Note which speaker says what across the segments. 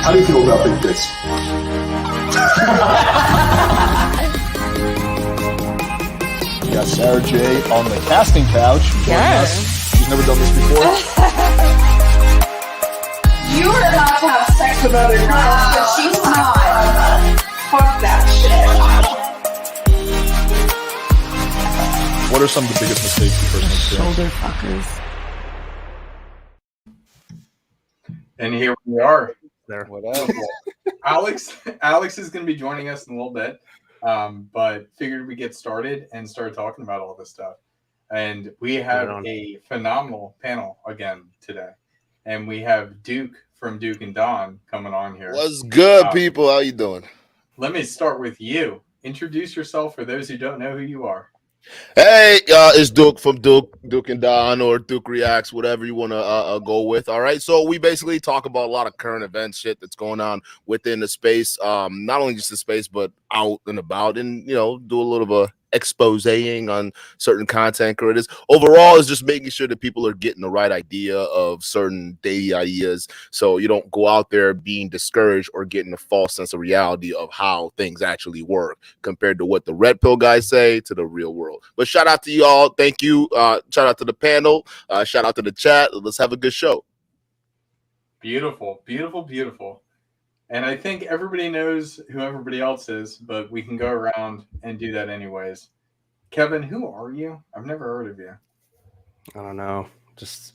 Speaker 1: How do you feel about big dicks? We got Sarah J on the casting couch.
Speaker 2: Yes.
Speaker 1: She's never done this before.
Speaker 3: You are allowed to have sex with other girls, but she's not. Fuck that shit.
Speaker 1: What are some of the biggest mistakes you personally
Speaker 2: Shoulder fuckers.
Speaker 4: And here we are.
Speaker 5: There.
Speaker 6: What up?
Speaker 4: Alex is going to be joining us in a little bit, but figured we get started and start talking about all this stuff. And we have a phenomenal panel again today. And we have Duke from Duke and Don coming on here.
Speaker 6: What's good, people? How you doing?
Speaker 4: Let me start with you. Introduce yourself for those who don't know who you are.
Speaker 6: Hey, it's Duke from Duke and Don, or Duke Reacts, whatever you want to go with. All right, so we basically talk about a lot of current event shit that's going on within the space, not only just the space, but out and about, and do a little bit of exposing on certain content creators. Overall, is just making sure that people are getting the right idea of certain daily ideas, so you don't go out there being discouraged or getting a false sense of reality of how things actually work compared to what the red pill guys say to the real world. But shout out to y'all. Thank you. Shout out to the panel. Shout out to the chat. Let's have a good show.
Speaker 4: Beautiful, beautiful, beautiful. And I think everybody knows who everybody else is, but we can go around and do that anyways. Kevin, who are you? I've never heard of you.
Speaker 5: I don't know. Just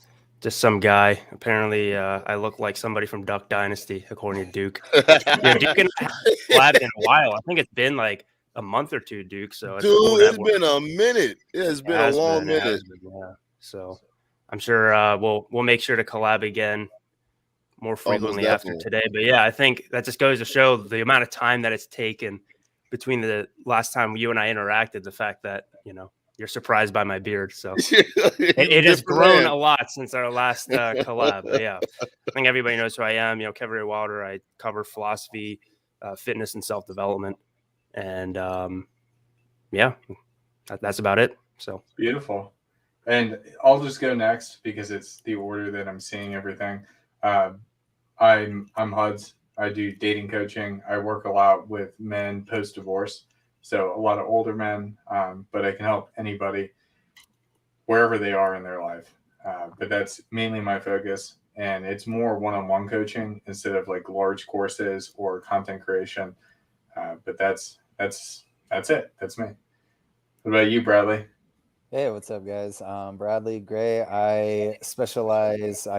Speaker 5: some guy. Apparently, I look like somebody from Duck Dynasty, according to Duke. Duke and I haven't collabed in a while. I think it's been like a month or two, Duke. So
Speaker 6: dude, it's been a minute. It has been a long minute.
Speaker 5: Yeah. So I'm sure we'll make sure to collab again more frequently after today. But yeah, I think that just goes to show the amount of time that it's taken between the last time you and I interacted, the fact that, you're surprised by my beard. So it has grown a lot since our last collab. But yeah, I think everybody knows who I am. Kevin Ray Wilder. I cover philosophy, fitness, and self-development. And yeah, that's about it. So
Speaker 4: beautiful. And I'll just go next because it's the order that I'm seeing everything. I'm Huds. I do dating coaching. I work a lot with men post-divorce, so a lot of older men, but I can help anybody wherever they are in their life. But that's mainly my focus, and it's more one-on-one coaching instead of like large courses or content creation. But that's it. That's me. What about you, Bradley?
Speaker 7: Hey, what's up, guys? Bradley Gray. I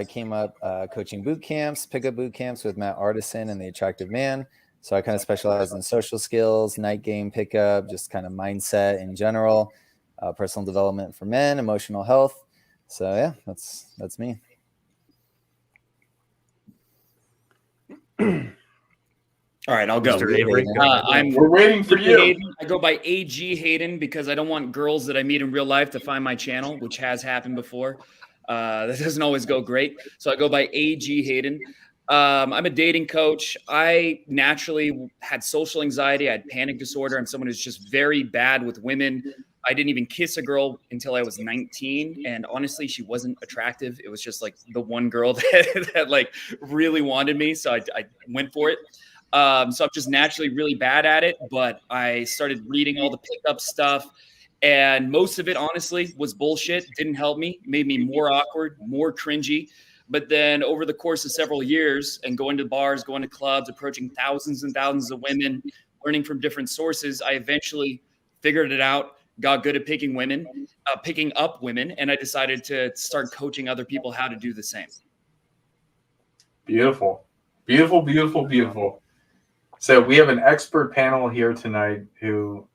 Speaker 7: came up coaching boot camps, pickup boot camps with Matt Artisan and the Attractive Man. So I kind of specialize in social skills, night game pickup, just kind of mindset in general, personal development for men, emotional health. So yeah, that's me.
Speaker 8: All right, I'll go.
Speaker 4: We're waiting for you.
Speaker 8: Hayden. I go by AG Hayden because I don't want girls that I meet in real life to find my channel, which has happened before. That doesn't always go great. So I go by AG Hayden. I'm a dating coach. I naturally had social anxiety. I had panic disorder. I'm someone who's just very bad with women. I didn't even kiss a girl until I was 19. And honestly, she wasn't attractive. It was just like the one girl that like really wanted me. So I went for it. So I'm just naturally really bad at it, but I started reading all the pickup stuff, and most of it, honestly, was bullshit. Didn't help me, made me more awkward, more cringy. But then over the course of several years and going to bars, going to clubs, approaching thousands and thousands of women, learning from different sources, I eventually figured it out, got good at picking up women, and I decided to start coaching other people how to do the same.
Speaker 4: Beautiful, beautiful, beautiful, beautiful. So we have an expert panel here tonight who,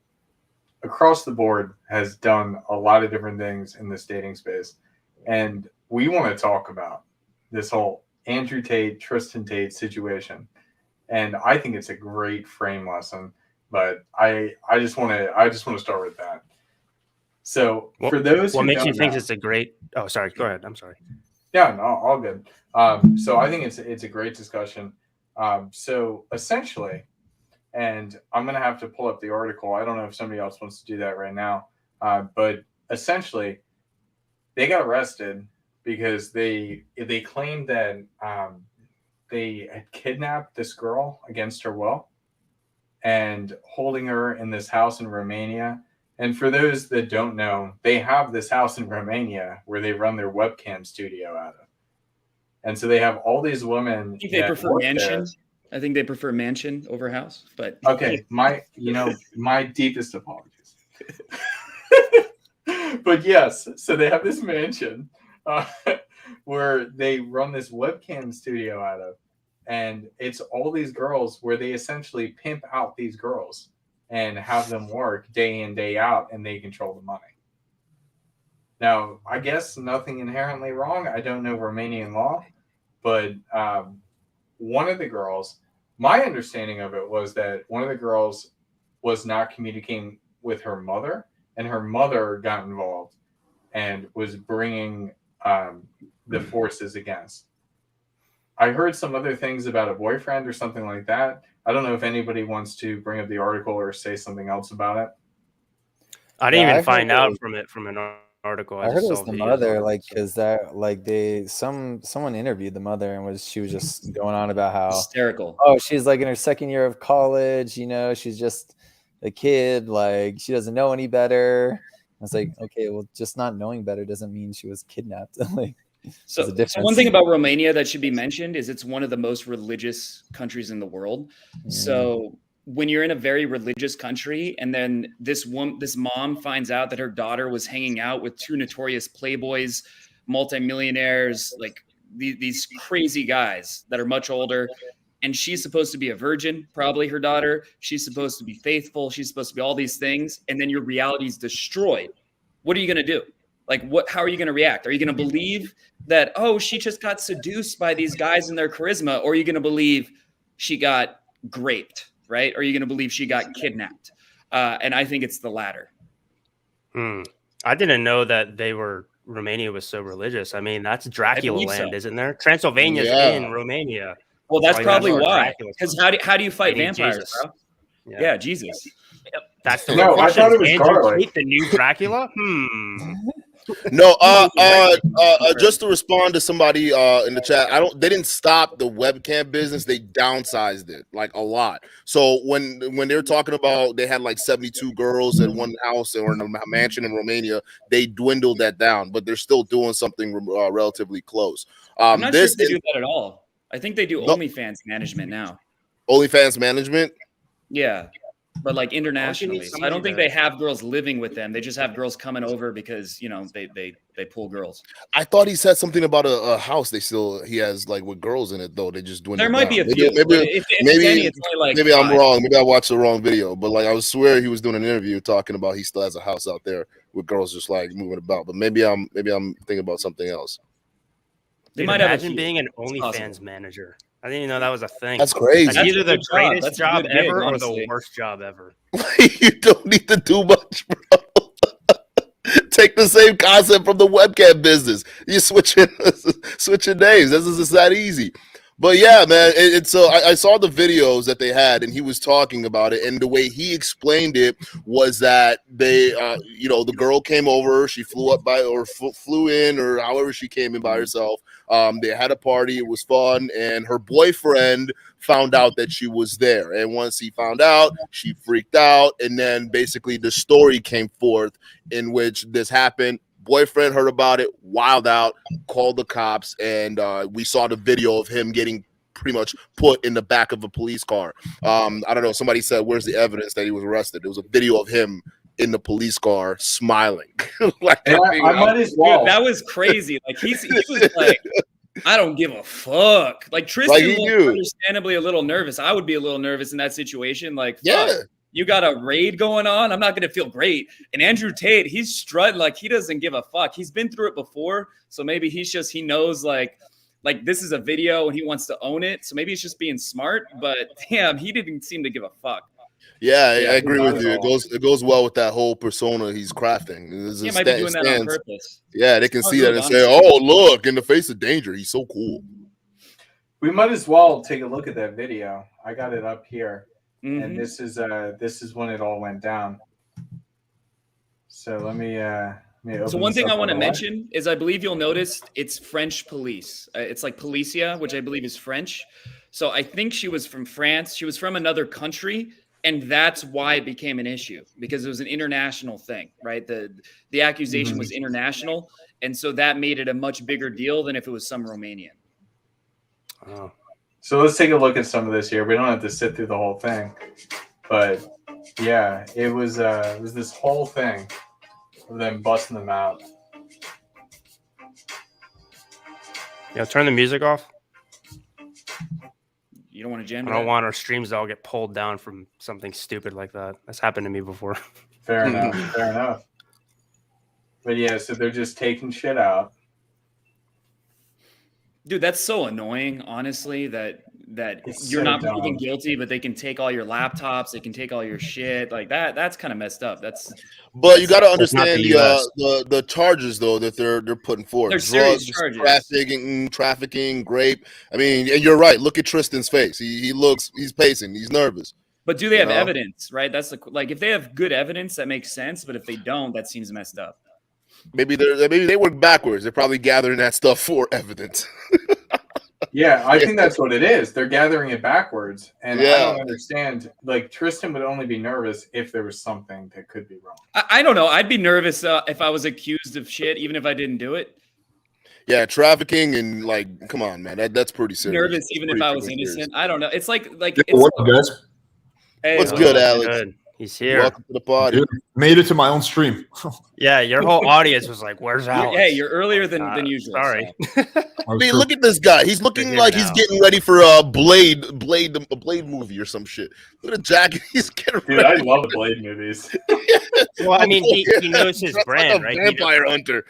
Speaker 4: across the board, has done a lot of different things in this dating space. And we want to talk about this whole Andrew Tate, Tristan Tate situation. And I think it's a great frame lesson, but I just want to start with that. So for those who
Speaker 5: what makes
Speaker 4: don't
Speaker 5: you think
Speaker 4: know,
Speaker 5: it's a great sorry, go ahead. I'm sorry.
Speaker 4: Yeah, no, all good. So I think it's a great discussion. So essentially, and I'm going to have to pull up the article. I don't know if somebody else wants to do that right now. But essentially, they got arrested because they claimed that they had kidnapped this girl against her will and holding her in this house in Romania. And for those that don't know, they have this house in Romania where they run their webcam studio out of. And so they have all these women.
Speaker 8: I think they prefer mansion. I think they prefer mansion over house. But
Speaker 4: okay, my deepest apologies. But yes, so they have this mansion where they run this webcam studio out of, and it's all these girls where they essentially pimp out these girls and have them work day in, day out, and they control the money. Now, I guess nothing inherently wrong. I don't know Romanian law, but one of the girls, my understanding of it was that one of the girls was not communicating with her mother, and her mother got involved and was bringing the forces against. I heard some other things about a boyfriend or something like that. I don't know if anybody wants to bring up the article or say something else about it.
Speaker 5: I didn't even find out from an article.
Speaker 7: I heard it was the mother, like, because that, like, someone interviewed the mother and she was just going on about how
Speaker 8: hysterical.
Speaker 7: Oh, she's like in her second year of college, she's just a kid, like she doesn't know any better. I was like, okay, well, just not knowing better doesn't mean she was kidnapped. Like,
Speaker 8: so one thing about Romania that should be mentioned is it's one of the most religious countries in the world. So when you're in a very religious country, and then this mom finds out that her daughter was hanging out with two notorious playboys, multimillionaires, like these crazy guys that are much older, and she's supposed to be a virgin, probably her daughter. She's supposed to be faithful. She's supposed to be all these things, and then your reality is destroyed. What are you going to do? Like, how are you going to react? Are you going to believe that, oh, she just got seduced by these guys and their charisma? Or are you going to believe she got raped, right? Or are you going to believe she got kidnapped? And I think it's the latter.
Speaker 5: I didn't know that Romania was so religious. I mean, that's Dracula land, isn't there? Transylvania's in Romania.
Speaker 8: Well, that's probably why. Because how do you fight vampires, bro? Yeah, Jesus.
Speaker 5: That's the
Speaker 4: I thought it was garlic.
Speaker 5: The new Dracula?
Speaker 6: No, just to respond to somebody in the chat, they didn't stop the webcam business, they downsized it like a lot. So when they're talking about they had like 72 girls in one house or in a mansion in Romania, they dwindled that down, but they're still doing something relatively close.
Speaker 8: I'm not sure if they do that at all. I think they do OnlyFans management now.
Speaker 6: OnlyFans management?
Speaker 8: Yeah. But like internationally. So I don't think they have girls living with them. They just have girls coming over because, they pull girls.
Speaker 6: I thought he said something about a house he has like with girls in it though. They just dwindled.
Speaker 8: There might be a few.
Speaker 6: Maybe I'm wrong. Maybe I watched the wrong video. But like I swear he was doing an interview talking about he still has a house out there with girls just like moving about. But maybe I'm thinking about something else.
Speaker 5: They might imagine being an OnlyFans manager. I didn't even know that was a thing.
Speaker 6: That's crazy.
Speaker 5: That's either the greatest job ever or the worst job ever.
Speaker 6: You don't need to do much, bro. Take the same concept from the webcam business. You switching names. This is that easy. But yeah, man, it's I saw the videos that they had, and he was talking about it, and the way he explained it was that they, the girl came over, she flew up flew in, or however she came in by herself. They had a party, it was fun, and her boyfriend found out that she was there, and once he found out, she freaked out, and then basically the story came forth in which this happened. Boyfriend heard about it, wild out, called the cops, and we saw the video of him getting pretty much put in the back of a police car. I don't know. Somebody said, "Where's the evidence that he was arrested?" There was a video of him in the police car smiling.
Speaker 4: Like, I might as well.
Speaker 8: Dude, that was crazy. Like he was like, "I don't give a fuck." Like Tristan was understandably a little nervous. I would be a little nervous in that situation. Like, fuck. You got a raid going on. I'm not going to feel great. And Andrew Tate, he's strutting like he doesn't give a fuck. He's been through it before. So maybe he knows like this is a video and he wants to own it. So maybe he's just being smart, but damn, he didn't seem to give a fuck.
Speaker 6: Yeah, I agree with you. It goes well with that whole persona he's crafting.
Speaker 8: He might be doing that on purpose.
Speaker 6: Yeah, they can see that and say, "Oh, look, in the face of danger, he's so cool."
Speaker 4: We might as well take a look at that video. I got it up here. Mm-hmm. And this is when it all went down. So let me
Speaker 8: So one thing I want to mention is I believe you'll notice it's French police. It's like Policia, which I believe is French. So I think she was from France. She was from another country, and that's why it became an issue, because it was an international thing, right? The accusation was international, and so that made it a much bigger deal than if it was some Romanian.
Speaker 4: Oh. So let's take a look at some of this here. We don't have to sit through the whole thing, but yeah, it was this whole thing of them busting them out.
Speaker 5: Yeah, turn the music off.
Speaker 8: You don't want to jam?
Speaker 5: I don't want our streams to all get pulled down from something stupid like that. That's happened to me before.
Speaker 4: Fair enough. Fair enough. But yeah, so they're just taking shit out.
Speaker 8: Dude, that's so annoying, honestly, that
Speaker 4: It's
Speaker 8: you're
Speaker 4: so
Speaker 8: not
Speaker 4: dumb.
Speaker 8: proven guilty, but they can take all your laptops, they can take all your shit. Like that's kind of messed up.
Speaker 6: But you got to
Speaker 5: not
Speaker 6: understand
Speaker 5: the US.
Speaker 6: the charges though that they're putting forward.
Speaker 8: They're serious
Speaker 6: Drugs,
Speaker 8: charges.
Speaker 6: trafficking, rape. I mean, and you're right. Look at Tristan's face. He's pacing. He's nervous.
Speaker 8: But do they have
Speaker 6: You know?
Speaker 8: evidence, right? That's like if they have good evidence, that makes sense. But if they don't, that seems messed up.
Speaker 6: Maybe they work backwards. They're probably gathering that stuff for evidence.
Speaker 4: Yeah, I think that's what it is. They're gathering it backwards. And I
Speaker 6: Yeah.
Speaker 4: don't understand. Like, Tristan would only be nervous if there was something that could be wrong.
Speaker 8: I don't know. I'd be nervous if I was accused of shit, even if I didn't do it.
Speaker 6: Yeah, trafficking and like, come on, man, that's pretty serious.
Speaker 8: Nervous, even if I was innocent. I don't know. It's like it's,
Speaker 1: What's up, guys?
Speaker 8: hey,
Speaker 6: What's good, Alex?
Speaker 5: Good. He's here.
Speaker 6: Welcome to the party.
Speaker 1: Dude, made it to my own stream.
Speaker 5: Yeah, your whole audience was like, "Where's Alex?"
Speaker 8: Hey, you're earlier than usual.
Speaker 5: Sorry.
Speaker 8: so.
Speaker 6: I mean, look at this guy. He's looking
Speaker 5: here
Speaker 6: like he's
Speaker 5: now.
Speaker 6: getting ready for a Blade movie or some shit. Look at the jacket. He's getting
Speaker 4: Dude, I
Speaker 6: ready.
Speaker 4: love Blade movies.
Speaker 5: Well, I mean, he knows his
Speaker 6: That's
Speaker 5: brand,
Speaker 6: like a
Speaker 5: right? He
Speaker 6: Vampire hunter.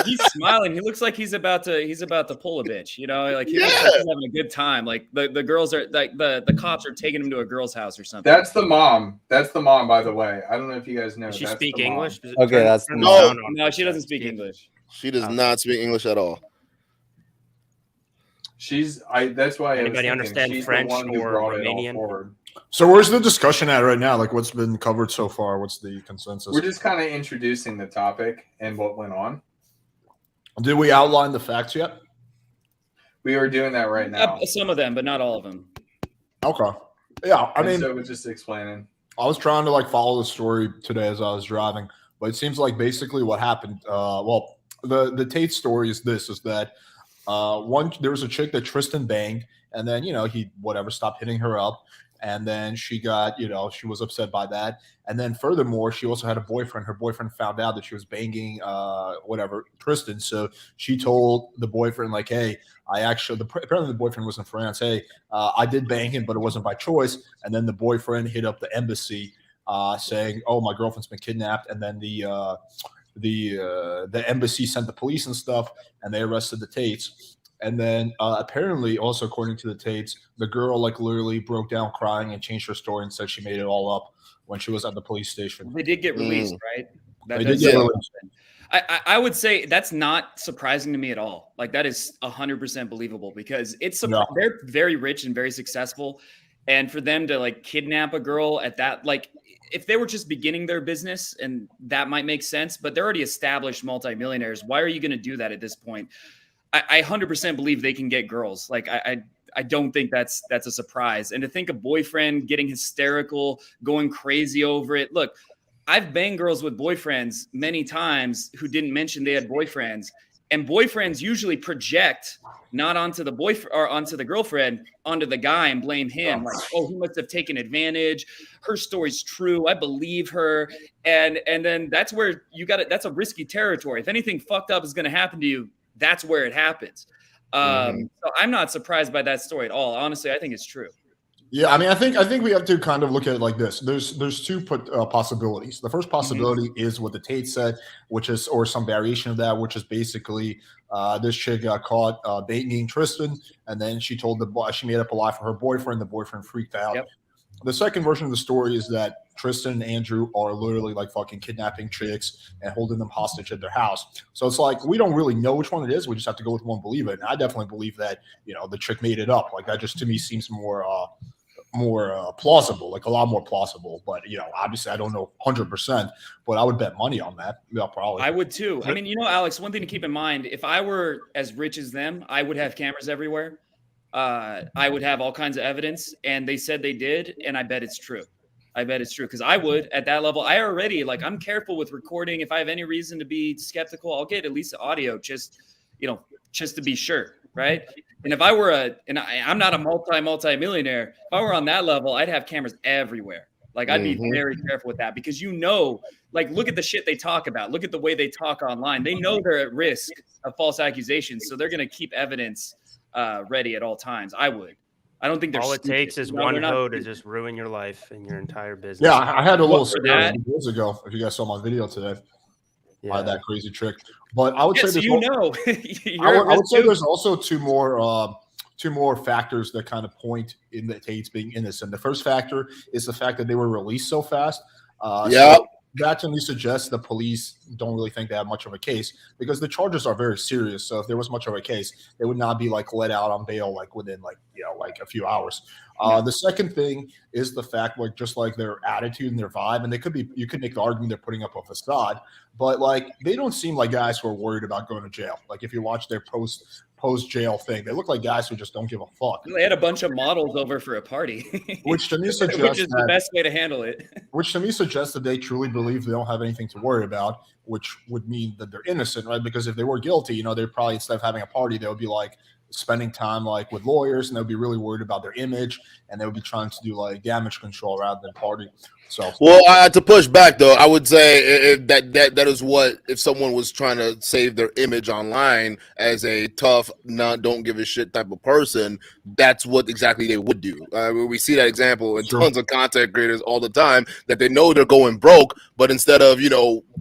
Speaker 8: He's smiling. He looks like he's about to pull a bitch. You know, like he looks like
Speaker 6: Yeah.
Speaker 8: he's having a good time. Like the girls are like the cops are taking him to a girl's house or something.
Speaker 4: That's the mom. That's the mom, by the way. I don't know if you guys know.
Speaker 5: Does she
Speaker 4: That's
Speaker 5: speak
Speaker 4: the mom.
Speaker 5: English?
Speaker 7: Okay, that's
Speaker 5: turn
Speaker 7: the
Speaker 5: the
Speaker 6: mom.
Speaker 5: sound on.
Speaker 8: No, she doesn't speak English.
Speaker 6: She does not speak English at all.
Speaker 4: That's why
Speaker 5: Anybody
Speaker 4: I was thinking
Speaker 5: understand
Speaker 4: she's
Speaker 5: French
Speaker 4: the one who
Speaker 5: or
Speaker 4: brought it all
Speaker 5: Romanian?
Speaker 4: forward.
Speaker 1: So where's the discussion at right now? Like, what's been covered so far? What's the consensus?
Speaker 4: We're just kind of introducing the topic and what went on.
Speaker 1: Did we outline the facts yet?
Speaker 4: We are doing that right now.
Speaker 8: Some of them, but not all of them.
Speaker 1: Okay. Yeah, I
Speaker 4: And
Speaker 1: mean,
Speaker 4: so we're just explaining.
Speaker 1: I was trying to like follow the story today as I was driving, but it seems like basically what happened. Well, the Tate story is that there was a chick that Tristan banged, and then he stopped hitting her up, and then she got she was upset by that, and then furthermore she also had a boyfriend. Her boyfriend found out that she was banging Tristan, so she told the boyfriend like, hey, apparently the boyfriend was in France. Hey, I did bang him, but it wasn't by choice. And then the boyfriend hit up the embassy, saying, "Oh, my girlfriend's been kidnapped." And then the embassy sent the police and stuff, and they arrested the Tates. And then apparently, also according to the Tates, the girl like literally broke down crying and changed her story and said she made it all up when she was at the police station.
Speaker 8: They did get released, right?
Speaker 1: They did get released.
Speaker 8: I would say that's not surprising to me at all. Like that is 100% believable because they're very rich and very successful, and for them to like kidnap a girl at that, like if they were just beginning their business, and that might make sense, but they're already established multimillionaires. Why are you going to do that at this point? I 100% believe they can get girls. Like I don't think that's a surprise. And to think a boyfriend getting hysterical, going crazy over it. Look, I've banged girls with boyfriends many times who didn't mention they had boyfriends, and boyfriends usually project not onto the boyfriend or onto the girlfriend, onto the guy and blame him. Like, oh, he must have taken advantage. Her story's true. I believe her. And then that's where you got it. That's a risky territory. If anything fucked up is going to happen to you, that's where it happens. So I'm not surprised by that story at all. Honestly, I think it's true.
Speaker 1: Yeah, I mean, I think we have to kind of look at it like this. There's two possibilities. The first possibility is what the Tate said, or some variation of that, which is basically this chick got caught banging Tristan, and then she told she made up a lie for her boyfriend. The boyfriend freaked out.
Speaker 8: Yep.
Speaker 1: The second version of the story is that Tristan and Andrew are literally like fucking kidnapping chicks and holding them hostage at their house. So it's like we don't really know which one it is. We just have to go with one, believe it. And I definitely believe that the chick made it up. Like that just to me seems more plausible, like a lot more plausible. But obviously I don't know 100%, but I would bet money on that. Yeah, probably.
Speaker 8: I would too. I mean, Alex, one thing to keep in mind: if I were as rich as them, I would have cameras everywhere. I would have all kinds of evidence, and they said they did, and I bet it's true. I bet it's true because I would at that level. I already I'm careful with recording. If I have any reason to be skeptical, I'll get at least audio, just to be sure, right? And if I were I'm not a multi-millionaire. If I were on that level, I'd have cameras everywhere. Like I'd be very careful with that because look at the shit they talk about. Look at the way they talk online. They know they're at risk of false accusations, so they're going to keep evidence ready at all times. I would. I don't think
Speaker 5: all it takes is one hoe to just ruin your life and your entire business.
Speaker 1: Yeah, I had a little scare years ago. If you guys saw my video today, I had that crazy trick. But I would say I would say there's also two more factors that kind of point in the Tates being innocent. The first factor is the fact that they were released so fast. So that to me suggests the police don't really think they have much of a case because the charges are very serious. So if there was much of a case, they would not be let out on bail within a few hours. The second thing is the fact just their attitude and their vibe, and you could make the argument they're putting up a facade, but they don't seem like guys who are worried about going to jail. Like if you watch their post jail thing, they look like guys who just don't give a fuck.
Speaker 8: They had a bunch of models over for a party,
Speaker 1: which to me suggests
Speaker 8: which is the best way to handle it.
Speaker 1: Which to me suggests that they truly believe they don't have anything to worry about, which would mean that they're innocent, right? Because if they were guilty, they'd probably, instead of having a party, they would be spending time with lawyers, and they'll be really worried about their image, and they would be trying to do damage control rather than party. So,
Speaker 6: well, to push back though, I would say that is what, if someone was trying to save their image online as a tough, don't give a shit type of person, that's what exactly they would do. We see that example in tons of content creators all the time, that they know they're going broke, but instead of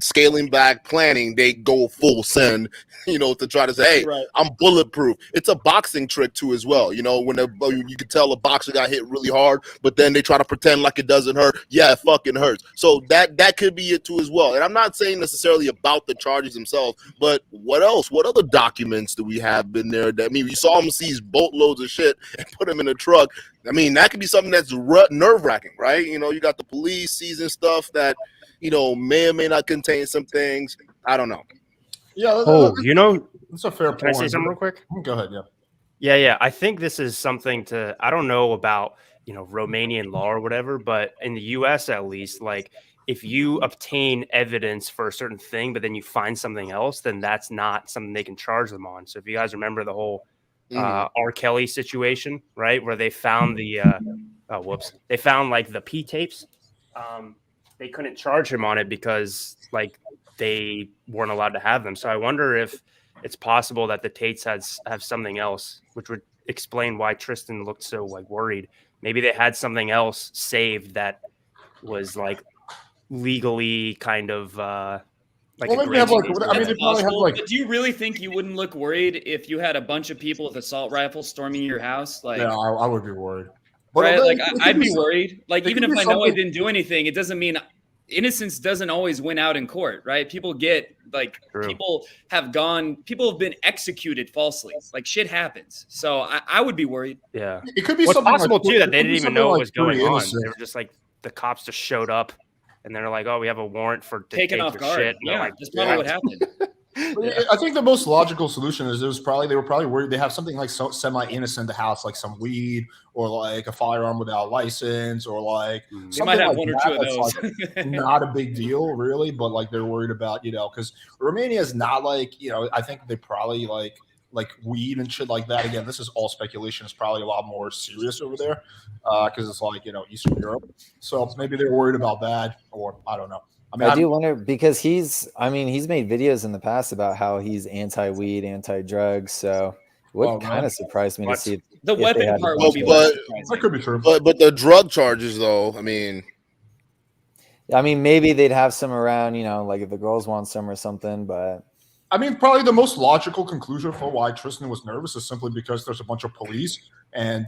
Speaker 6: scaling back planning, they go full send. To try to say, hey, I'm bulletproof. It's a boxing trick too as well. When you can tell a boxer got hit really hard, but then they try to pretend like it doesn't hurt. Yeah, it fucking hurts. So that could be it too as well. And I'm not saying necessarily about the charges themselves, but what else? What other documents do we have in there? We saw him seize boatloads of shit and put him in a truck. That could be something that's nerve-wracking, right? You got the police seizing stuff that may or may not contain some things. I don't know.
Speaker 1: Yeah. That's a fair point.
Speaker 5: Can I say something real quick?
Speaker 1: Go ahead.
Speaker 5: Yeah. I think this is something I don't know about, Romanian law or whatever, but in the U.S. at least, if you obtain evidence for a certain thing, but then you find something else, then that's not something they can charge them on. So if you guys remember the whole R. Kelly situation, right, where they found they found the P tapes. They couldn't charge him on it because they weren't allowed to have them. So I wonder if it's possible that the Tates have something else, which would explain why Tristan looked so worried. Maybe they had something else saved that was legally kind of
Speaker 1: they probably have
Speaker 8: But do you really think you wouldn't look worried if you had a bunch of people with assault rifles storming your house?
Speaker 1: Yeah, I would be worried. But
Speaker 8: right? I'd be worried. Even if I know I didn't do anything, it doesn't mean innocence doesn't always win out in court, right? People get people have been executed falsely. Shit happens. So I would be worried.
Speaker 5: Yeah.
Speaker 1: It could be
Speaker 5: something
Speaker 1: possible
Speaker 5: too that they didn't even know what was going on.
Speaker 1: Innocent.
Speaker 5: They were just the cops just showed up and they're like, oh, we have a warrant for
Speaker 8: taken off guard.
Speaker 5: Shit.
Speaker 8: Yeah, that's probably what happened.
Speaker 1: I think the most logical solution is they were probably worried they have something semi-innocent in the house, some weed or a firearm without license or
Speaker 8: they might have one or two of those.
Speaker 1: Not a big deal really, but they're worried about because Romania is not I think they probably like weed and shit like that. Again, this is all speculation. It's probably a lot more serious over there because it's Eastern Europe. So maybe they're worried about that, or I don't know.
Speaker 7: I do wonder because he's made videos in the past about how he's anti-weed, anti-drugs. So what kind of surprised me to see
Speaker 8: the weapon part would be
Speaker 1: that could be true.
Speaker 6: But the drug charges though,
Speaker 7: maybe they'd have some around, if the girls want some or something, but
Speaker 1: probably the most logical conclusion for why Tristan was nervous is simply because there's a bunch of police and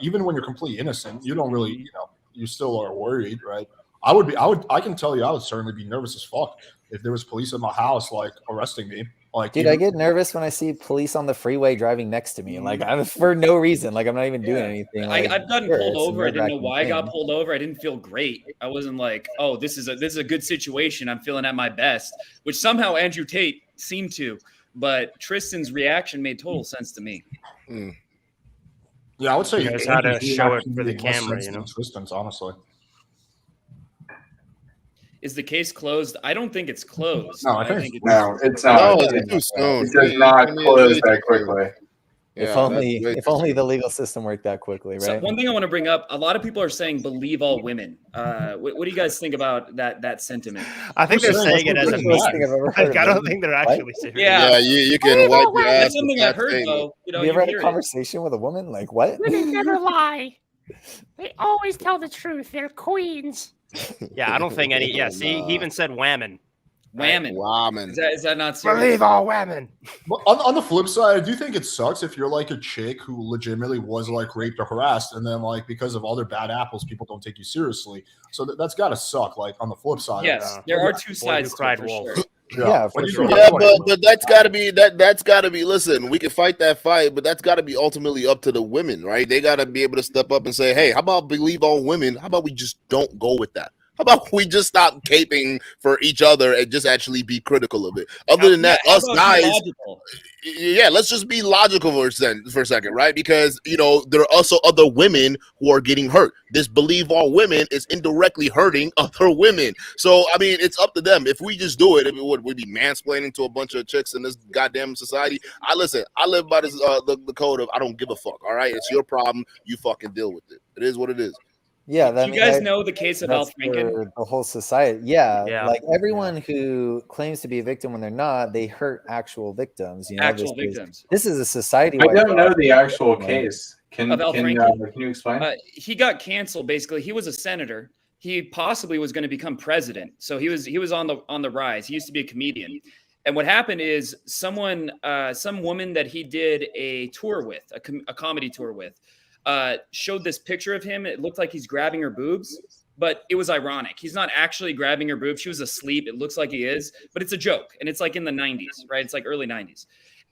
Speaker 1: even when you're completely innocent, you don't really, you still are worried, right? I can tell you, I would certainly be nervous as fuck if there was police at my house, arresting me. Like,
Speaker 7: Dude, I get nervous when I see police on the freeway driving next to me, like for no reason. Like I'm not even doing anything. Like,
Speaker 8: I've gotten
Speaker 7: sure,
Speaker 8: pulled
Speaker 7: it's a
Speaker 8: over. I didn't know
Speaker 7: nerve-wracking
Speaker 8: why I got
Speaker 7: thing.
Speaker 8: pulled over. I didn't feel great. I wasn't like, oh, this is a good situation. I'm feeling at my best, which somehow Andrew Tate seemed to. But Tristan's reaction made total sense to me.
Speaker 1: Yeah, I would say
Speaker 5: You guys had to
Speaker 1: Andrew's
Speaker 5: show it
Speaker 1: reaction
Speaker 5: for the
Speaker 1: made less
Speaker 5: camera,
Speaker 1: sense
Speaker 5: you
Speaker 1: than
Speaker 5: know?
Speaker 1: Tristan's, honestly.
Speaker 8: Is the case closed? I don't think it's closed.
Speaker 1: No, I think
Speaker 8: it's
Speaker 4: No, it's
Speaker 6: No,
Speaker 4: not.
Speaker 6: it's too soon.
Speaker 4: It does not
Speaker 6: I mean,
Speaker 4: close
Speaker 6: it's
Speaker 4: that
Speaker 6: way too
Speaker 4: quickly.
Speaker 6: Yeah,
Speaker 7: If
Speaker 6: that's way
Speaker 7: if
Speaker 6: too
Speaker 7: only
Speaker 6: soon.
Speaker 7: the legal system worked that quickly, right?
Speaker 8: So one thing I want to bring up: a lot of people are saying "believe all women." What do you guys think about that sentiment?
Speaker 5: I think they're saying it as a
Speaker 7: That's the worst
Speaker 5: meme.
Speaker 7: thing I've ever
Speaker 5: Like,
Speaker 7: heard
Speaker 5: I
Speaker 7: of.
Speaker 5: don't think they're
Speaker 7: What?
Speaker 5: actually serious.
Speaker 8: Yeah.
Speaker 6: Yeah, you can wipe your ass.
Speaker 8: That's
Speaker 6: with
Speaker 8: something
Speaker 6: that
Speaker 8: I've heard
Speaker 6: statement.
Speaker 8: though. You know,
Speaker 7: Have you ever had a
Speaker 8: hear it.
Speaker 7: conversation with a woman? Like what?
Speaker 2: Women never lie. They always tell the truth. They're queens.
Speaker 5: Yeah, I don't think any. Yeah, see,
Speaker 6: Nah.
Speaker 5: he even said whammon.
Speaker 8: Whammon.
Speaker 6: Wow, man.
Speaker 8: Is that not serious?
Speaker 5: Believe all women.
Speaker 1: But on the flip side, I do think it sucks if you're like a chick who legitimately was like raped or harassed, and then like because of other bad apples, people don't take you seriously. So that's got to suck. Like on the flip side,
Speaker 8: Yes,
Speaker 1: of
Speaker 8: there are
Speaker 5: Boy
Speaker 8: two
Speaker 5: who
Speaker 8: sides to
Speaker 5: cried
Speaker 8: it for
Speaker 5: wolf.
Speaker 8: sure.
Speaker 7: Yeah, for
Speaker 1: When you
Speaker 7: sure.
Speaker 1: go-
Speaker 6: Yeah, but that's got to be that's got to be. Listen, we can fight that fight, but that's got to be ultimately up to the women, right? They got to be able to step up and say, "Hey, how about believe all women? How about we just don't go with that? How about we just stop caping for each other and just actually be critical of it? Other than that,
Speaker 8: How
Speaker 6: us
Speaker 8: about
Speaker 6: guys."
Speaker 8: logical?
Speaker 6: Yeah, let's just be logical for a second, right? Because there are also other women who are getting hurt. This believe all women is indirectly hurting other women. So I mean, it's up to them. If we just do it, if it would we be mansplaining to a bunch of chicks in this goddamn society? I live by this the code of I don't give a fuck. All right, it's your problem. You fucking deal with it. It is what it is.
Speaker 7: Yeah,
Speaker 8: Do you guys know the case of Al
Speaker 7: that's
Speaker 8: Franken?
Speaker 7: for the whole society. Yeah,
Speaker 5: Yeah.
Speaker 7: like everyone who claims to be a victim when they're not, they hurt actual victims. You know,
Speaker 8: Actual
Speaker 7: this is-
Speaker 8: victims.
Speaker 7: This is a society.
Speaker 4: I don't know the actual case. Can
Speaker 8: Of Al
Speaker 4: can
Speaker 8: Franken?
Speaker 4: you explain?
Speaker 8: He got canceled. Basically, he was a senator. He possibly was going to become president. So he was on the rise. He used to be a comedian. And what happened is some woman that he did a tour with, a comedy tour with, showed this picture of him. It looked like he's grabbing her boobs, but it was ironic. He's not actually grabbing her boobs. She was asleep. It looks like he is, but it's a joke. And it's like in the 90s, right? It's like early 90s.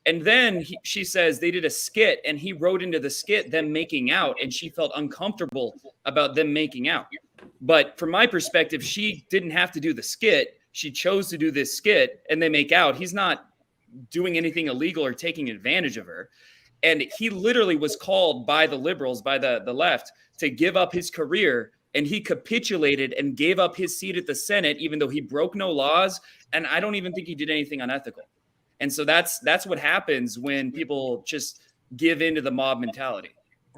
Speaker 8: And then she says they did a skit and he wrote into the skit them making out and she felt uncomfortable about them making out. But from my perspective, she didn't have to do the skit. She chose to do this skit and they make out. He's not doing anything illegal or taking advantage of her. And he literally was called by the liberals, by the left, to give up his career. And he capitulated and gave up his seat at the Senate, even though he broke no laws. And I don't even think he did anything unethical. And so that's what happens when people just give into the mob mentality.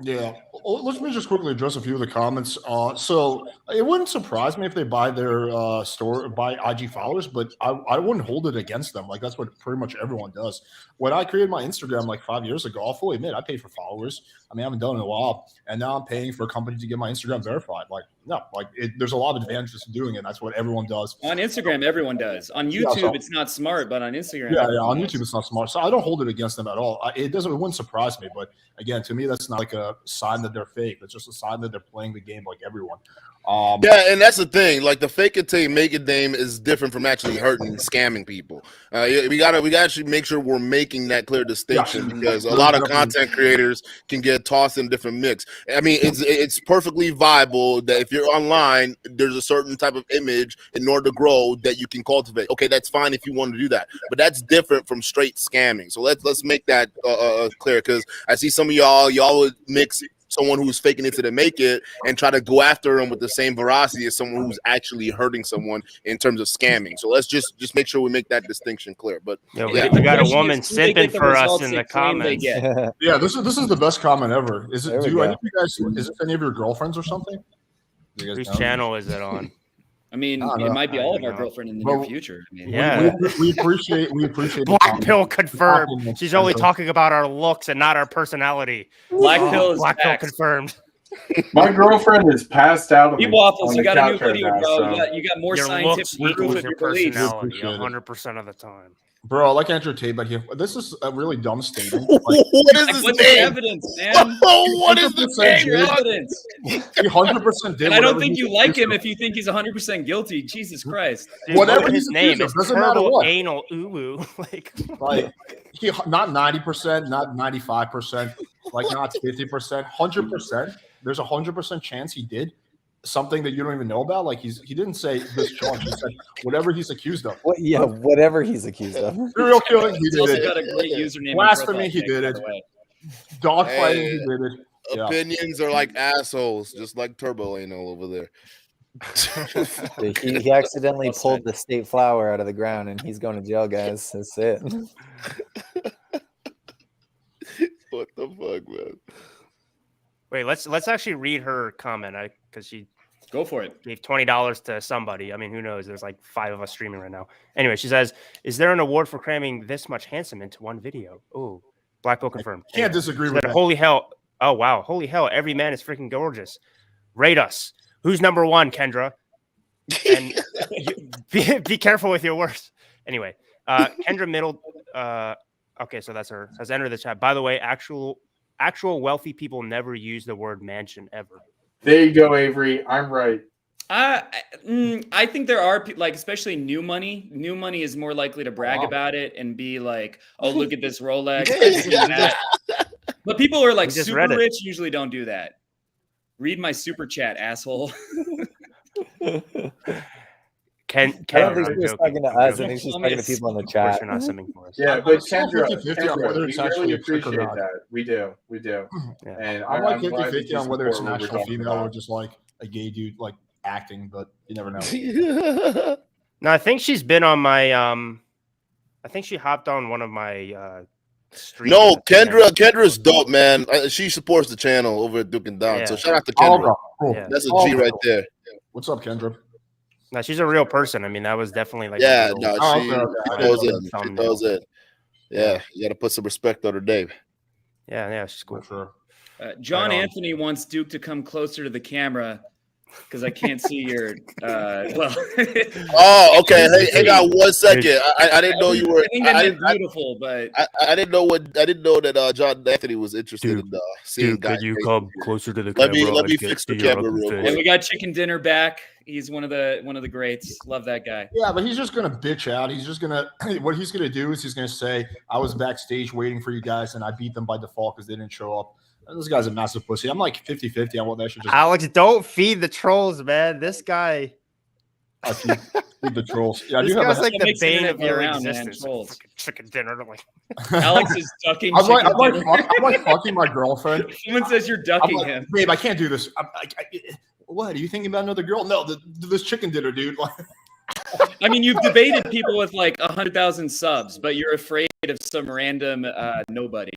Speaker 1: Yeah, let me just quickly address a few of the comments. So it wouldn't surprise me if they buy their buy IG followers, but I wouldn't hold it against them. Like that's what pretty much everyone does. When I created my Instagram like 5 years ago, I'll fully admit I paid for followers. I mean, I haven't done it in a while, and now I'm paying for a company to get my Instagram verified. Like, no, like there's a lot of advantages to doing it. That's what everyone does.
Speaker 8: On Instagram, everyone does. On YouTube, it's not smart, but on Instagram,
Speaker 1: yeah, on YouTube, it's not smart. So I don't hold it against them at all. It wouldn't surprise me, but again, to me, that's not like a sign that they're fake. It's just a sign that they're playing the game like everyone.
Speaker 6: Yeah, and that's the thing. Like the fake it till you make it name is different from actually hurting and scamming people. We gotta actually make sure we're making that clear distinction because a lot of content creators can get tossed in different mix. I mean, it's perfectly viable that if you're online, there's a certain type of image in order to grow that you can cultivate. Okay, that's fine if you want to do that, but that's different from straight scamming. So let's make that clear because I see some of y'all would mix someone who's faking it to make it and try to go after them with the same veracity as someone who's actually hurting someone in terms of scamming. So let's just make sure we make that distinction clear. But
Speaker 5: Yeah,
Speaker 6: yeah.
Speaker 5: we got a
Speaker 8: question
Speaker 5: woman
Speaker 8: is, do they get
Speaker 5: simping
Speaker 8: the
Speaker 5: for us
Speaker 8: results
Speaker 5: in
Speaker 8: they
Speaker 5: the
Speaker 8: claim they
Speaker 5: comments.
Speaker 8: get?
Speaker 1: Yeah, this is the best comment ever. Is it?
Speaker 7: There we
Speaker 1: Do
Speaker 7: go.
Speaker 1: any of you guys? Is this any of your girlfriends or something? Do you guys
Speaker 5: Whose
Speaker 1: know?
Speaker 5: channel is it on?
Speaker 8: I mean,
Speaker 1: I don't
Speaker 8: it
Speaker 1: know.
Speaker 8: might be
Speaker 5: I
Speaker 8: all of
Speaker 5: don't
Speaker 8: our
Speaker 5: know.
Speaker 8: girlfriend in the
Speaker 1: Well,
Speaker 8: near future. I mean,
Speaker 5: Yeah.
Speaker 1: We appreciate the
Speaker 5: Black
Speaker 1: comment.
Speaker 5: pill confirmed.
Speaker 1: compliment.
Speaker 5: She's only talking about our looks and not our personality.
Speaker 8: Black pill is
Speaker 5: Black pill
Speaker 8: facts.
Speaker 5: confirmed.
Speaker 4: My girlfriend is passed out on
Speaker 8: He
Speaker 4: the,
Speaker 8: waffles.
Speaker 4: on
Speaker 8: You
Speaker 4: the
Speaker 8: got a new
Speaker 4: couch right
Speaker 8: video,
Speaker 4: now,
Speaker 8: bro.
Speaker 4: so
Speaker 8: You got more
Speaker 5: Your
Speaker 8: scientific
Speaker 5: looks
Speaker 8: proof
Speaker 5: equals
Speaker 8: of
Speaker 5: your
Speaker 8: your beliefs.
Speaker 5: personality
Speaker 1: Appreciate it.
Speaker 5: 100% of the time.
Speaker 1: Bro, I like Andrew Tate, but this is a really dumb statement.
Speaker 6: What is this
Speaker 8: What's the
Speaker 6: name?
Speaker 8: evidence, man?
Speaker 6: What is the
Speaker 8: What's your
Speaker 6: name?
Speaker 8: evidence?
Speaker 1: He 100% did.
Speaker 8: And I don't
Speaker 1: whatever
Speaker 8: think
Speaker 1: he
Speaker 8: you like
Speaker 1: accused
Speaker 8: him
Speaker 1: of.
Speaker 8: if you think he's 100% guilty. Jesus Christ.
Speaker 5: Dude,
Speaker 1: Whatever
Speaker 5: look at
Speaker 1: he's
Speaker 5: his name
Speaker 1: accused of,
Speaker 5: is
Speaker 1: doesn't matter
Speaker 5: turtle
Speaker 1: what.
Speaker 5: anal uwu.
Speaker 1: Like he not 90%, not 95%, like not 50%, 100%. There's a 100% chance he did something that you don't even know about. Like he didn't say this charge. He said whatever he's accused of.
Speaker 7: Whatever he's accused of.
Speaker 1: Serial killing, he
Speaker 8: He's
Speaker 1: did
Speaker 8: also
Speaker 1: it.
Speaker 8: got a great username. and
Speaker 1: Blasphemy,
Speaker 8: profile
Speaker 1: he
Speaker 8: pic,
Speaker 1: did
Speaker 8: by
Speaker 1: it.
Speaker 8: the way.
Speaker 1: Dogfighting,
Speaker 6: Hey.
Speaker 1: he did it. Yeah.
Speaker 6: Opinions are like assholes, just like Turbo Anal over there.
Speaker 7: He accidentally
Speaker 8: Well
Speaker 7: pulled
Speaker 8: said.
Speaker 7: the state flower out of the ground, and he's going to jail, guys. That's it.
Speaker 6: What the fuck, man?
Speaker 5: Wait, let's actually read her comment because she
Speaker 8: Go for it.
Speaker 5: gave $20 to somebody. I mean, who knows? There's like 5 of us streaming right now. Anyway, she says, "Is there an award for cramming this much handsome into one video?" Oh, Black Bolt confirmed.
Speaker 1: Can't
Speaker 5: Anyway,
Speaker 1: disagree
Speaker 5: she
Speaker 1: with
Speaker 5: said,
Speaker 1: that.
Speaker 5: "Holy hell! Oh wow! Holy hell! Every man is freaking gorgeous. Rate us. Who's number one, Kendra? And be careful with your words." Anyway, Kendra Middle. Okay, so that's her. Has entered the chat. By the way, actual wealthy people never use the word mansion ever.
Speaker 4: There you go, Avery. I'm right.
Speaker 8: I think there are like, especially new money. New money is more likely to brag about it and be like, "Oh, look at this Rolex." I've seen that. But people who are like
Speaker 5: We just
Speaker 8: super
Speaker 5: read it.
Speaker 8: rich usually don't do that. Read my super chat, asshole.
Speaker 5: Ken,
Speaker 7: I don't
Speaker 5: I'm
Speaker 7: think she's
Speaker 5: joking,
Speaker 7: talking to
Speaker 5: I'm
Speaker 7: us. I
Speaker 5: joking.
Speaker 7: think she's
Speaker 8: Tell me
Speaker 7: talking to
Speaker 8: to
Speaker 7: people in the
Speaker 5: Of course,
Speaker 7: chat.
Speaker 5: you're not simming for us.
Speaker 4: Yeah,
Speaker 1: I'm
Speaker 4: but
Speaker 1: still
Speaker 4: Kendra,
Speaker 1: 50-50 on
Speaker 4: Kendra,
Speaker 1: whether
Speaker 4: we
Speaker 1: it's actually
Speaker 4: really
Speaker 1: a chick or
Speaker 4: appreciate
Speaker 1: not.
Speaker 4: that. We do.
Speaker 5: Yeah.
Speaker 4: And
Speaker 1: I'm like
Speaker 4: glad that
Speaker 1: 50-50
Speaker 4: you
Speaker 1: on whether it's an
Speaker 4: support what we're
Speaker 1: actual
Speaker 4: talking
Speaker 1: female or
Speaker 4: about.
Speaker 1: just like a gay dude like acting, but you never know.
Speaker 5: No, I think she's been on my I think she hopped on one of my streams.
Speaker 6: No, Kendra's dope, man. She supports the channel over at Duke and Down. So
Speaker 5: Yeah.
Speaker 6: shout out to
Speaker 1: Oh,
Speaker 6: Kendra.
Speaker 1: okay, cool.
Speaker 5: Yeah.
Speaker 6: That's a
Speaker 1: Oh,
Speaker 6: G right there.
Speaker 1: What's up, Kendra?
Speaker 5: No, she's a real person. I mean, that was definitely like
Speaker 6: Yeah,
Speaker 5: a real,
Speaker 6: no,
Speaker 1: Oh,
Speaker 6: she,
Speaker 1: okay,
Speaker 6: she
Speaker 1: okay.
Speaker 6: knows
Speaker 1: I
Speaker 6: it.
Speaker 1: didn't
Speaker 6: She
Speaker 5: thumbnail.
Speaker 6: knows it. Yeah, you got to put some respect on her name.
Speaker 5: yeah, she's cool.
Speaker 1: For sure.
Speaker 8: John
Speaker 5: Right on.
Speaker 8: Anthony wants Duke to come closer to the camera because I can't see your. Well,
Speaker 6: Oh, okay. Hey, hang on 1 second. I didn't know you were.
Speaker 8: I think I meant
Speaker 6: I
Speaker 8: beautiful, but
Speaker 6: I didn't know that John Anthony was interested in seeing guys.
Speaker 5: come closer to the
Speaker 6: Let me fix the camera real
Speaker 8: and
Speaker 6: quick.
Speaker 8: we got Chicken Dinner back. He's one of the greats. Love that guy.
Speaker 1: Yeah, but he's just gonna bitch out. He's just gonna what he's gonna do is he's gonna say, "I was backstage waiting for you guys, and I beat them by default because they didn't show up." And this guy's a massive pussy. I'm like 50-50 on what that should just
Speaker 5: Alex, don't feed the trolls, man. This guy,
Speaker 1: I feed the trolls. Yeah, I
Speaker 5: this
Speaker 1: do have
Speaker 5: guy's
Speaker 1: a,
Speaker 5: like
Speaker 8: That
Speaker 5: the
Speaker 8: makes the
Speaker 5: bane
Speaker 8: internet
Speaker 5: of
Speaker 8: go
Speaker 5: your
Speaker 8: around, man.
Speaker 5: existence.
Speaker 8: Trolls.
Speaker 5: Fucking chicken dinner. I'm like,
Speaker 8: Alex is ducking.
Speaker 1: I'm
Speaker 8: Chicken
Speaker 1: like
Speaker 8: Dinner.
Speaker 1: I'm like fucking my girlfriend.
Speaker 8: Someone says you're
Speaker 1: I'm
Speaker 8: ducking
Speaker 1: like,
Speaker 8: him.
Speaker 1: babe, I can't do this. What are you thinking about another girl? No, this chicken dinner, dude.
Speaker 8: I mean, you've debated people with like 100,000 subs, but you're afraid of some random nobody.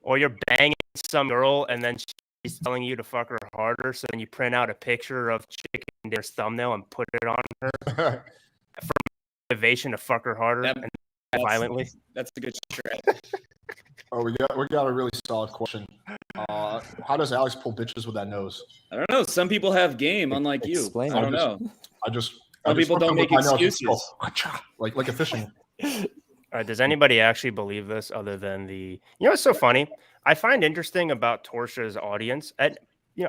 Speaker 5: or you're banging some girl and then she's telling you to fuck her harder. So then you print out a picture of chicken dinner's thumbnail and put it on her for motivation to fuck her harder
Speaker 8: That-
Speaker 5: and
Speaker 8: That's-
Speaker 5: violently.
Speaker 8: That's a good strat.
Speaker 1: Oh, we got a really solid question. How does Alex pull bitches with that nose?
Speaker 8: I don't know. Some people have game, unlike you.
Speaker 7: Explain
Speaker 8: I don't
Speaker 1: it.
Speaker 8: know.
Speaker 1: Some
Speaker 8: people don't make excuses.
Speaker 1: Like a fishing.
Speaker 5: All right, does anybody actually believe this other than the, what's so funny? I find interesting about Torsha's audience. And,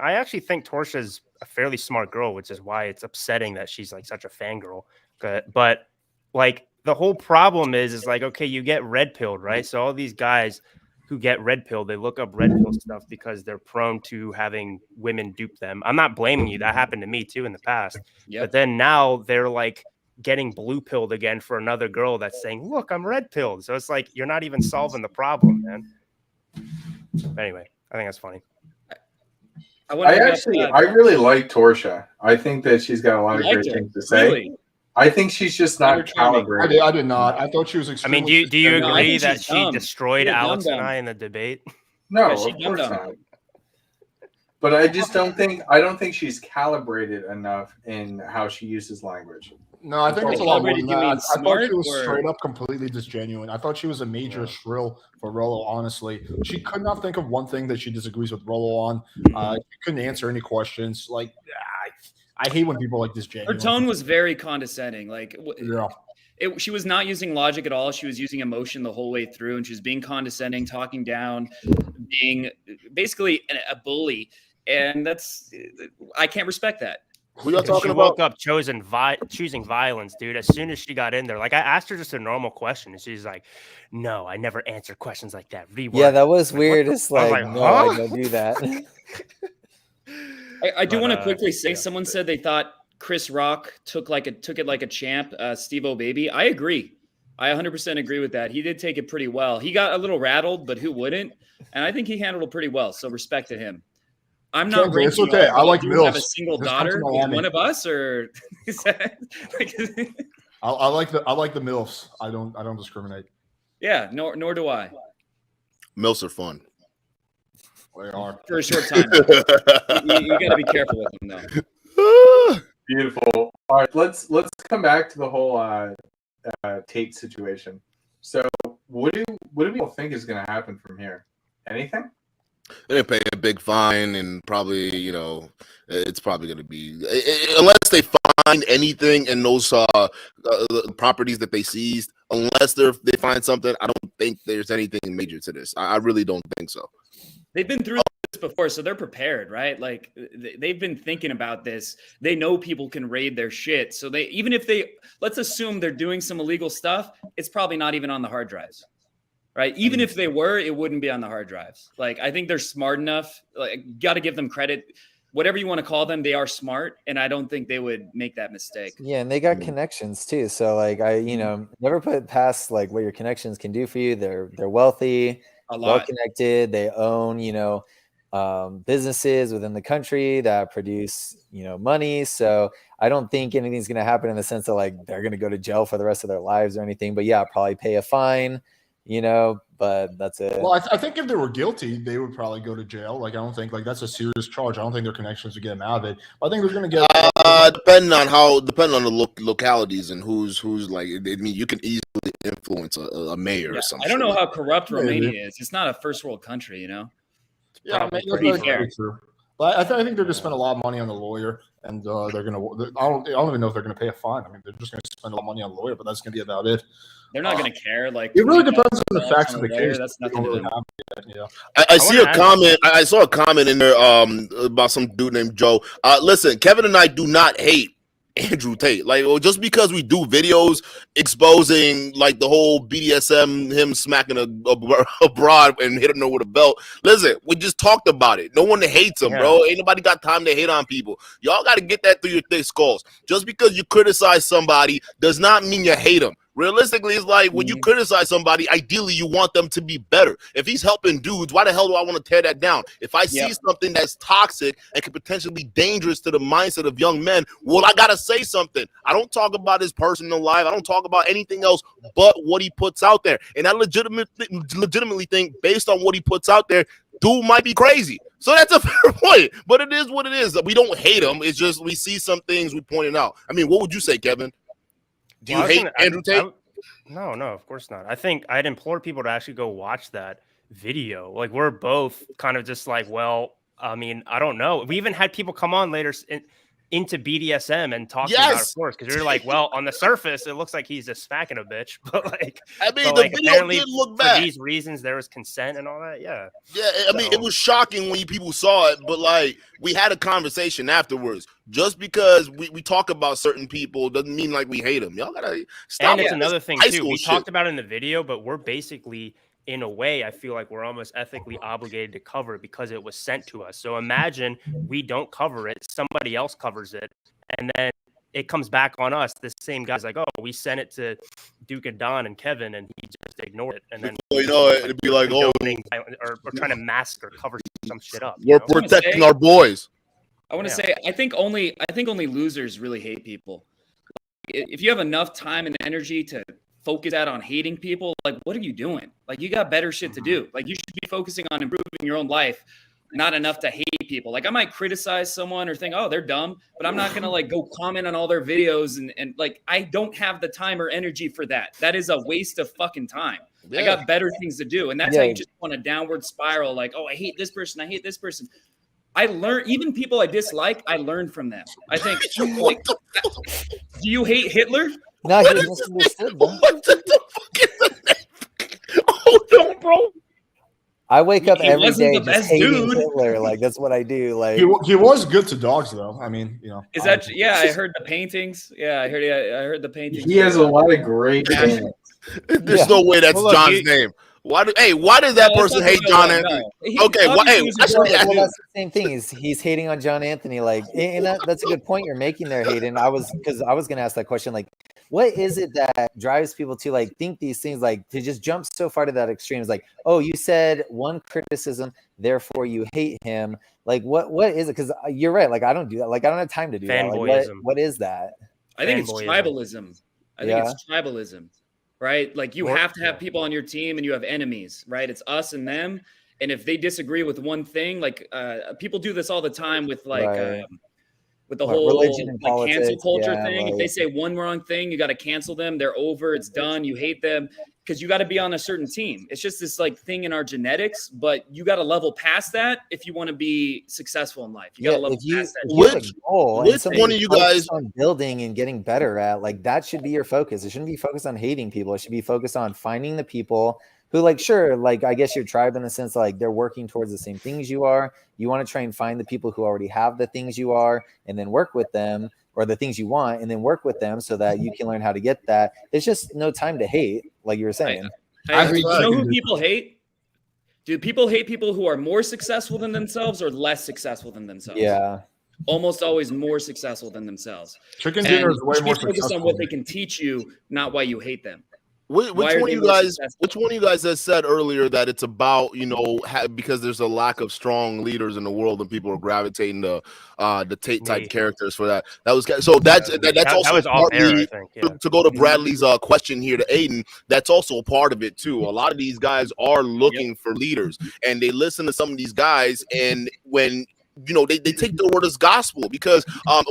Speaker 5: I actually think Torsha's a fairly smart girl, which is why it's upsetting that she's like such a fangirl. But like the whole problem is like, okay, you get red pilled, right? So all these guys who get red pilled, they look up red pill stuff because they're prone to having women dupe them. I'm not blaming you. That happened to me too in the past.
Speaker 8: Yep.
Speaker 5: But then now they're like getting blue pilled again for another girl that's saying, look, I'm red pilled. So it's like, you're not even solving the problem, man. Anyway, I think that's funny.
Speaker 4: I really like Torsha. I think that she's got a lot of great things to say.
Speaker 8: Really?
Speaker 4: I think she's just not calibrated.
Speaker 1: I did not. I thought she was
Speaker 5: I mean,
Speaker 1: extremely.
Speaker 5: do you
Speaker 8: No, I
Speaker 5: agree
Speaker 8: think
Speaker 5: that
Speaker 8: she's
Speaker 5: she
Speaker 8: dumb.
Speaker 5: destroyed
Speaker 8: Yeah,
Speaker 5: Alex
Speaker 8: dumb.
Speaker 5: and I in the debate?
Speaker 4: No,
Speaker 8: Yeah, she
Speaker 4: of course
Speaker 8: dumb.
Speaker 4: not. But I just don't think she's calibrated enough in how she uses language.
Speaker 1: No, I think it's a lot more
Speaker 8: Calibrated,
Speaker 1: than
Speaker 8: you
Speaker 1: that.
Speaker 8: mean
Speaker 1: I thought she
Speaker 8: smart
Speaker 1: was
Speaker 8: or-
Speaker 1: straight up completely disgenuine. I thought she was a major shrill for Rolo, honestly. She could not think of one thing that she disagrees with Rolo on. She couldn't answer any questions. Like, I hate when people like this
Speaker 8: Her
Speaker 1: genuine.
Speaker 8: tone was very condescending. Like,
Speaker 1: Yeah.
Speaker 8: She was not using logic at all. She was using emotion the whole way through, and she was being condescending, talking down, being basically a bully. And I can't respect that.
Speaker 6: Who y'all talking
Speaker 5: She
Speaker 6: about?
Speaker 5: woke up choosing violence, dude. As soon as she got in there, like I asked her just a normal question, and she's like, "No, I never answer questions like that." Reword.
Speaker 7: Yeah, that was
Speaker 5: Like,
Speaker 7: weird.
Speaker 5: what the-
Speaker 7: It's
Speaker 5: I was
Speaker 7: like,
Speaker 5: like,
Speaker 7: no,
Speaker 5: huh?
Speaker 7: I don't do that.
Speaker 8: I do
Speaker 5: But,
Speaker 8: want to quickly say,
Speaker 5: yeah.
Speaker 8: someone said they thought Chris Rock took it like a champ. Steve-O Baby. I agree. I 100% agree with that. He did take it pretty well. He got a little rattled, but who wouldn't? And I think he handled it pretty well. So respect to him. I'm not.
Speaker 1: Champion, it's
Speaker 8: ranking
Speaker 1: okay.
Speaker 8: all
Speaker 1: I like
Speaker 8: of you. Have a
Speaker 1: Mills.
Speaker 8: single
Speaker 1: Just come to
Speaker 8: daughter with
Speaker 1: Miami.
Speaker 8: one of us, or is that like,
Speaker 1: I like the MILFs. I don't discriminate.
Speaker 8: yeah? Nor do I.
Speaker 6: Milfs are fun.
Speaker 1: They are.
Speaker 8: For a short time. you got to be careful with them, though.
Speaker 4: Beautiful. All right, let's come back to the whole Tate situation. So, what do people think is going to happen from here? Anything?
Speaker 6: They're gonna pay a big fine, and probably, it's probably gonna be, unless they find anything in those properties that they seized. Unless they find something, I don't think there's anything major to this. I really don't think so.
Speaker 8: They've been through this before, so they're prepared, right? Like they've been thinking about this. They know people can raid their shit. So let's assume they're doing some illegal stuff. It's probably not even on the hard drives, right? Even if they were, it wouldn't be on the hard drives. Like, I think they're smart enough. Like, got to give them credit. Whatever you want to call them, they are smart. And I don't think they would make that mistake.
Speaker 7: Yeah, and they got connections too. So like never put past like what your connections can do for you. They're wealthy,
Speaker 8: A
Speaker 7: well
Speaker 8: lot.
Speaker 7: connected. They own, businesses within the country that produce, money. So I don't think anything's going to happen in the sense that like they're going to go to jail for the rest of their lives or anything. But yeah, probably pay a fine, but that's it.
Speaker 1: Well, I think if they were guilty, they would probably go to jail. Like, I don't think that's a serious charge. I don't think their connections would get them out of it. I think they're going to get.
Speaker 6: Depending on the localities and who's like, I mean, you can easily influence a mayor or something.
Speaker 8: I don't know how corrupt Romania is. It's not a first world country,
Speaker 1: Yeah, I mean,
Speaker 8: Pretty
Speaker 1: that's
Speaker 8: fair.
Speaker 1: very true. But I think they're going to spend a lot of money on the lawyer, and they're going to. I don't even know if they're going to pay a fine. I mean, they're just going to spend a lot of money on the lawyer, but that's going to be about it.
Speaker 8: They're not going to care. Like,
Speaker 1: It really depends on the facts of the
Speaker 8: lawyer,
Speaker 1: case.
Speaker 8: That's
Speaker 1: They
Speaker 8: nothing
Speaker 1: don't
Speaker 8: to
Speaker 1: really
Speaker 8: them.
Speaker 1: have it yet.
Speaker 6: I
Speaker 5: I
Speaker 6: see
Speaker 5: wanna
Speaker 6: a
Speaker 5: ask-
Speaker 6: comment. I saw a comment in there about some dude named Joe. Listen, Kevin and I do not hate Andrew Tate. Like, well, just because we do videos exposing like the whole BDSM, him smacking a broad and hitting her with a belt. Listen, we just talked about it. No one hates him, bro. Ain't nobody got time to hate on people. Y'all got to get that through your thick skulls. Just because you criticize somebody does not mean you hate them. Realistically, it's like when you criticize somebody, ideally you want them to be better. If he's helping dudes, why the hell do I want to tear that down? If I see something that's toxic and could potentially be dangerous to the mindset of young men, well, I got to say something. I don't talk about his personal life. I don't talk about anything else but what he puts out there. And I legitimately think, based on what he puts out there, dude might be crazy. So that's a fair point. But it is what it is. We don't hate him. It's just we see some things we pointed out. I mean, what would you say, Kevin? Do you hate Andrew Tate?
Speaker 5: No, of course not. I think I'd implore people to actually go watch that video. Like, we're both kind of just like, well, I mean, I don't know. We even had people come on later into BDSM and talk about it, of course, because you're like, well, on the surface, it looks like he's just smacking a bitch, but like,
Speaker 6: I mean,
Speaker 5: but
Speaker 6: the
Speaker 5: like,
Speaker 6: video
Speaker 5: apparently
Speaker 6: did look
Speaker 5: for
Speaker 6: bad.
Speaker 5: these reasons, there was consent and all that. Yeah.
Speaker 6: Yeah, I mean, it was shocking when people saw it, but like, we had a conversation afterwards. Just because we talk about certain people doesn't mean like we hate them. Y'all gotta stop.
Speaker 5: And it's another thing too. We
Speaker 6: shit.
Speaker 5: talked about it in the video, but we're basically, in a way, I feel like we're almost ethically obligated to cover it because it was sent to us. So imagine we don't cover it, somebody else covers it, and then it comes back on us. This same guy's like, oh, we sent it to Duke and Don and Kevin, and he just ignored it. And then
Speaker 6: it'd be like, oh,
Speaker 5: or trying to mask or cover some shit up.
Speaker 6: We're protecting our boys.
Speaker 8: I want to say, I think only losers really hate people. If you have enough time and energy to focus that on hating people, like, what are you doing? Like, you got better shit to do. Like, you should be focusing on improving your own life, not enough to hate people. Like, I might criticize someone or think, oh, they're dumb, but I'm not going to like go comment on all their videos. And like, I don't have the time or energy for that. That is a waste of fucking time. I got better things to do. And that's how you just want a downward spiral. Like, oh, I hate this person. I hate this person. I learn, even people I dislike, I learn from them. I think, like, do you hate Hitler?
Speaker 7: No, he misunderstood, bro.
Speaker 6: What the fuck is the Hold on, bro.
Speaker 7: I wake up
Speaker 8: He
Speaker 7: every
Speaker 8: wasn't
Speaker 7: day
Speaker 8: the
Speaker 7: just
Speaker 8: best
Speaker 7: hating
Speaker 8: dude.
Speaker 7: Hitler. Like that's what I do. Like
Speaker 1: He was good to dogs, though. I mean, you know.
Speaker 8: Is that? Yeah, I heard the paintings. Yeah, I heard the paintings.
Speaker 4: He has a lot of great
Speaker 8: Passion.
Speaker 4: fans.
Speaker 6: There's no way that's
Speaker 5: Well, look,
Speaker 6: John's name. Why does that person hate John Anthony? Okay,
Speaker 8: Obviously,
Speaker 6: hey,
Speaker 7: well, that's the same thing. He's hating on John Anthony. Like, and that's a good point you're making there, Hayden. I was going to ask that question. Like, what is it that drives people to like think these things, like to just jump so far to that extreme? It's like, oh, you said one criticism, therefore you hate him. Like, what is it? Because you're right. Like, I don't do that. Like, I don't have time to do that. Like, what is that?
Speaker 8: I think it's tribalism. I think it's tribalism. Right? Like you have to have people on your team and you have enemies, right? It's us and them. And if they disagree with one thing, like people do this all the time with like with the whole
Speaker 7: religion and
Speaker 8: like
Speaker 7: politics,
Speaker 8: cancel culture thing.
Speaker 7: like,
Speaker 8: If they say one wrong thing, you got to cancel them. They're over. It's done. You hate them because you got to be on a certain team. It's just this like thing in our genetics, but you got to level past that if you want to be successful in life. You got to level past that.
Speaker 6: Which one of you guys
Speaker 7: on building and getting better at? Like that should be your focus. It shouldn't be focused on hating people. It should be focused on finding the people who, like, sure, like I guess your tribe in the sense like they're working towards the same things you are. You want to try and find the people who already have the things you are, and then work with them, or the things you want, and then work with them so that you can learn how to get that. It's just no time to hate, like you were saying.
Speaker 8: You know who people hate? Do people hate people who are more successful than themselves or less successful than themselves?
Speaker 7: Yeah.
Speaker 8: Almost always more successful than themselves.
Speaker 1: Chicken dinner is way more
Speaker 8: focused
Speaker 1: successful.
Speaker 8: on what they can teach you, not why you hate them.
Speaker 6: Which one of you guys has said earlier that it's about, you know, because there's a lack of strong leaders in the world and people are gravitating to the Tate type characters for that. That was also
Speaker 5: that was off air, I think,
Speaker 6: to go to Bradley's question here to Aiden. That's also a part of it too. A lot of these guys are looking for leaders, and they listen to some of these guys, and when you know, they take the word as gospel because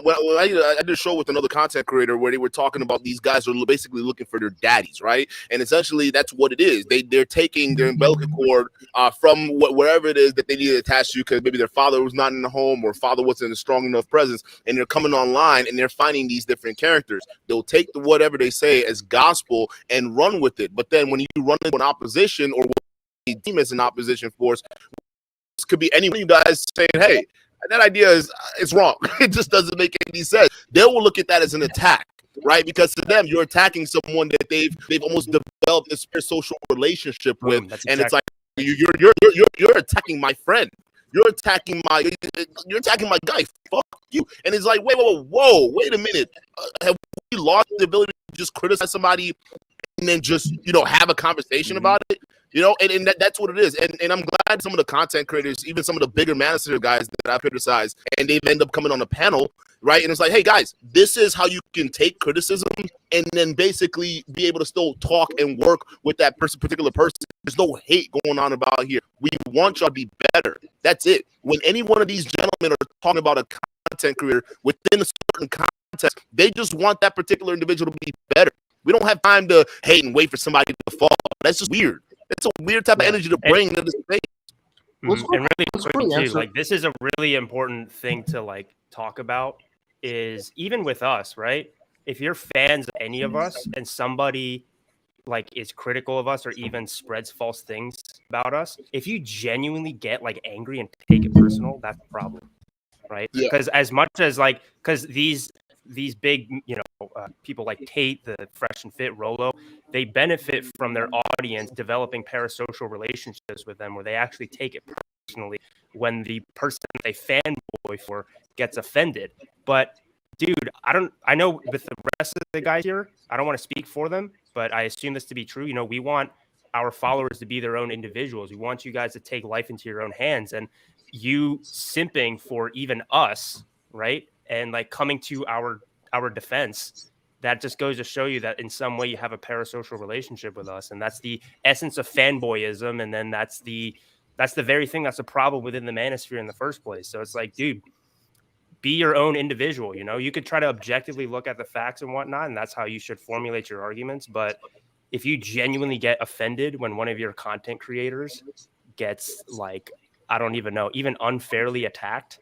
Speaker 6: when I did a show with another content creator where they were talking about these guys are basically looking for their daddies, right? And essentially that's what it is. They're taking their umbilical cord from wherever it is that they need to attach to, because maybe their father was not in the home or father wasn't a strong enough presence, and they're coming online and they're finding these different characters. They'll take whatever they say as gospel and run with it. But then when you run into an opposition or what they deem as an opposition force, could be any of you guys saying, hey, that idea is wrong. It just doesn't make any sense. They will look at that as an attack, right? Because to them, you're attacking someone that they've almost developed this social relationship with, and it's like you're attacking my friend. You're attacking my guy. Fuck you. And it's like, whoa, wait a minute. Have we lost the ability to just criticize somebody and then just, you know, have a conversation about it? You know, and that's what it is. And I'm glad some of the content creators, even some of the bigger manager guys that I've criticized, and they've ended up coming on a panel, right? And it's like, hey, guys, this is how you can take criticism and then basically be able to still talk and work with that particular person. There's no hate going on about here. We want y'all to be better. That's it. When any one of these gentlemen are talking about a content creator within a certain context, they just want that particular individual to be better. We don't have time to hate and wait for somebody to fall. That's just weird. It's a weird type of energy to bring to this space.
Speaker 5: And really, too, like this is a really important thing to like talk about. Is even with us, right? If you're fans of any of us and somebody like is critical of us or even spreads false things about us, if you genuinely get like angry and take it personal, that's a problem, right? Because as much as like, because these big, you know, people like Tate, the Fresh and Fit, Rolo, they benefit from their audience developing parasocial relationships with them where they actually take it personally when the person they fanboy for gets offended. But dude, I know with the rest of the guys here, I don't want to speak for them, but I assume this to be true. You know, we want our followers to be their own individuals. We want you guys to take life into your own hands, and you simping for even us, right? And like coming to our defense, that just goes to show you that in some way you have a parasocial relationship with us, and that's the essence of fanboyism. And then that's the very thing that's a problem within the manosphere in the first place. So it's like, dude, be your own individual. You know, you could try to objectively look at the facts and whatnot, and that's how you should formulate your arguments. But if you genuinely get offended when one of your content creators gets like, I don't even know, even unfairly attacked,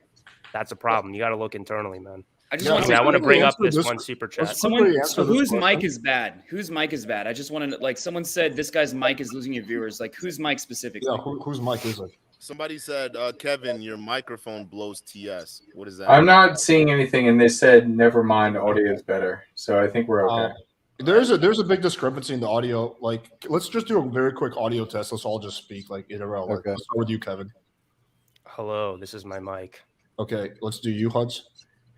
Speaker 5: that's a problem. You got to look internally, man.
Speaker 8: I just
Speaker 1: Yeah,
Speaker 8: want
Speaker 5: I want to bring up
Speaker 1: answer
Speaker 5: this
Speaker 1: this-
Speaker 5: one super chat.
Speaker 1: let's-
Speaker 8: someone.
Speaker 1: quickly
Speaker 8: So
Speaker 1: answer this
Speaker 8: whose
Speaker 1: question.
Speaker 8: mic is bad? Whose mic is bad? I just want to like. Someone said this guy's mic is losing your viewers. Like whose mic specifically?
Speaker 1: Yeah, whose mic is it?
Speaker 6: Somebody said, Kevin, your microphone blows TS. What is that?
Speaker 4: I'm not seeing anything, and they said never mind, audio is better. So I think we're okay.
Speaker 1: There's a big discrepancy in the audio. Like, let's just do a very quick audio test. Let's all just speak like in a row. Like,
Speaker 7: Okay.
Speaker 1: let's start with you, Kevin.
Speaker 5: Hello, this is my mic.
Speaker 1: Okay, let's do you, Huds.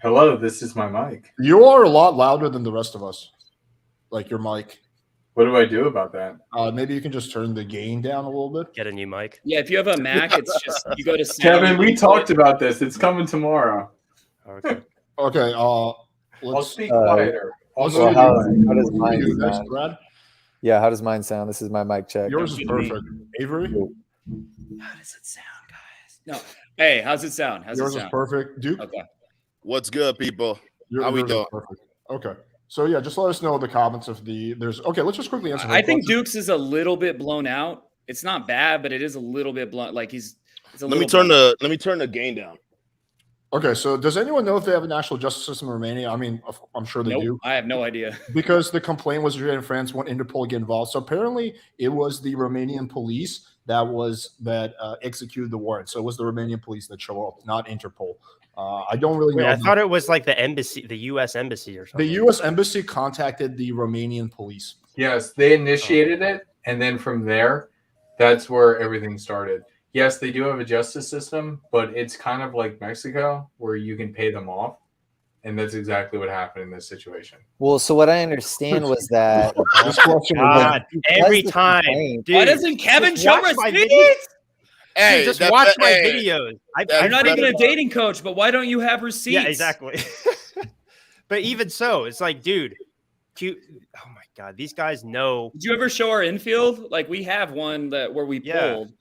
Speaker 4: Hello, this is my mic.
Speaker 1: You are a lot louder than the rest of us. Like your mic.
Speaker 4: What do I do about that?
Speaker 1: Maybe you can just turn the gain down a little bit.
Speaker 5: Get a new mic.
Speaker 8: Yeah, if you have a Mac, it's just you go to sound.
Speaker 4: Kevin, we talked about this. It's coming tomorrow.
Speaker 5: Okay.
Speaker 1: Okay.
Speaker 4: I'll
Speaker 1: Let's
Speaker 4: speak quieter.
Speaker 1: let's
Speaker 7: Well,
Speaker 1: do
Speaker 7: how
Speaker 1: you
Speaker 7: does mine
Speaker 1: next,
Speaker 7: sound?
Speaker 1: Brad.
Speaker 7: Yeah, how does mine sound? This is my mic check.
Speaker 1: Yours is perfect. Avery,
Speaker 8: How does it sound, guys? No. Hey, how's it sound? How's
Speaker 1: yours
Speaker 8: it
Speaker 1: is
Speaker 8: sound?
Speaker 1: perfect. Duke,
Speaker 8: Okay.
Speaker 6: What's good, people? How we
Speaker 1: yours is
Speaker 6: doing?
Speaker 1: perfect. Okay. So yeah, just let us know in the comments if there's okay. Let's just quickly answer.
Speaker 8: I think
Speaker 1: questions.
Speaker 8: Duke's is a little bit blown out. It's not bad, but it is a little bit blown. Like it's a
Speaker 6: Let me
Speaker 8: little
Speaker 6: turn the gain down.
Speaker 1: Okay, so does anyone know if they have a national justice system in Romania? I mean, I'm sure they
Speaker 8: Nope,
Speaker 1: do.
Speaker 8: I have no idea.
Speaker 1: Because the complaint was in France when Interpol get involved. So apparently, it was the Romanian police that executed the warrant. So it was the Romanian police that show up, not Interpol. I don't really
Speaker 5: Wait,
Speaker 1: know.
Speaker 5: I thought it was like the embassy, the U.S. embassy or something.
Speaker 1: The U.S. embassy contacted the Romanian police.
Speaker 4: Yes, they initiated it, and then from there, that's where everything started. Yes, they do have a justice system, but it's kind of like Mexico, where you can pay them off, and that's exactly what happened in this situation.
Speaker 7: Well, so what I understand was that
Speaker 1: This question
Speaker 5: God, every
Speaker 7: the
Speaker 5: time,
Speaker 7: complaint-
Speaker 5: dude.
Speaker 8: Why doesn't Kevin
Speaker 5: just
Speaker 8: show
Speaker 5: watch my
Speaker 8: receipts?
Speaker 5: videos?
Speaker 6: Hey,
Speaker 5: Dude, just
Speaker 6: that-
Speaker 5: watch my
Speaker 6: hey,
Speaker 5: videos.
Speaker 8: I'm not even a dating coach, but why don't you have receipts?
Speaker 5: Yeah, exactly. But even so, it's like, dude, cute. Oh my God, these guys know.
Speaker 8: Did you ever show our infield? Like we have one where we
Speaker 5: Yeah.
Speaker 8: pulled.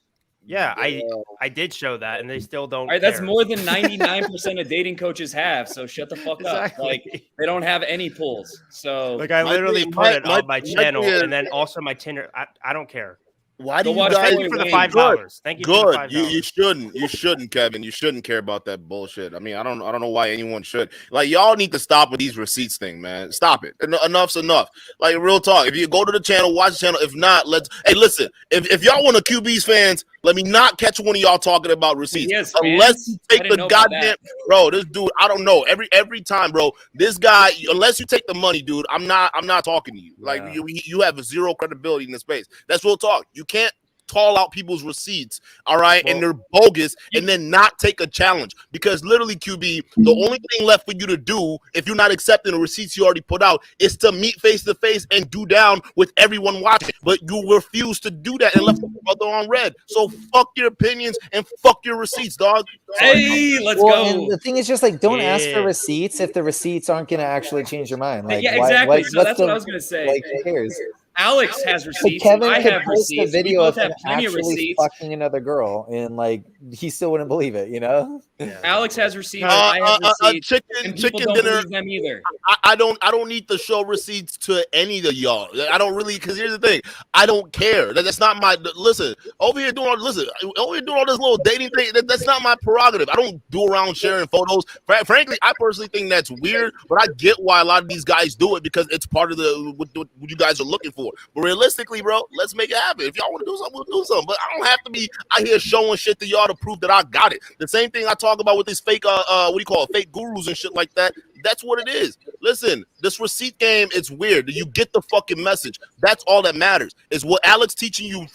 Speaker 5: Yeah, I did show that, and they still don't.
Speaker 8: All right, that's
Speaker 5: care.
Speaker 8: more than 99% of dating coaches have. So shut the fuck up.
Speaker 5: Exactly.
Speaker 8: Like they don't have any pulls. So
Speaker 5: Like I
Speaker 6: My
Speaker 5: literally
Speaker 6: thing-
Speaker 5: put it
Speaker 6: my-
Speaker 5: on my
Speaker 6: my
Speaker 5: channel,
Speaker 6: thing is-
Speaker 5: and then also my Tinder. I don't care.
Speaker 6: Why do
Speaker 8: Go
Speaker 6: you
Speaker 8: watch
Speaker 6: guys?
Speaker 5: Thank you for the
Speaker 8: Wayne.
Speaker 5: $5. Thank you for the
Speaker 6: Good.
Speaker 5: $5.
Speaker 6: You shouldn't, Kevin. You shouldn't care about that bullshit. I mean, I don't know why anyone should. Like, y'all need to stop with these receipts thing, man. Stop it. Enough's enough. Like, real talk. If you go to the channel, watch the channel. If not, hey, listen. If y'all want to QB's fans, let me not catch one of y'all talking about receipts.
Speaker 8: Yes,
Speaker 6: Unless you
Speaker 8: I
Speaker 6: take
Speaker 8: didn't
Speaker 6: the
Speaker 8: know about
Speaker 6: goddamn
Speaker 8: that.
Speaker 6: bro. This dude, I don't know. Every time, bro. This guy, unless you take the money, dude, I'm not talking to you. Like,
Speaker 5: Yeah.
Speaker 6: you have zero credibility in the space. That's real talk. You can't call out people's receipts, all right, and they're bogus, and then not take a challenge. Because literally, QB, the only thing left for you to do if you're not accepting the receipts you already put out is to meet face to face and do down with everyone watching. But you refuse to do that and left the brother on red. So fuck your opinions and fuck your receipts, dog.
Speaker 8: Hey, let's
Speaker 7: Well,
Speaker 8: go.
Speaker 7: and the thing is just like don't ask for
Speaker 5: Yeah.
Speaker 7: receipts if the receipts aren't going to actually change your mind. Like,
Speaker 8: Yeah,
Speaker 7: why-
Speaker 8: exactly.
Speaker 7: what's
Speaker 8: So that's what
Speaker 7: the-
Speaker 8: I was gonna say.
Speaker 7: Like, who cares?
Speaker 8: Alex has
Speaker 7: So
Speaker 8: receipts.
Speaker 7: Kevin
Speaker 8: I
Speaker 7: could
Speaker 8: have
Speaker 7: post a
Speaker 8: receipts.
Speaker 7: video
Speaker 8: we
Speaker 7: of
Speaker 8: both
Speaker 7: him
Speaker 8: have plenty of
Speaker 7: actually
Speaker 8: receipts.
Speaker 7: fucking another girl, and like he still wouldn't believe it, you know?
Speaker 8: Alex has receipts. I have receipts. And people
Speaker 6: chicken
Speaker 8: don't
Speaker 6: dinner.
Speaker 8: believe them either.
Speaker 6: I don't need to show receipts to any of y'all. I don't really, because here's the thing, I don't care. That's not my listen. Over here doing all this little dating thing. That's not my prerogative. I don't do around sharing photos. Frankly, I personally think that's weird, but I get why a lot of these guys do it because it's part of what you guys are looking for. But realistically, bro, let's make it happen. If y'all want to do something, we'll do something. But I don't have to be out here showing shit to y'all to prove that I got it. The same thing I talk about with these fake what do you call it, fake gurus and shit like that. That's what it is. Listen, this receipt game, it's weird. You get the fucking message. That's all that matters. Is what Alex teaching you.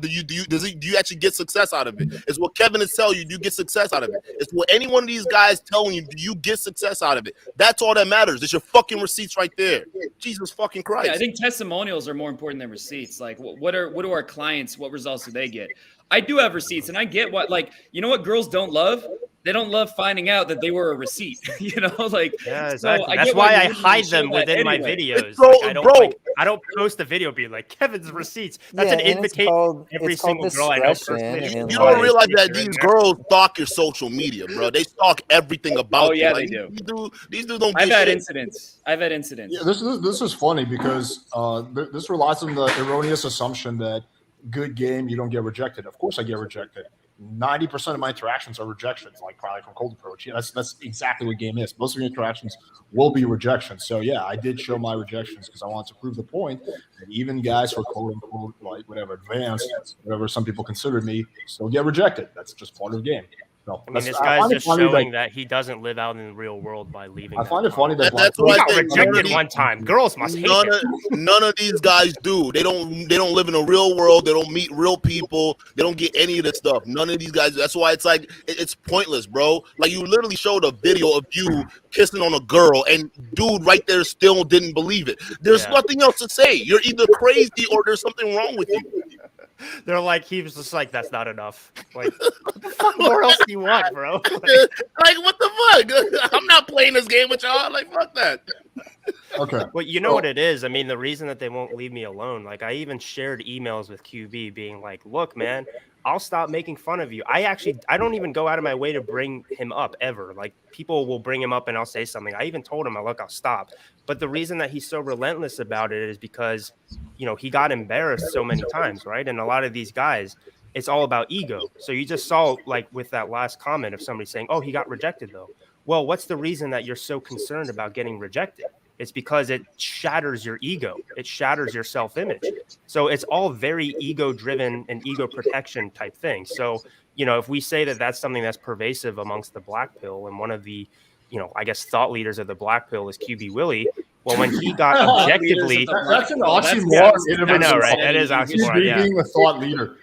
Speaker 6: Do you actually get success out of it? It's what Kevin is telling you. Do you get success out of it? It's what any one of these guys telling you. Do you get success out of it? That's all that matters. It's your fucking receipts right there. Jesus fucking Christ.
Speaker 8: Yeah, I think testimonials are more important than receipts. Like, what do our clients? What results do they get? I do have receipts, and I get what, like, you know what girls don't love? They don't love finding out that they were a receipt. You know, like,
Speaker 5: Yeah,
Speaker 8: so
Speaker 5: exactly.
Speaker 8: I
Speaker 5: That's
Speaker 8: get
Speaker 5: why
Speaker 8: you
Speaker 5: I
Speaker 8: wouldn't
Speaker 5: hide
Speaker 8: show
Speaker 5: them
Speaker 8: that
Speaker 5: within my
Speaker 8: anyway.
Speaker 5: videos.
Speaker 6: Bro,
Speaker 5: I don't post a video being like Kevin's receipts. That's
Speaker 7: Yeah,
Speaker 5: an
Speaker 7: and it's
Speaker 5: invitation.
Speaker 7: called-
Speaker 5: Every
Speaker 7: it's called
Speaker 5: single girl I know
Speaker 7: discretion
Speaker 5: personally.
Speaker 7: and,
Speaker 6: You don't
Speaker 7: like,
Speaker 6: realize that
Speaker 5: They're in
Speaker 6: these
Speaker 5: there.
Speaker 6: girls stalk your social media, bro. They stalk everything about
Speaker 8: Oh, yeah,
Speaker 6: you.
Speaker 8: they
Speaker 6: Like,
Speaker 8: do.
Speaker 6: These dudes don't
Speaker 8: I've
Speaker 6: get
Speaker 8: had
Speaker 6: shit.
Speaker 8: incidents. I've had incidents.
Speaker 1: Yeah, this is funny because this relies on the erroneous assumption that good game you don't get rejected. Of course, I get rejected. 90% of my interactions are rejections, like probably from cold approach. Yeah, that's exactly what game is. Most of your interactions will be rejections. So yeah, I did show my rejections because I wanted to prove the point that even guys who are quote unquote like whatever advanced, whatever some people consider me, still get rejected. That's just part of the game. So
Speaker 5: I mean, this guy's just showing that he doesn't live out in the real world by leaving.
Speaker 1: I find it funny that
Speaker 6: that's
Speaker 5: he
Speaker 6: why
Speaker 5: got rejected one time. Girls must hate him.
Speaker 6: None of these guys do. They don't live in a real world. They don't meet real people. They don't get any of this stuff. None of these guys. That's why it's like it's pointless, bro. Like you literally showed a video of you kissing on a girl, and dude right there still didn't believe it. There's nothing else to say. You're either crazy or there's something wrong with you.
Speaker 5: They're like, he was just like, that's not enough. Like, what the fuck more else do you want, bro?
Speaker 6: Like, what the fuck? I'm not playing this game with y'all. Like, fuck that.
Speaker 1: Okay.
Speaker 5: Well, you know what it is? I mean, the reason that they won't leave me alone, like, I even shared emails with QB being like, look, man, I'll stop making fun of you. I don't even go out of my way to bring him up ever. Like, people will bring him up and I'll say something. I even told him, look, I'll stop. But the reason that he's so relentless about it is because, you know, he got embarrassed so many times, right? And a lot of these guys, it's all about ego. So you just saw, like, with that last comment of somebody saying, oh, he got rejected, though. Well, what's the reason that you're so concerned about getting rejected? It's because it shatters your ego. It shatters your self-image. So it's all very ego-driven and ego protection type things. So, you know, if we say that that's something that's pervasive amongst the black pill, and one of the, you know, I guess thought leaders of the black pill is QB Willie. Well, when he got objectively,
Speaker 1: that's an oxymoron.
Speaker 5: I know, right? That is oxymoron. Yeah.
Speaker 1: Being a thought leader.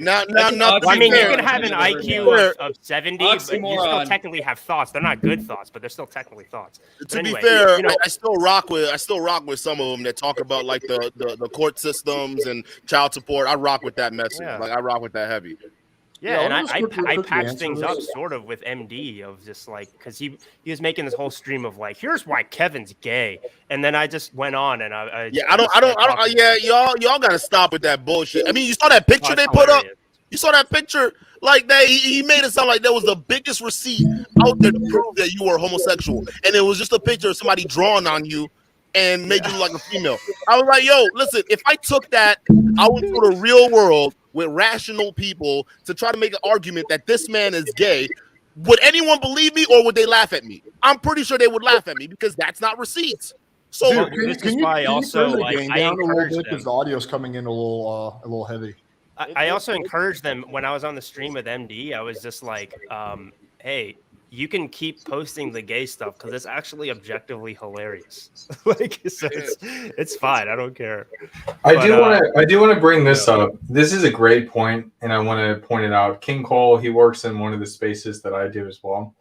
Speaker 6: Now,
Speaker 5: I mean, you can have an IQ of 70, but you still
Speaker 8: Oxymoron.
Speaker 5: technically have thoughts. They're not good thoughts, but they're still technically thoughts. But
Speaker 6: To
Speaker 5: anyway,
Speaker 6: be fair,
Speaker 5: you know,
Speaker 6: I still rock with some of them that talk about like the court systems and child support. I rock with that message.
Speaker 5: Yeah.
Speaker 6: Like I rock with that heavy.
Speaker 5: yeah, and
Speaker 1: I'll just
Speaker 5: I
Speaker 1: quickly
Speaker 5: patched
Speaker 1: answer
Speaker 5: things
Speaker 1: this.
Speaker 5: up sort of with MD of just like, because he was making this whole stream of like, here's why Kevin's gay, and then I just went on and I
Speaker 6: Y'all gotta stop with that bullshit. I mean, you saw that picture they
Speaker 5: it's
Speaker 6: put up.
Speaker 5: hilarious.
Speaker 6: You saw that picture, like that. He made it sound like that was the biggest receipt out there to prove that you were homosexual, and it was just a picture of somebody drawing on you and made you look like a female. I was like, yo, listen, if I took that out into the real world with rational people to try to make an argument that this man is gay, would anyone believe me or would they laugh at me? I'm pretty sure they would laugh at me because that's not receipts. So
Speaker 5: Dude, this is why also,
Speaker 1: turn the
Speaker 5: like,
Speaker 1: gain
Speaker 5: I
Speaker 1: down a little
Speaker 5: encourage
Speaker 1: bit
Speaker 5: them.
Speaker 1: because the audio's coming in a little heavy.
Speaker 5: I also encouraged them when I was on the stream with MD. I was just like, hey, you can keep posting the gay stuff because it's actually objectively hilarious. Like, so it's fine. I don't care.
Speaker 4: I do want to bring this up. This is a great point, and I want to point it out. King Cole, he works in one of the spaces that I do as well.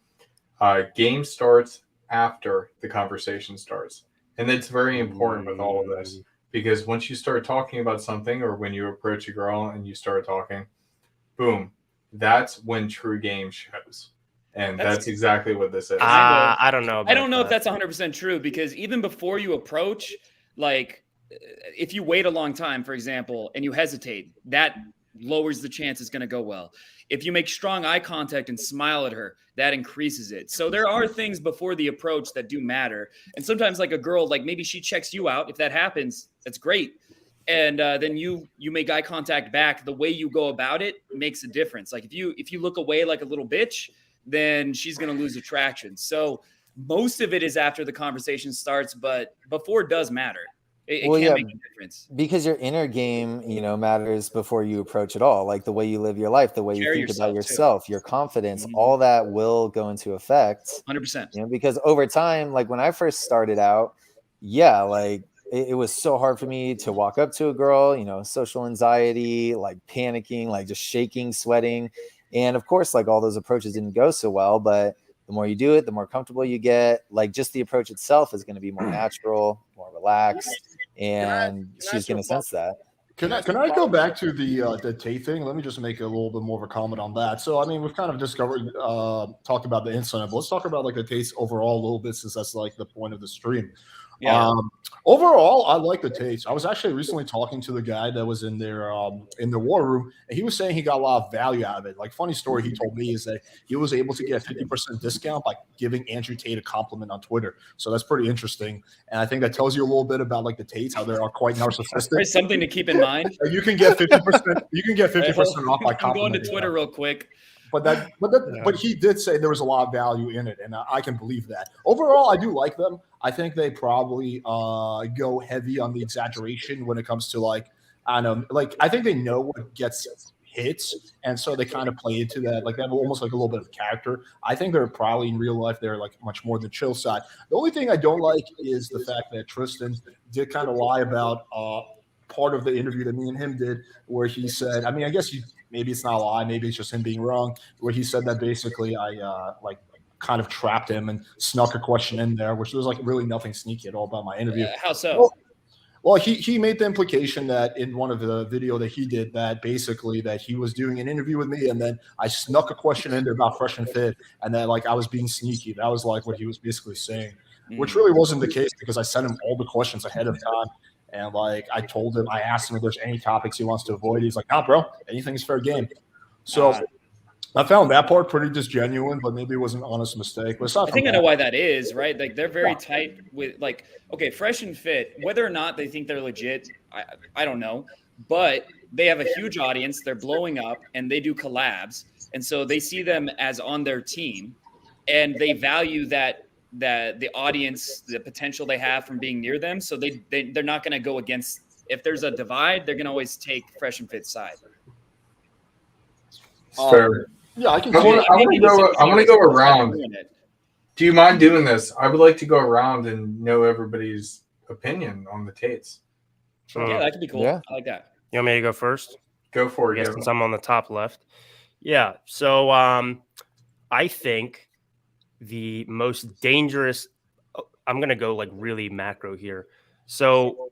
Speaker 4: Game starts after the conversation starts, and it's very important with all of this. Because once you start talking about something, or when you approach a girl and you start talking, boom, that's when true game shows. And that's exactly what this is.
Speaker 5: I don't know.
Speaker 8: I don't know if that's 100% true, because even before you approach, like if you wait a long time, for example, and you hesitate, that lowers the chance it's going to go well. If you make strong eye contact and smile at her, that increases it. So there are things before the approach that do matter. And sometimes like a girl, like maybe she checks you out. If that happens, that's great. And then you make eye contact back. The way you go about it makes a difference. Like if you look away like a little bitch, then she's going to lose attraction. So most of it is after the conversation starts, but before does matter. It can make a difference.
Speaker 7: Because your inner game, matters before you approach it all. Like the way you live your life, the way you think about yourself, your confidence, all that will go into effect.
Speaker 8: 100%.
Speaker 7: Because over time, like when I first started out, it was so hard for me to walk up to a girl, social anxiety, like panicking, like just shaking, sweating. And of course, like all those approaches didn't go so well, but the more you do it, the more comfortable you get. Like just the approach itself is going to be more natural, more relaxed, and she's going to sense that.
Speaker 1: Can I go back to the Tate thing? Let me just make a little bit more of a comment on that. So, I mean, we've kind of talked about the incident, but let's talk about like the Tates overall a little bit, since that's like the point of the stream.
Speaker 8: Yeah.
Speaker 1: Overall, I like the Tates. I was actually recently talking to the guy that was in their war room, and he was saying he got a lot of value out of it. Like, funny story he told me is that he was able to get a 50% discount by giving Andrew Tate a compliment on Twitter. So that's pretty interesting, and I think that tells you a little bit about like the Tates, how they are quite narcissistic.
Speaker 8: There's something to keep in mind.
Speaker 1: You can get 50%. You can get 50% off by
Speaker 8: I'm going to
Speaker 1: complimenting
Speaker 8: Twitter
Speaker 1: them.
Speaker 8: real quick.
Speaker 1: But he did say there was a lot of value in it, and I can believe that. Overall, I do like them. I think they probably go heavy on the exaggeration when it comes to like, I don't know, like I think they know what gets hits, and so they kind of play into that. Like they have almost like a little bit of character. I think they're probably in real life they're like much more the chill side. The only thing I don't like is the fact that Tristan did kind of lie about part of the interview that me and him did, where he said, I mean, I guess maybe it's not a lie, maybe it's just him being wrong, where he said that basically I like kind of trapped him and snuck a question in there, which was like really nothing sneaky at all about my interview.
Speaker 8: How so?
Speaker 1: Well, he made the implication that in one of the video that he did that basically that he was doing an interview with me and then I snuck a question in there about Fresh and Fit and that like I was being sneaky. That was like what he was basically saying, which really wasn't the case because I sent him all the questions ahead of time. And like I told him, I asked him if there's any topics he wants to avoid. He's like, nah, bro, anything's fair game. So I found that part pretty disgenuine, but maybe it was an honest mistake. But
Speaker 8: I think I know why that is, right? Like they're very tight with like, okay, Fresh and Fit, whether or not they think they're legit, I don't know. But they have a huge audience, they're blowing up, and they do collabs. And so they see them as on their team, and they value that the audience, the potential they have from being near them. So they're not going to go against, if there's a divide, they're going to always take Fresh and Fit's side.
Speaker 4: Fair.
Speaker 1: Yeah, I can.
Speaker 4: I want to go around. Do you mind doing this? I would like to go around and know everybody's opinion on the Tates.
Speaker 8: Yeah, that could be cool.
Speaker 7: Yeah.
Speaker 8: I like that.
Speaker 5: You want me to go first?
Speaker 4: Go for it.
Speaker 5: Since I'm on the top left. Yeah. So I think the most dangerous, I'm going to go like really macro here. So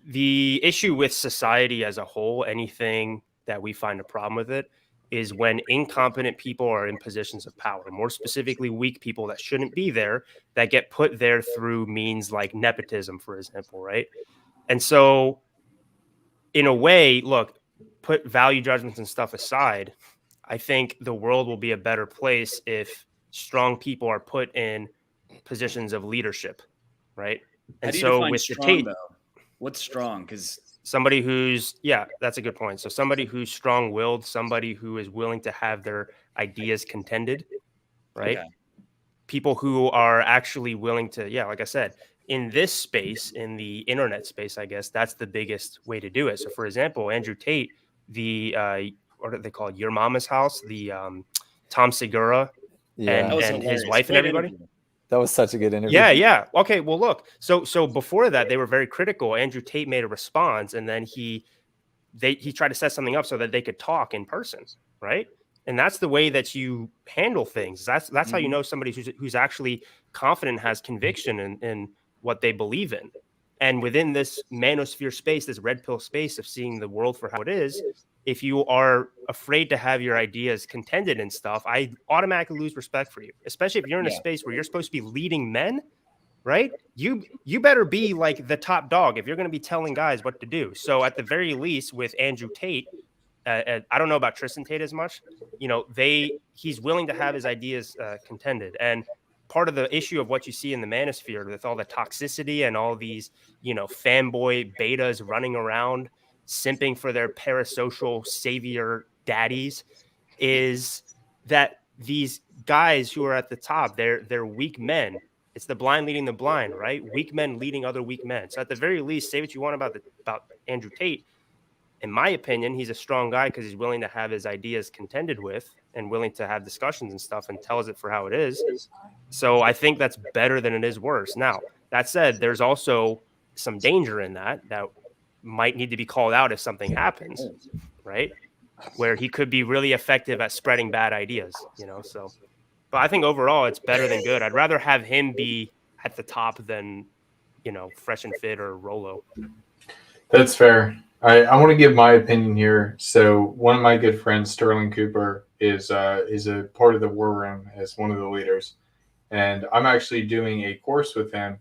Speaker 5: the issue with society as a whole, anything that we find a problem with it, is when incompetent people are in positions of power, more specifically weak people that shouldn't be there, that get put there through means like nepotism, for example, right? And so in a way, look, put value judgments and stuff aside, I think the world will be a better place if strong people are put in positions of leadership, right? And so with the Tate,
Speaker 8: though? What's strong? Because
Speaker 5: somebody who's, yeah, that's a good point. So somebody who's strong-willed, somebody who is willing to have their ideas contended, right?
Speaker 8: Okay.
Speaker 5: People who are actually willing to, yeah, like I said, in this space, in the internet space, I guess that's the biggest way to do it. So for example, Andrew Tate, the, what are they called? Your Mama's House, the Tom Segura and his wife and everybody.
Speaker 8: Interview.
Speaker 7: That was such a good interview.
Speaker 5: Yeah. Okay, well, look. So before that, they were very critical. Andrew Tate made a response, and then he tried to set something up so that they could talk in person, right? And that's the way that you handle things. That's how you know somebody who's actually confident, has conviction in what they believe in. And within this manosphere space, this red pill space of seeing the world for how it is, if you are afraid to have your ideas contended and stuff, I automatically lose respect for you, especially if you're in a space where you're supposed to be leading men, right? You better be like the top dog if you're going to be telling guys what to do. So at the very least with Andrew Tate, I don't know about Tristan Tate as much, he's willing to have his ideas contended. And part of the issue of what you see in the manosphere with all the toxicity and all these, fanboy betas running around, simping for their parasocial savior daddies, is that these guys who are at the top, they're weak men. It's the blind leading the blind, right? Weak men leading other weak men. So at the very least, say what you want about Andrew Tate. In my opinion, he's a strong guy because he's willing to have his ideas contended with and willing to have discussions and stuff and tells it for how it is. So I think that's better than it is worse. Now, that said, there's also some danger in that might need to be called out if something happens, right? Where he could be really effective at spreading bad ideas, so. But I think overall it's better than good. I'd rather have him be at the top than, Fresh and Fit or Rolo.
Speaker 4: That's fair. I want to give my opinion here. So one of my good friends, Sterling Cooper, is a part of the War Room as one of the leaders. And I'm actually doing a course with him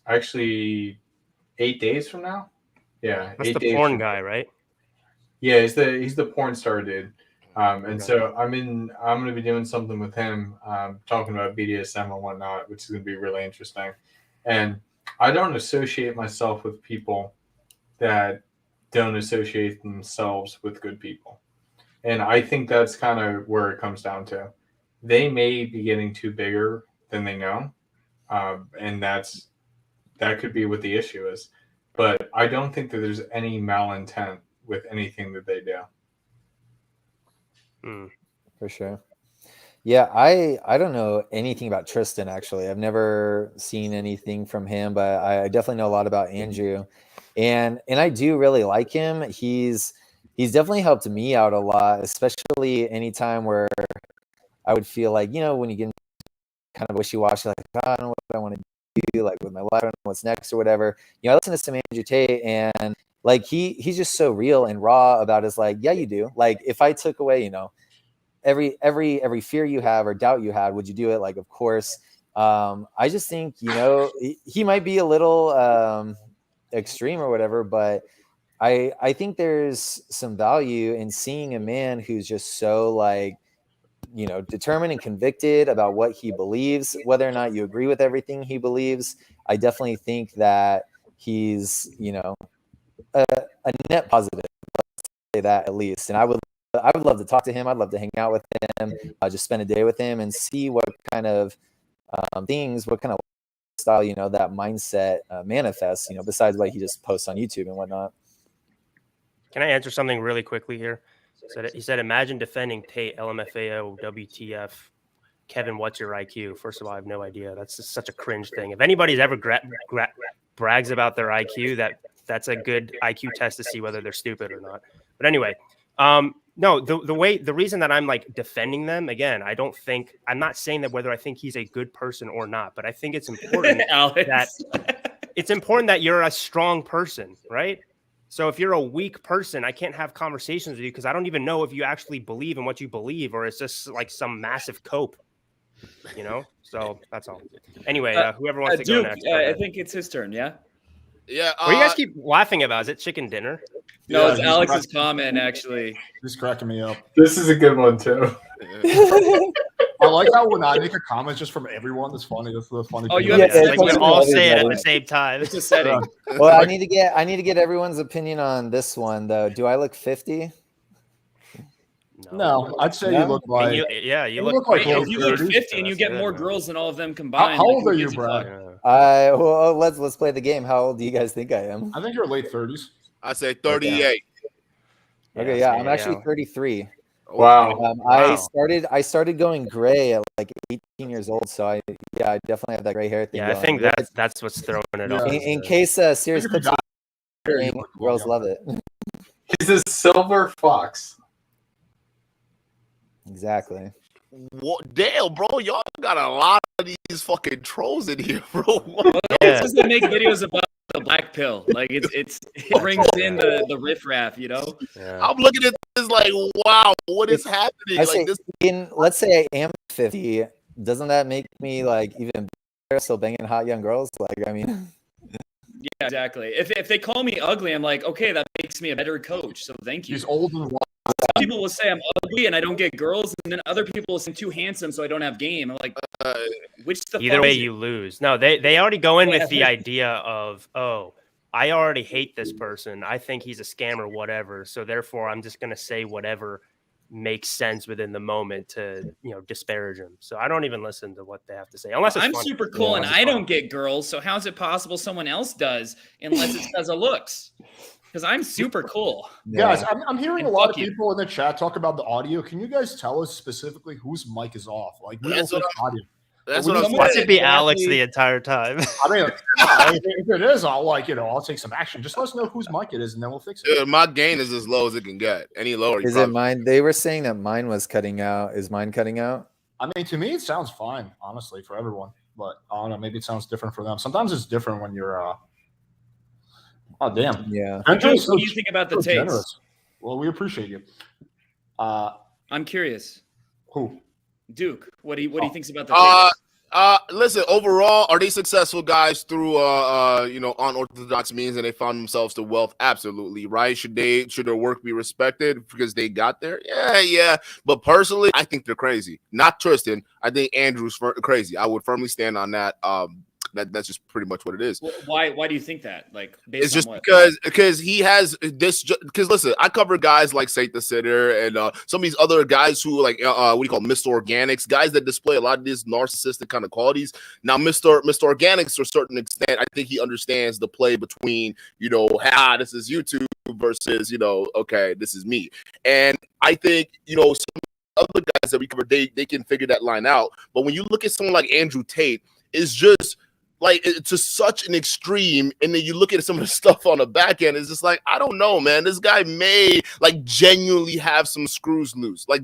Speaker 4: actually 8 days from now. Yeah,
Speaker 5: That's
Speaker 4: 8
Speaker 5: the
Speaker 4: days
Speaker 5: porn
Speaker 4: from-
Speaker 5: guy, right?
Speaker 4: Yeah, he's the porn star dude. And
Speaker 5: Okay.
Speaker 4: so I'm going to be doing something with him, talking about BDSM and whatnot, which is going to be really interesting. And I don't associate myself with people that don't associate themselves with good people. And I think that's kind of where it comes down to. They may be getting too bigger than they know. And that could be what the issue is. But I don't think that there's any malintent with anything that they do.
Speaker 7: For sure. Yeah, I don't know anything about Tristan, actually. I've never seen anything from him, but I definitely know a lot about Andrew. And I do really like him. He's definitely helped me out a lot, especially anytime where I would feel like, when you get kind of wishy-washy, like, I don't know what I want to do, like with my life, I don't know what's next or whatever. I listen to some Andrew Tate, and like he's just so real and raw about his, like, yeah, you do. Like, if I took away, every fear you have or doubt you had, would you do it? Like, of course. I just think, he might be a little extreme or whatever, but I think there's some value in seeing a man who's just so, like, determined and convicted about what he believes, whether or not you agree with everything he believes. I definitely think that he's, a net positive, let's say that at least. And I would love to talk to him. I'd love to hang out with him, just spend a day with him and see what kind of things, what kind of style, that mindset manifests, besides what he just posts on YouTube and whatnot.
Speaker 5: Can I answer something really quickly here? He said, imagine defending Tate, LMFAO, WTF. Kevin, what's your IQ? First of all, I have no idea. That's just such a cringe thing. If anybody's ever brags about their IQ, that's a good IQ test to see whether they're stupid or not. But anyway, no, the reason that I'm like defending them, again, I'm not saying that whether I think he's a good person or not, but I think it's important that you're a strong person, right? So if you're a weak person, I can't have conversations with you because I don't even know if you actually believe in what you believe, or it's just like some massive cope, So that's all. Anyway, whoever wants to
Speaker 8: Duke,
Speaker 5: go next.
Speaker 8: I think it's his turn. Yeah.
Speaker 6: Yeah.
Speaker 5: What do you guys keep laughing about? Is it chicken dinner?
Speaker 8: No,
Speaker 1: Yeah,
Speaker 8: it's Alex's comment, actually.
Speaker 1: He's cracking me up.
Speaker 4: This is a good one, too.
Speaker 1: I like how when I make a comment just from everyone, that's funny. That's the funny
Speaker 8: Oh,
Speaker 1: thing.
Speaker 8: you have
Speaker 5: Like we all say it at the same time.
Speaker 8: It's a setting.
Speaker 7: Well, I need to get everyone's opinion on this one, though. Do I look 50?
Speaker 1: No, I'd say
Speaker 7: No?
Speaker 1: you look like.
Speaker 5: You
Speaker 1: look
Speaker 5: look
Speaker 1: like
Speaker 5: great.
Speaker 1: low
Speaker 8: If you look
Speaker 1: 30s,
Speaker 8: 50 and you
Speaker 5: that's
Speaker 8: get
Speaker 5: good,
Speaker 8: more
Speaker 5: man.
Speaker 8: girls than all of them combined,
Speaker 1: How
Speaker 8: like,
Speaker 1: old
Speaker 8: who
Speaker 1: are you,
Speaker 8: gives a
Speaker 1: Brad?
Speaker 8: fuck?
Speaker 7: Well, let's play the game. How old do you guys think I am?
Speaker 1: I think you're late 30s.
Speaker 6: I say 38.
Speaker 7: Okay, yeah, I'm actually 33.
Speaker 4: Wow.
Speaker 7: I started going gray at like 18 years old, so I definitely have that gray hair thing.
Speaker 5: Yeah, I
Speaker 7: going.
Speaker 5: think that's what's throwing it
Speaker 1: Yeah.
Speaker 5: off.
Speaker 7: In case Sirius puts it, girls love it.
Speaker 4: He's a silver fox.
Speaker 7: Exactly.
Speaker 6: What? Damn, bro, y'all got a lot of these fucking trolls in here, bro.
Speaker 8: It's just to make videos about the black pill. Like it brings in the riffraff,
Speaker 5: Yeah.
Speaker 6: I'm looking at this like, wow, what is happening?
Speaker 7: I
Speaker 6: Like
Speaker 7: say,
Speaker 6: this.
Speaker 7: let's say I am 50. Doesn't that make me like even better, still banging hot young girls? Like, I mean,
Speaker 8: Yeah, exactly. If they call me ugly, I'm like, okay, that makes me a better coach. So thank you.
Speaker 1: He's old and
Speaker 8: Some people will say I'm ugly and I don't get girls, and then other people will say I'm too handsome, so I don't have game. I'm like, which the
Speaker 5: Either
Speaker 8: fuck
Speaker 5: way,
Speaker 8: is it?
Speaker 5: you lose. No, they already go in with the idea of, oh, I already hate this person. I think he's a scammer, whatever. So therefore, I'm just gonna say whatever makes sense within the moment to disparage him. So I don't even listen to what they have to say unless it's
Speaker 8: I'm
Speaker 5: funny.
Speaker 8: super cool and
Speaker 5: Unless it's
Speaker 8: I
Speaker 5: funny.
Speaker 8: don't get girls. So how's it possible someone else does unless it's because of looks? Because I'm super cool.
Speaker 1: guys, I'm hearing a
Speaker 8: And
Speaker 1: lot of
Speaker 8: fuck you.
Speaker 1: people in the chat talk about the audio. Can you guys tell us specifically whose mic is off? Like, we
Speaker 6: That's
Speaker 1: don't
Speaker 6: what
Speaker 1: fix audio.
Speaker 6: That's
Speaker 1: We
Speaker 6: what I'm
Speaker 1: need
Speaker 5: Watch
Speaker 6: saying.
Speaker 5: it be Alex the entire time.
Speaker 1: I mean, if it is, I'll take some action. Just let us know whose mic it is, and then we'll fix it.
Speaker 6: Dude, my gain is as low as it can get. Any lower, you
Speaker 7: is it
Speaker 6: probably-
Speaker 7: mine? They were saying that mine was cutting out. Is mine cutting out?
Speaker 1: I mean, to me, it sounds fine, honestly, for everyone. But I don't know. Maybe it sounds different for them. Sometimes it's different when you're. Oh damn!
Speaker 7: Yeah.
Speaker 1: Andrew's
Speaker 8: Duke, what do you think about the
Speaker 1: so
Speaker 8: Tates?
Speaker 1: generous. Well, we appreciate you.
Speaker 8: I'm curious.
Speaker 1: Who?
Speaker 8: Duke, what do you thinks about the
Speaker 6: Uh,
Speaker 8: Tates?
Speaker 6: Listen, overall, are they successful guys through unorthodox means and they found themselves to wealth? Absolutely, right? Should their work be respected because they got there? Yeah. But personally, I think they're crazy. Not Tristan. I think Andrew's crazy. I would firmly stand on that. That's just pretty much what it is.
Speaker 8: Why do you think that? Like, based
Speaker 6: it's just
Speaker 8: on what?
Speaker 6: because he has this. Because listen, I cover guys like Tate the Sitter and some of these other guys who like what do you call Mr. Organics, guys that display a lot of these narcissistic kind of qualities. Now, Mr. Organics, to a certain extent, I think he understands the play between this is YouTube versus okay, this is me, and I think some other guys that we cover, they can figure that line out. But when you look at someone like Andrew Tate, it's just like it's to such an extreme, and then you look at some of the stuff on the back end, it's just like, I don't know, man. This guy may like genuinely have some screws loose, I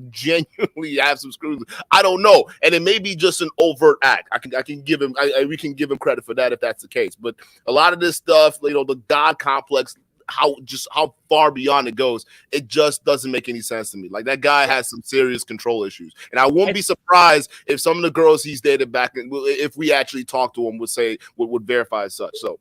Speaker 6: don't know, and it may be just an overt act. I can give him, we can give him credit for that if that's the case. But a lot of this stuff, the God complex, how far beyond it goes, it just doesn't make any sense to me. Like, that guy has some serious control issues, and I wouldn't be surprised if some of the girls he's dated back, if we actually talk to him, would verify as such. So,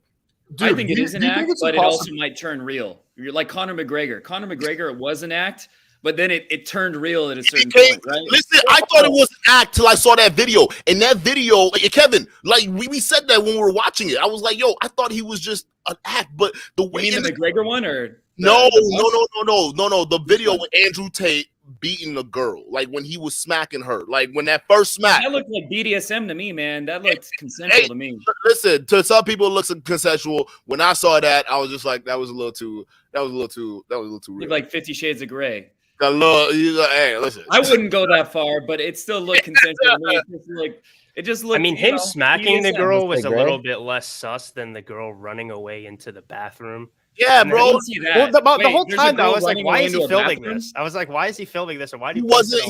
Speaker 8: I think it is an act, but it also might turn real. You're like Conor McGregor. It was an act, but then it turned real at a certain point, right?
Speaker 6: Listen, I thought it was an act till I saw that video. And that video, Kevin, like we said that when we were watching it. I was like, yo, I thought he was just an act. But the way
Speaker 8: you mean the McGregor one or
Speaker 6: no. The video with Andrew Tate beating the girl, like when he was smacking her, like when that first smack.
Speaker 8: That looked like BDSM to me, man. That looked consensual to me.
Speaker 6: Listen, to some people it looks consensual. When I saw that, I was just like, that was a little too real.
Speaker 8: Looked like 50 Shades of Grey.
Speaker 6: Hey, listen.
Speaker 8: I wouldn't go that far, but it still looked consensual to me. It just looked.
Speaker 5: I mean, him smacking the girl was a
Speaker 7: Grey.
Speaker 5: little bit less sus than the girl running away into the bathroom.
Speaker 6: Yeah, bro.
Speaker 5: Well, the whole time I was like, why is he filming this? I was like, why is he filming this? Or why? He wasn't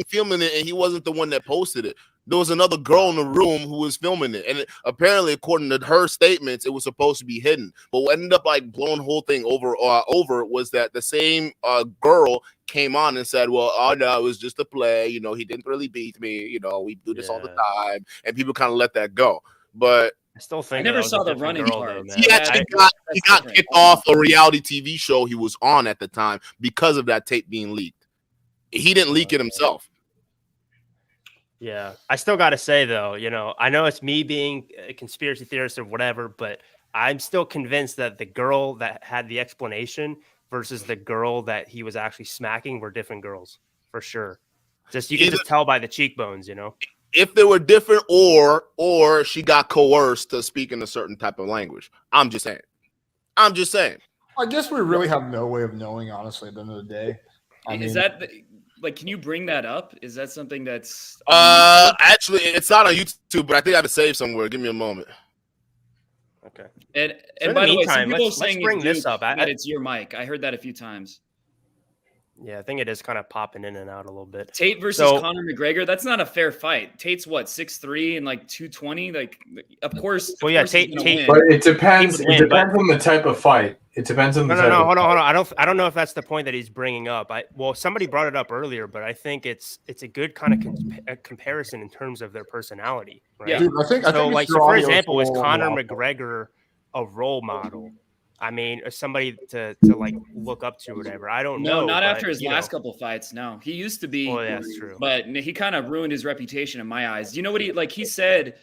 Speaker 6: filming it, and he wasn't the one that posted it. There was another girl in the room who was filming it, and apparently, according to her statements, it was supposed to be hidden. But what ended up like blowing the whole thing over was that the same girl came on and said, "Well, oh no, it was just a play. He didn't really beat me. We do this all the time," and people kind of let that go. But
Speaker 5: I still think
Speaker 8: I never saw the running part.
Speaker 6: He actually got kicked off a reality TV show he was on at the time because of that tape being leaked. He didn't leak it himself.
Speaker 5: Yeah, I still got to say though, I know it's me being a conspiracy theorist or whatever, but I'm still convinced that the girl that had the explanation versus the girl that he was actually smacking were different girls for sure. You can just tell by the cheekbones,
Speaker 6: If they were different, or she got coerced to speak in a certain type of language. I'm just saying.
Speaker 1: I guess we really have no way of knowing, honestly, at the end of the day.
Speaker 8: Is that can you bring that up? Is that something that's
Speaker 6: actually it's not on YouTube, but I think I have it saved somewhere. Give me a moment.
Speaker 5: Okay.
Speaker 8: And by the way, some people are
Speaker 5: let's
Speaker 8: saying
Speaker 5: bring this up.
Speaker 8: that it's your mic. I heard that a few times.
Speaker 5: Yeah, I think it is kind of popping in and out a little bit.
Speaker 8: Tate versus Conor McGregor, that's not a fair fight. Tate's what, 6'3" and like 220? Like, of course.
Speaker 5: Well, yeah, Tate.
Speaker 4: But it depends. It depends on the type of fight. It depends on the type.
Speaker 5: Hold on. I don't know if that's the point that he's bringing up. Somebody brought it up earlier, but I think it's a good kind of comparison in terms of their personality. Right?
Speaker 8: Yeah,
Speaker 1: dude, I think
Speaker 5: for example, is Conor McGregor a role model? I mean, somebody to like look up to or whatever. I don't know.
Speaker 8: No, not after his last couple fights. No, he used to be.
Speaker 5: Oh, yeah, that's true.
Speaker 8: But he kind of ruined his reputation in my eyes. You know what he said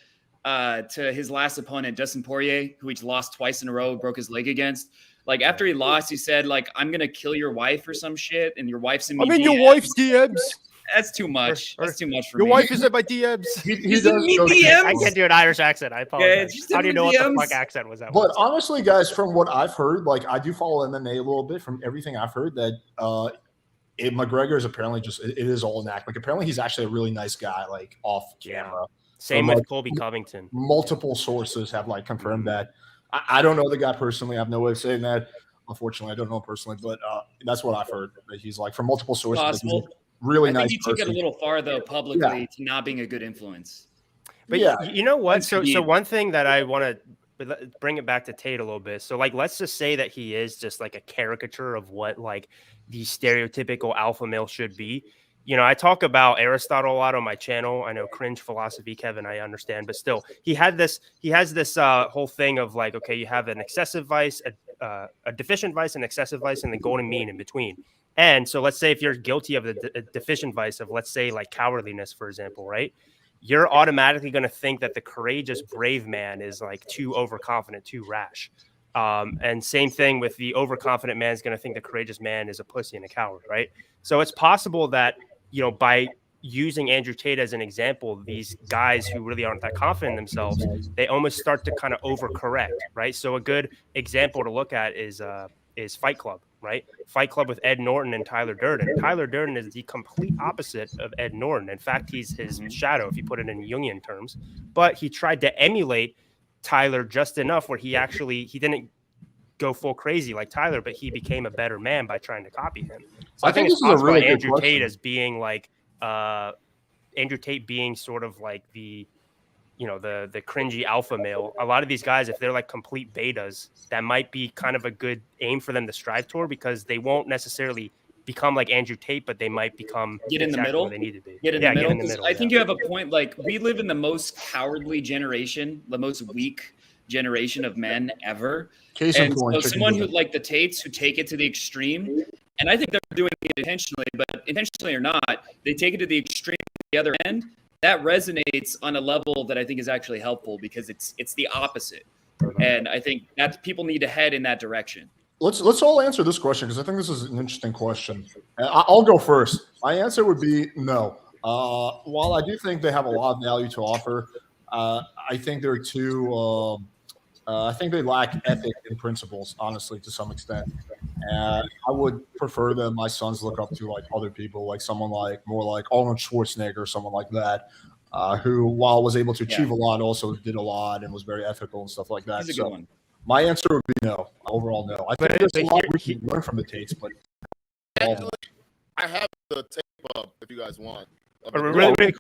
Speaker 8: to his last opponent, Dustin Poirier, who he lost twice in a row, broke his leg against. Like, after he lost, he said, like, I'm gonna kill your wife or some shit, and your wife's in me.
Speaker 5: I'm in your wife's DMs.
Speaker 8: That's too much. That's too much for
Speaker 5: your
Speaker 8: me.
Speaker 5: Your wife is in my DMs.
Speaker 8: He's in me DMs.
Speaker 5: I can't do an Irish accent. I apologize.
Speaker 8: Yeah,
Speaker 5: how do you know what the fuck accent was that?
Speaker 1: But honestly, guys, from what I've heard, like, I do follow MMA a little bit. From everything I've heard, that McGregor is apparently it is all an act. Like, apparently he's actually a really nice guy, like, off camera.
Speaker 5: Same with Colby Covington.
Speaker 1: Multiple sources have like confirmed that. I don't know the guy personally. I have no way of saying that. Unfortunately, I don't know him personally, but that's what I've heard. That he's like, from multiple sources.
Speaker 8: Possible.
Speaker 1: Really
Speaker 8: I
Speaker 1: nice.
Speaker 8: think he took it a little far though, publicly, to not being a good influence.
Speaker 5: But you know what? So one thing that I want to bring it back to Tate a little bit. So like, let's just say that he is just like a caricature of what like the stereotypical alpha male should be. I talk about Aristotle a lot on my channel. I know cringe philosophy, Kevin, I understand, but still, he has this whole thing of like, okay, you have an excessive vice, a deficient vice, an excessive vice, and the golden mean in between. And so let's say if you're guilty of the deficient vice of, let's say, like cowardliness, for example, right? You're automatically going to think that the courageous, brave man is like too overconfident, too rash. And same thing with the overconfident man is going to think the courageous man is a pussy and a coward, right? So it's possible that, by using Andrew Tate as an example, these guys who really aren't that confident in themselves, they almost start to kind of overcorrect, right? So a good example to look at is Fight Club, right? Fight Club with Ed Norton and Tyler Durden. Tyler Durden is the complete opposite of Ed Norton. In fact, he's his shadow, if you put it in Jungian terms. But he tried to emulate Tyler just enough where he didn't go full crazy like Tyler, but he became a better man by trying to copy him. So I think it's possible really Andrew Tate as being like Andrew Tate being sort of like the cringy alpha male. A lot of these guys, if they're like complete betas, that might be kind of a good aim for them to strive toward, because they won't necessarily become like Andrew Tate, but they might become
Speaker 8: get in the middle.
Speaker 5: They need to be.
Speaker 8: Get in the middle. I think you have a point. Like, we live in the most cowardly generation, the most weak generation of men ever. And so someone who, like the Tates, who take it to the extreme, and I think they're doing it intentionally, but intentionally or not, they take it to the extreme at the other end. That resonates on a level that I think is actually helpful, because it's the opposite. And I think that people need to head in that direction.
Speaker 1: Let's all answer this question, because I think this is an interesting question. I'll go first. My answer would be no. While I do think they have a lot of value to offer, I think they're too. I think they lack ethic and principles, honestly, to some extent. And I would prefer that my sons look up to like other people, like someone like more like Arnold Schwarzenegger or someone like that, who, while was able to achieve a lot, also did a lot and was very ethical and stuff like that.
Speaker 8: He's a good one.
Speaker 1: My answer would be no. Overall, no. I think there's a lot we can learn from the Tates, but
Speaker 6: I have the tape up if you guys want.
Speaker 5: Really quick,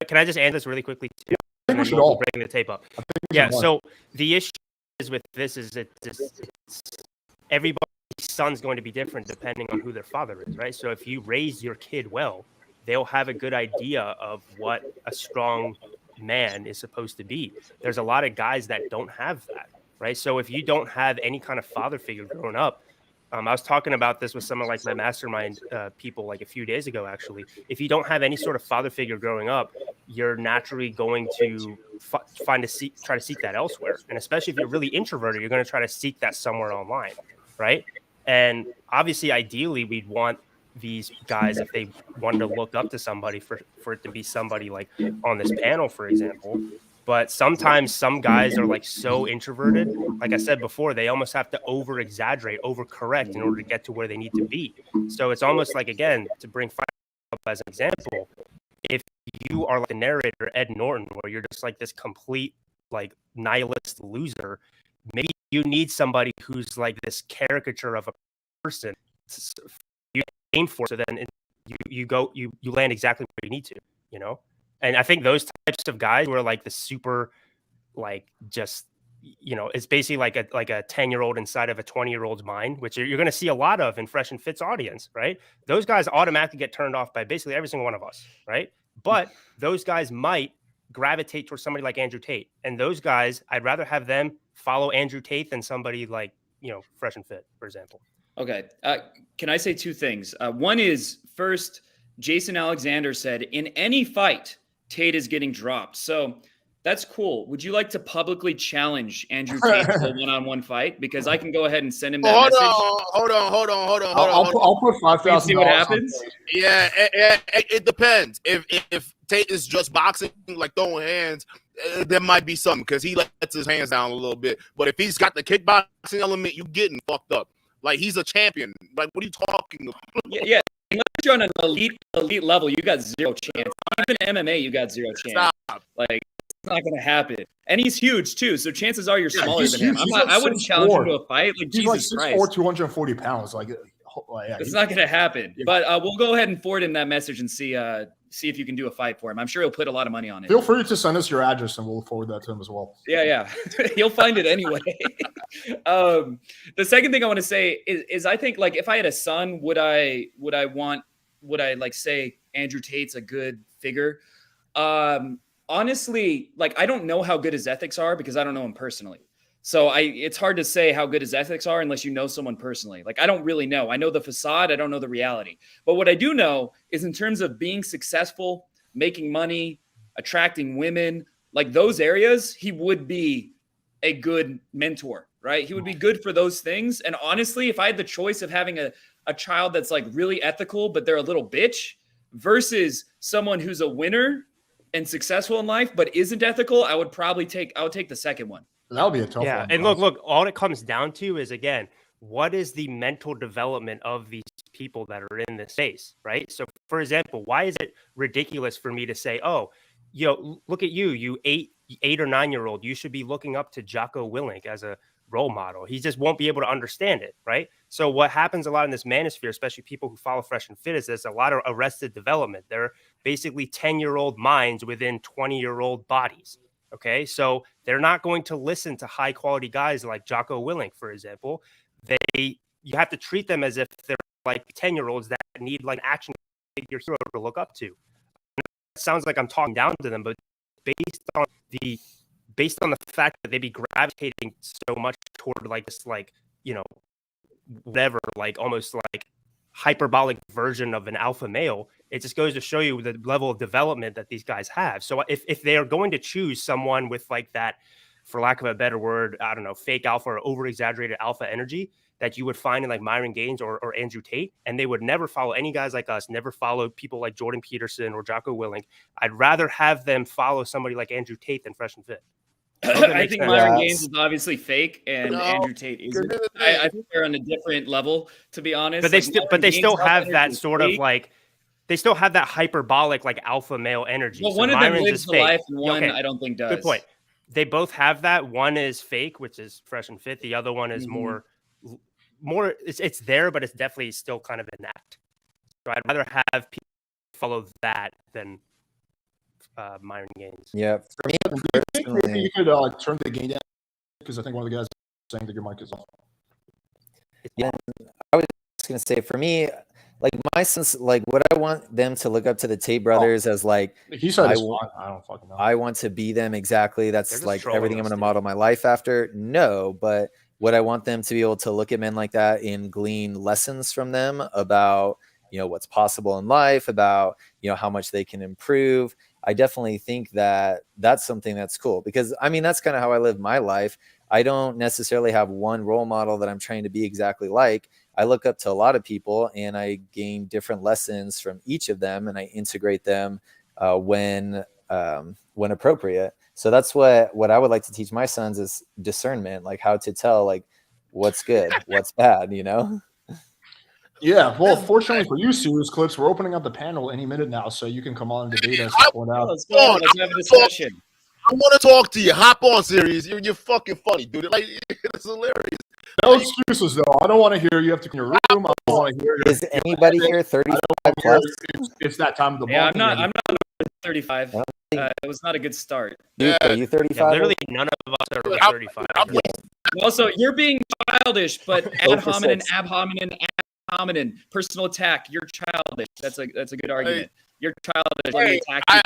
Speaker 5: can I just answer this really quickly too?
Speaker 1: I think we should all
Speaker 5: bring the tape up. Yeah. So the issue is with this is it's everybody's son's going to be different depending on who their father is, right? So if you raise your kid well, they'll have a good idea of what a strong man is supposed to be. There's a lot of guys that don't have that, right? So if you don't have any kind of father figure growing up, I was talking about this with some of like my mastermind people like a few days ago, actually. If you don't have any sort of father figure growing up, you're naturally going to try to seek that elsewhere. And especially if you're really introverted, you're going to try to seek that somewhere online, right? And obviously, ideally, we'd want these guys, if they wanted to look up to somebody, for it to be somebody like on this panel, for example. But sometimes some guys are like so introverted, like I said before, they almost have to over-exaggerate, over-correct in order to get to where they need to be. So it's almost like, again, to bring Fight Club as an example, if you are like the narrator, Ed Norton, where you're just like this complete like nihilist loser, maybe you need somebody who's like this caricature of a person you aim for, so then you land exactly where you need to, And I think those types of guys who are like the super, like, just, it's basically like a 10-year-old inside of a 20-year-old's mind, which you're going to see a lot of in Fresh and Fit's audience, right? Those guys automatically get turned off by basically every single one of us, right? But those guys might gravitate towards somebody like Andrew Tate. And those guys, I'd rather have them follow Andrew Tate than somebody like, Fresh and Fit, for example.
Speaker 8: Okay. Can I say two things? One is, first, Jason Alexander said, in any fight, Tate is getting dropped. So that's cool. Would you like to publicly challenge Andrew Tate to a one-on-one fight? Because I can go ahead and send him that message.
Speaker 6: Hold on.
Speaker 1: I'll put $5,000.
Speaker 8: See what happens?
Speaker 6: Yeah, it depends. If Tate is just boxing, like throwing hands, there might be something, because he lets his hands down a little bit. But if he's got the kickboxing element, you getting fucked up. Like, he's a champion. Like, what are you talking about?
Speaker 8: Yeah. Unless you're on an elite level, you got zero chance. Even MMA, you got zero chance.
Speaker 6: Stop.
Speaker 8: Like, it's not going to happen. And he's huge too, so chances are you're smaller than him.
Speaker 1: Huge.
Speaker 8: I wouldn't challenge him to a fight. Like,
Speaker 1: he's
Speaker 8: Jesus
Speaker 1: like 6'4",
Speaker 8: Christ,
Speaker 1: 240 pounds. Like, yeah,
Speaker 8: it's not going to happen. Yeah. But we'll go ahead and forward him that message and see if you can do a fight for him. I'm sure he'll put a lot of money on it.
Speaker 1: Feel free to send us your address, and we'll forward that to him as well.
Speaker 8: Yeah. He'll find it anyway. The second thing I want to say is I think, like, if I had a son, would I like say Andrew Tate's a good figure. Honestly, like I don't know how good his ethics are because I don't know him personally. So it's hard to say how good his ethics are unless you know someone personally. Like I don't really know. I know the facade, I don't know the reality. But what I do know is in terms of being successful, making money, attracting women, like those areas, he would be a good mentor, right? He would be good for those things. And honestly, if I had the choice of having a child that's like really ethical, but they're a little bitch versus someone who's a winner and successful in life, but isn't ethical, I would take the second one.
Speaker 1: That would be a tough
Speaker 5: Yeah,
Speaker 1: one.
Speaker 5: and look, all it comes down to is, again, what is the mental development of these people that are in this space, right? So, for example, why is it ridiculous for me to say, oh, look at you 8 or 9-year-old, you should be looking up to Jocko Willink as a role model. He just won't be able to understand it, right? So what happens a lot in this manosphere, especially people who follow Fresh and Fit, is there's a lot of arrested development. They're basically 10-year-old minds within 20-year-old bodies. Okay, so they're not going to listen to high quality guys like Jocko Willink, for example. You have to treat them as if they're like 10-year-olds that need like an action figure hero to look up to. It sounds like I'm talking down to them, but based on the fact that they be gravitating so much toward like this, like, whatever, like almost like hyperbolic version of an alpha male, it just goes to show you the level of development that these guys have. So if they are going to choose someone with like that, for lack of a better word, I don't know, fake alpha or over exaggerated alpha energy that you would find in like Myron Gaines or Andrew Tate, and they would never follow any guys like us, never follow people like Jordan Peterson or Jocko Willink, I'd rather have them follow somebody like Andrew Tate than Fresh and Fit.
Speaker 8: I think
Speaker 7: sense.
Speaker 8: Myron
Speaker 7: Yes.
Speaker 8: Gaines is obviously fake, and
Speaker 6: No,
Speaker 8: Andrew Tate isn't.
Speaker 6: good.
Speaker 8: I think they're on a different level, to be honest.
Speaker 5: But they
Speaker 8: Myron
Speaker 5: still
Speaker 8: Gaines'
Speaker 5: have
Speaker 8: alpha
Speaker 5: that
Speaker 8: energy is
Speaker 5: sort of
Speaker 8: fake,
Speaker 5: like, they still have that hyperbolic like alpha male energy.
Speaker 8: but
Speaker 5: So
Speaker 8: one of them
Speaker 5: Myron's
Speaker 8: lives
Speaker 5: is
Speaker 8: the
Speaker 5: fake.
Speaker 8: life, and one
Speaker 5: Okay,
Speaker 8: I don't think does.
Speaker 5: good point. They both have that. One is fake, which is Fresh and Fit. The other one is
Speaker 8: Mhm.
Speaker 5: more. It's there, but it's definitely still kind of an act. So I'd rather have people follow that than Myron Gaines.
Speaker 7: Yeah, for me
Speaker 1: Maybe
Speaker 7: personally,
Speaker 1: you could turn the gain down because I think one of the guys is saying that your mic is off.
Speaker 7: yeah, I was just gonna say, for me, like my sense, like what I want them to look up to the Tate brothers as like,
Speaker 1: He said
Speaker 7: I
Speaker 1: it's
Speaker 7: w-
Speaker 1: fine. I don't fucking know.
Speaker 7: I want to be them exactly.
Speaker 5: They're
Speaker 7: That's
Speaker 5: just
Speaker 7: like
Speaker 5: trolling
Speaker 7: everything I'm
Speaker 5: us,
Speaker 7: going to
Speaker 5: dude.
Speaker 7: model my life after. No, but what I want them to be able to look at men like that and glean lessons from them about, what's possible in life, about, how much they can improve. I definitely think that that's something that's cool because I mean, that's kind of how I live my life. I don't necessarily have one role model that I'm trying to be exactly like. I look up to a lot of people and I gain different lessons from each of them and I integrate them when appropriate. So that's what I would like to teach my sons is discernment, like how to tell like what's good, what's bad,
Speaker 1: Yeah, well, fortunately for you, Serious Clips, we're opening up the panel any minute now, so you can come on and debate us and point out.
Speaker 8: Let's go. Let's have a discussion.
Speaker 6: I want to talk to you. Hop on, series. You're fucking funny, dude. Like, it's hilarious.
Speaker 1: No excuses, though. I don't want to hear you have to clean your room. I don't want to hear
Speaker 7: Is anybody here 35 plus?
Speaker 1: It's that time of the
Speaker 8: Yeah,
Speaker 1: month.
Speaker 8: I'm not 35. It was not a good start.
Speaker 7: Dude, are you 35?
Speaker 5: Yeah, literally none of us are over 35.
Speaker 8: Also, you're being childish, but ad
Speaker 7: Go for
Speaker 8: hominem,
Speaker 7: six.
Speaker 8: ab hominem, personal attack. You're childish. That's a good argument. You're childish when you attack your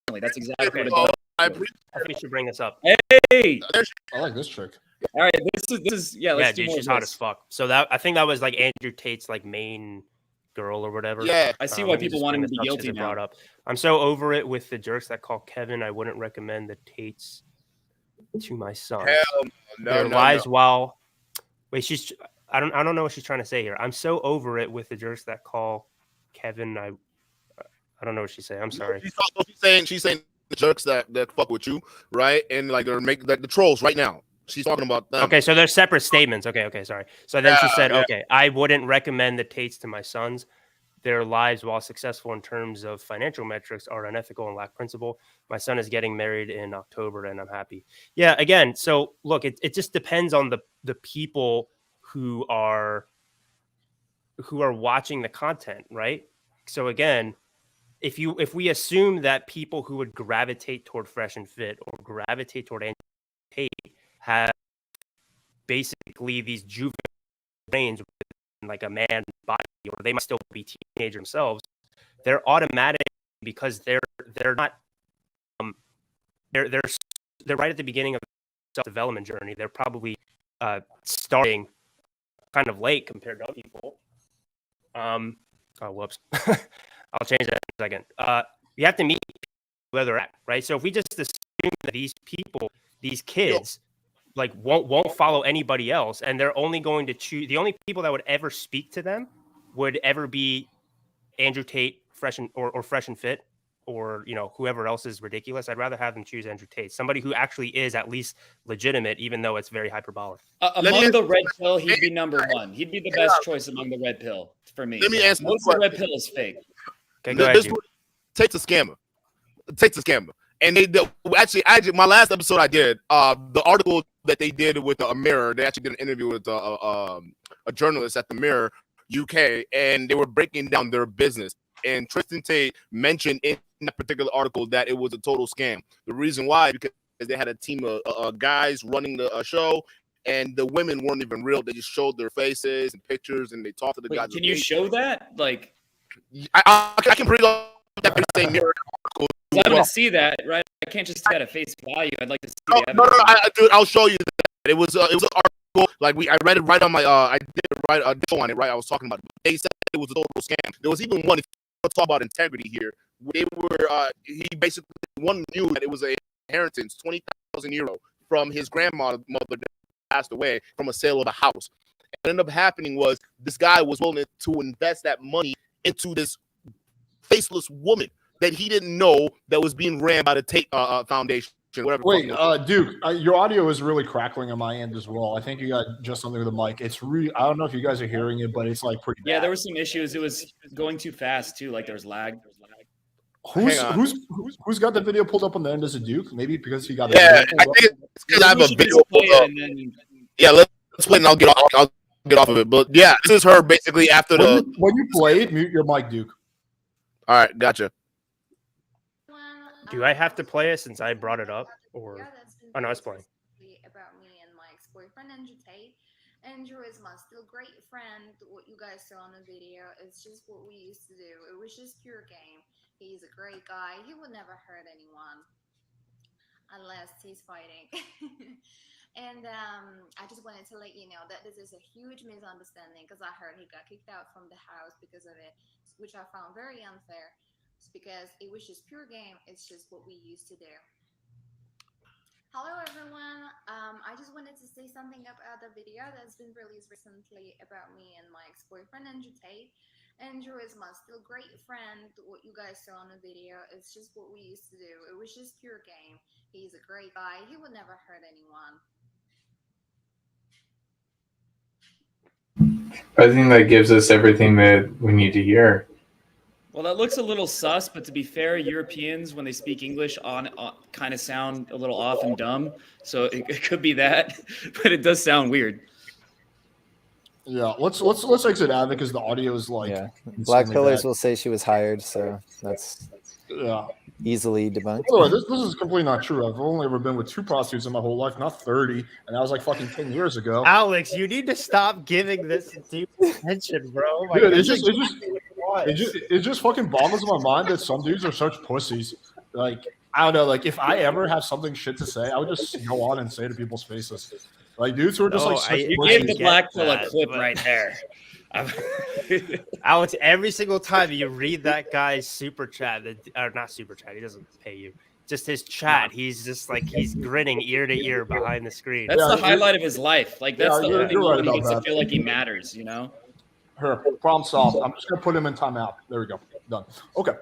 Speaker 8: family. That's exactly what it does.
Speaker 6: I
Speaker 5: I think we should bring this up.
Speaker 8: Hey,
Speaker 1: I like this trick.
Speaker 8: all right. This is yeah. Let's
Speaker 5: Yeah,
Speaker 8: do
Speaker 5: dude,
Speaker 8: more
Speaker 5: she's
Speaker 8: of
Speaker 5: hot
Speaker 8: this.
Speaker 5: as fuck. So I think that was like Andrew Tate's like main girl or whatever.
Speaker 6: Yeah.
Speaker 8: I see
Speaker 5: Let
Speaker 8: why
Speaker 5: me
Speaker 8: people
Speaker 5: just
Speaker 8: want him
Speaker 5: bring
Speaker 8: to be
Speaker 5: this up since
Speaker 8: guilty
Speaker 5: it
Speaker 8: now.
Speaker 5: brought up. I'm so over it with the jerks that call Kevin. I wouldn't recommend the Tates to my son.
Speaker 6: Hell
Speaker 5: Their lives while wait, I don't know what she's trying to say here. I'm so over it with the jerks that call Kevin. I don't know what she's saying. I'm sorry.
Speaker 6: She's saying the jerks that fuck with you, right? And like they're making like the trolls right now. She's talking about them.
Speaker 5: Okay, so they're separate statements. Okay, sorry. So then she said,
Speaker 6: Yeah.
Speaker 5: okay, I wouldn't recommend the Tates to my sons. Their lives, while successful in terms of financial metrics, are unethical and lack principle. My son is getting married in October, and I'm happy. Yeah, again, so look, it just depends on the people who are watching the content, right? So again, if we assume that people who would gravitate toward Fresh and Fit or gravitate toward Andrew Tate have basically these juvenile brains with like a man body, or they might still be teenagers themselves, they're automatic because they're not they're right at the beginning of self-development journey. They're probably starting kind of late compared to other people. Oh, whoops. I'll change that in a second. You have to meet where they're at, right? So if we just assume that these people, these kids, like won't follow anybody else, and they're only going to choose, the only people that would ever speak to them would ever be Andrew Tate, fresh and or fresh and fit, or whoever else is ridiculous. I'd rather have them choose Andrew Tate, somebody who actually is at least legitimate, even though it's very hyperbolic.
Speaker 8: Among the red pill, he'd be number one. He'd be the best choice among the red pill for me.
Speaker 6: Let me ask
Speaker 8: most of the red pill is fake.
Speaker 5: Okay, go ahead.
Speaker 6: Tate's a scammer. Tate's a scammer. And they actually, my last episode I did, the article that they did with the Mirror, they actually did an interview with a journalist at the Mirror UK, and they were breaking down their business. And Tristan Tate mentioned in that particular article that it was a total scam. The reason why, because they had a team of guys running the show, and the women weren't even real. They just showed their faces and pictures, and they talked to the guys.
Speaker 8: Can you show that? Like,
Speaker 6: I can bring up that same Mirror article.
Speaker 8: I want to see that, right? I can't just see that at face value. I'd like to see the
Speaker 6: No,
Speaker 8: evidence.
Speaker 6: dude, I'll show you that. It was an article. Like I read it right on my. I did write a show on it. Right, I was talking about it. They said it was a total scam. There was even one. If you talk about integrity here, they were. He basically one knew that it was an inheritance, 20,000 euro from his grandmother that passed away from a sale of a house. What ended up happening was this guy was willing to invest that money into this faceless woman that he didn't know that was being ran by the Tate Foundation. Whatever.
Speaker 1: Wait, Duke, your audio is really crackling on my end as well. I think you got just something with the mic. It's really, I don't know if you guys are hearing it, but it's like pretty bad.
Speaker 8: Yeah, there were some issues. It was going too fast too. Like there was lag.
Speaker 1: Who's got the video pulled up on the end as a Duke? Maybe because he got
Speaker 6: I think it's because I have a video pulled up. Yeah, let's play it and I'll get off of it. But yeah, this is her basically after
Speaker 1: when you play it, mute your mic, Duke.
Speaker 6: All right, gotcha.
Speaker 5: Do I have to play it since I brought it up, or oh no, it's playing.
Speaker 9: About me and my ex-boyfriend Andrew Tate. Andrew is my still great friend. What you guys saw on the video, it's just what we used to do. It was just pure game. He's a great guy. He would never hurt anyone unless he's fighting. And I just wanted to let you know that this is a huge misunderstanding because I heard he got kicked out from the house because of it, which I found very unfair. It's because it was just pure game. It's just what we used to do. Hello, everyone. I just wanted to say something about the video that's been released recently about me and my ex-boyfriend Andrew Tate. Andrew is my still great friend. What you guys saw on the video, it's just what we used to do. It was just pure game. He's a great guy. He would never hurt anyone.
Speaker 4: I think that gives us everything that we need to hear.
Speaker 8: Well, that looks a little sus, but to be fair, Europeans, when they speak English, kind of sound a little off and dumb. So it could be that, but it does sound weird.
Speaker 1: Yeah, let's exit out because the audio is like
Speaker 7: Black Pillars will say she was hired, so that's easily debunked.
Speaker 1: By the way, this is completely not true. I've only ever been with 2 prostitutes in my whole life, not 30, and that was like fucking 10 years ago.
Speaker 5: Alex, you need to stop giving this deep attention, bro. Like,
Speaker 1: dude, it just fucking boggles my mind that some dudes are such pussies. Like, I don't know. Like, if I ever have something shit to say, I would just go on and say to people's faces. Like, dudes who are just
Speaker 8: you gave the Black Pill a clip right there.
Speaker 5: Alex, every single time you read that guy's super chat, or not super chat, he doesn't pay you. Just his chat, he's just like he's grinning ear to ear behind the screen.
Speaker 8: That's the highlight of his life. Like that's the only thing when he gets to feel like he matters, you know.
Speaker 1: Her problem solved. I'm just gonna put him in timeout. There we go. Done. Okay.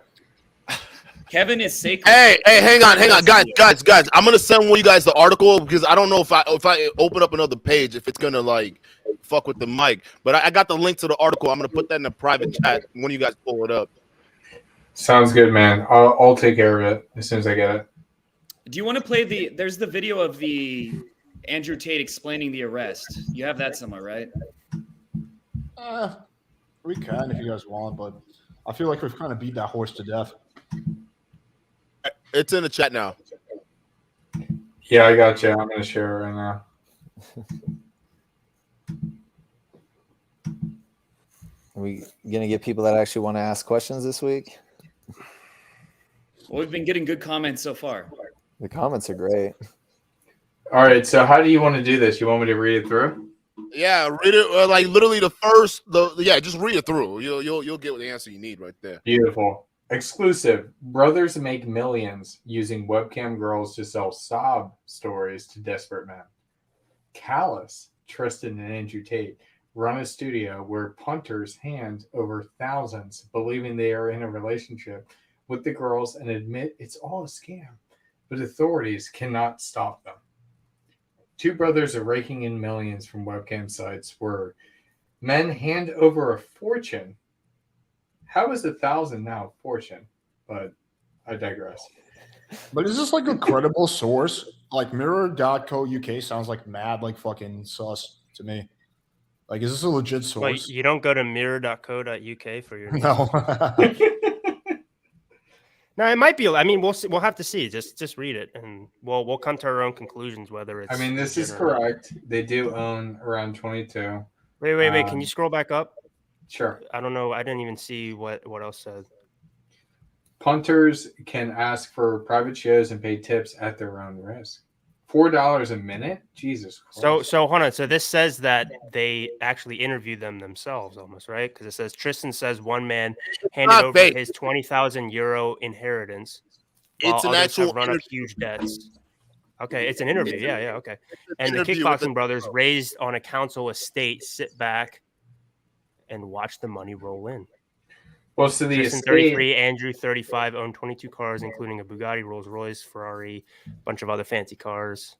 Speaker 8: Kevin is sacred.
Speaker 6: Hey, hang on, guys. I'm gonna send one of you guys the article because I don't know if I open up another page if it's gonna like fuck with the mic. But I got the link to the article. I'm gonna put that in the private chat when you guys pull it up.
Speaker 4: Sounds good, man. I'll take care of it as soon as I get it.
Speaker 8: Do you want to play there's the video of the Andrew Tate explaining the arrest. You have that somewhere, right?
Speaker 1: We can if you guys want, but I feel like we've kind of beat that horse to death.
Speaker 6: It's in the chat now.
Speaker 4: Yeah, I got you. I'm going to share it right now.
Speaker 7: Are we going to get people that actually want to ask questions this week?
Speaker 8: Well, we've been getting good comments so far.
Speaker 7: The comments are great.
Speaker 4: All right. So how do you want to do this? You want me to read it through?
Speaker 6: Yeah, read it like literally just read it through. You'll get the answer you need right there.
Speaker 4: Beautiful. Exclusive. Brothers make millions using webcam girls to sell sob stories to desperate men. Callous. Tristan and Andrew Tate run a studio where punters hand over thousands, believing they are in a relationship with the girls and admit it's all a scam, but authorities cannot stop them. Two brothers are raking in millions from webcam sites where men hand over a fortune. How is 1,000 now a fortune? But I digress.
Speaker 1: But is this like a credible source? Like mirror.co.uk sounds like mad, like fucking sus to me. Like, is this a legit source?
Speaker 5: Wait, you don't go to mirror.co.uk for your news?
Speaker 1: No.
Speaker 5: No, it might be. I mean, we'll have to see. Just read it, and we'll come to our own conclusions whether it's.
Speaker 4: I mean, this is correct. They do own around 22.
Speaker 5: Wait. Can you scroll back up?
Speaker 4: Sure.
Speaker 5: I don't know. I didn't even see what else said.
Speaker 4: Punters can ask for private shows and pay tips at their own risk. $4 a minute? Jesus Christ.
Speaker 5: So hold on. So this says that they actually interviewed them themselves, almost, right? Because it says Tristan says one man handed
Speaker 6: not
Speaker 5: over
Speaker 6: fake.
Speaker 5: his 20,000 euro inheritance.
Speaker 6: It's
Speaker 5: while
Speaker 6: an
Speaker 5: others have
Speaker 6: actual
Speaker 5: run up
Speaker 6: interview.
Speaker 5: huge debts. Okay, it's an interview. Yeah, okay. And the
Speaker 6: interview with
Speaker 5: kickboxing brothers, raised on a council estate, sit back and watch the money roll in.
Speaker 4: Well, so the
Speaker 5: Tristan,
Speaker 4: estate,
Speaker 5: 33, Andrew, 35, owned 22 cars, including a Bugatti, Rolls Royce, Ferrari, a bunch of other fancy cars.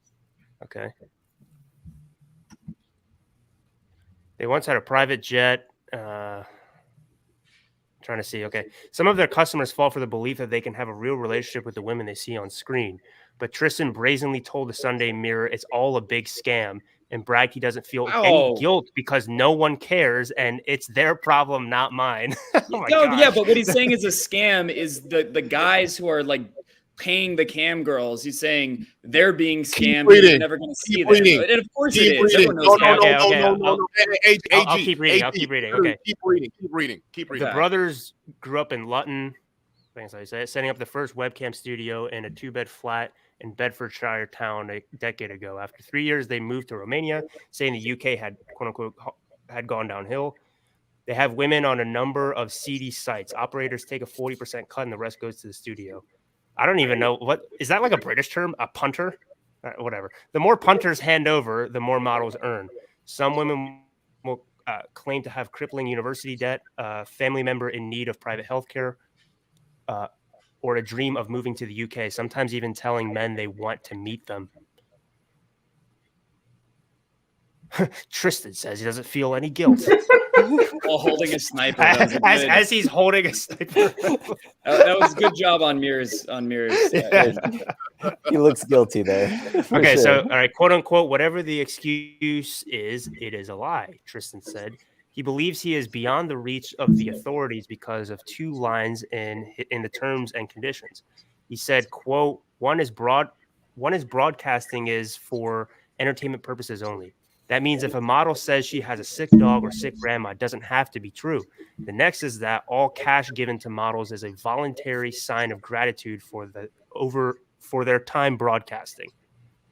Speaker 5: Okay. They once had a private jet. Trying to see. Okay. Some of their customers fall for the belief that they can have a real relationship with the women they see on screen. But Tristan brazenly told the Sunday Mirror it's all a big scam and bragged he doesn't feel any guilt because no one cares and it's their problem, not mine.
Speaker 8: Yeah, but what he's saying is a scam is the guys who are like paying the cam girls. He's saying they're being scammed. You're never going to see them. And of course it is. Everyone knows that.
Speaker 6: No.
Speaker 5: I'll keep reading. Okay.
Speaker 6: Keep reading.
Speaker 5: The brothers grew up in Luton, thanks how you say it, setting up the first webcam studio in a 2-bed flat in Bedfordshire town a decade ago. After 3 years, they moved to Romania, saying the UK had, quote unquote, had gone downhill. They have women on a number of seedy sites. Operators take a 40% cut and the rest goes to the studio. I don't even know what is that, like a British term, a punter, whatever. The more punters hand over, the more models earn. Some women will claim to have crippling university debt, a family member in need of private health care, or a dream of moving to the UK, sometimes even telling men they want to meet them. Tristan says he doesn't feel any guilt.
Speaker 8: While holding a sniper.
Speaker 5: As he's holding a sniper.
Speaker 8: That was a good job on Mirror's.
Speaker 7: He looks guilty there.
Speaker 5: Okay,
Speaker 7: sure.
Speaker 5: so all right, quote unquote, whatever the excuse is, it is a lie, Tristan said. He believes he is beyond the reach of the authorities because of two lines in the terms and conditions. He said, quote, one is broadcasting is for entertainment purposes only. That means if a model says she has a sick dog or sick grandma, it doesn't have to be true. The next is that all cash given to models is a voluntary sign of gratitude for their time broadcasting.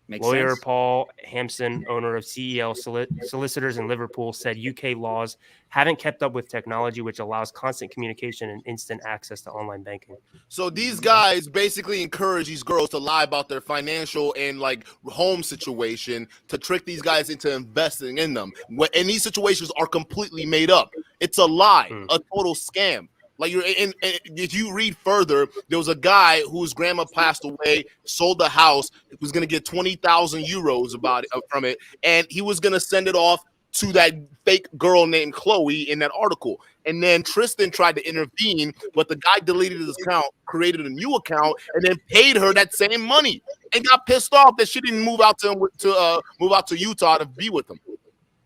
Speaker 8: Makes
Speaker 5: Lawyer
Speaker 8: sense.
Speaker 5: Paul Hampson, owner of CEL Solicitors in Liverpool, said UK laws haven't kept up with technology, which allows constant communication and instant access to online banking.
Speaker 6: So these guys basically encourage these girls to lie about their financial and like home situation to trick these guys into investing in them. And these situations are completely made up. It's a lie, a total scam. Like if you read further, there was a guy whose grandma passed away, sold the house, was going to get 20,000 euros from it, and he was going to send it off to that fake girl named Chloe in that article. And then Tristan tried to intervene, but the guy deleted his account, created a new account, and then paid her that same money, and got pissed off that she didn't move out to Utah to be with him.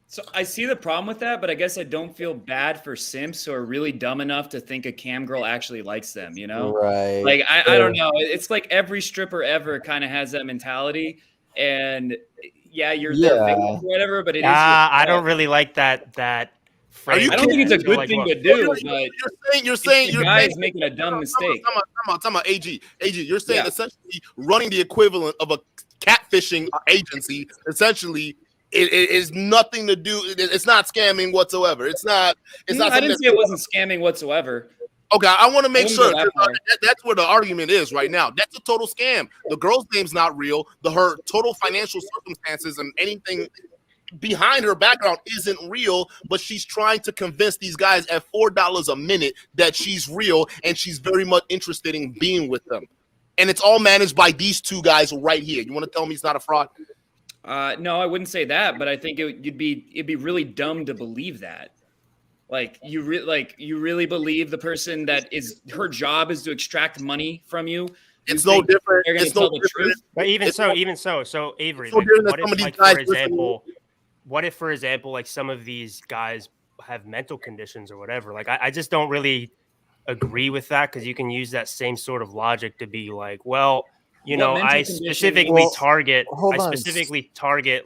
Speaker 8: So I see the problem with that, but I guess I don't feel bad for simps who are really dumb enough to think a cam girl actually likes them, you know?
Speaker 7: Right.
Speaker 8: Like, I don't know. It's like every stripper ever kind of has that mentality. And yeah, you're their victim or whatever, but it is.
Speaker 5: I don't really like that
Speaker 6: Are you
Speaker 8: I don't think it's a
Speaker 5: So,
Speaker 8: good
Speaker 5: like,
Speaker 8: thing
Speaker 5: look,
Speaker 8: to do, but
Speaker 6: You're saying
Speaker 8: the guy is making a dumb mistake.
Speaker 6: Time out, AG. You're saying
Speaker 8: Yeah.
Speaker 6: essentially running the equivalent of a catfishing agency. Essentially, it is nothing to do. It's not scamming whatsoever. It's not. It's not.
Speaker 8: I
Speaker 6: Something
Speaker 8: didn't say it wasn't scamming whatsoever.
Speaker 6: Okay, I want to make
Speaker 8: wouldn't
Speaker 6: sure
Speaker 8: go that far.
Speaker 6: that's where the argument is right now. That's a total scam. The girl's name's not real. Her total financial circumstances and anything behind her background isn't real, but she's trying to convince these guys at $4 a minute that she's real and she's very much interested in being with them. And it's all managed by these two guys right here. You want to tell me it's not a fraud?
Speaker 8: No, I wouldn't say that, but I think it'd be really dumb to believe that. Like you really believe the person that is her job is to extract money from you.
Speaker 6: It's no different.
Speaker 8: They're going to tell the truth.
Speaker 5: But even so, Avery,
Speaker 6: so
Speaker 5: like,
Speaker 6: different than
Speaker 5: what
Speaker 6: some of
Speaker 5: if,
Speaker 6: these
Speaker 5: like,
Speaker 6: guys
Speaker 5: for example, like some of these guys have mental conditions or whatever? Like, I just don't really agree with that, because you can use that same sort of logic to be like, well, you know, I specifically target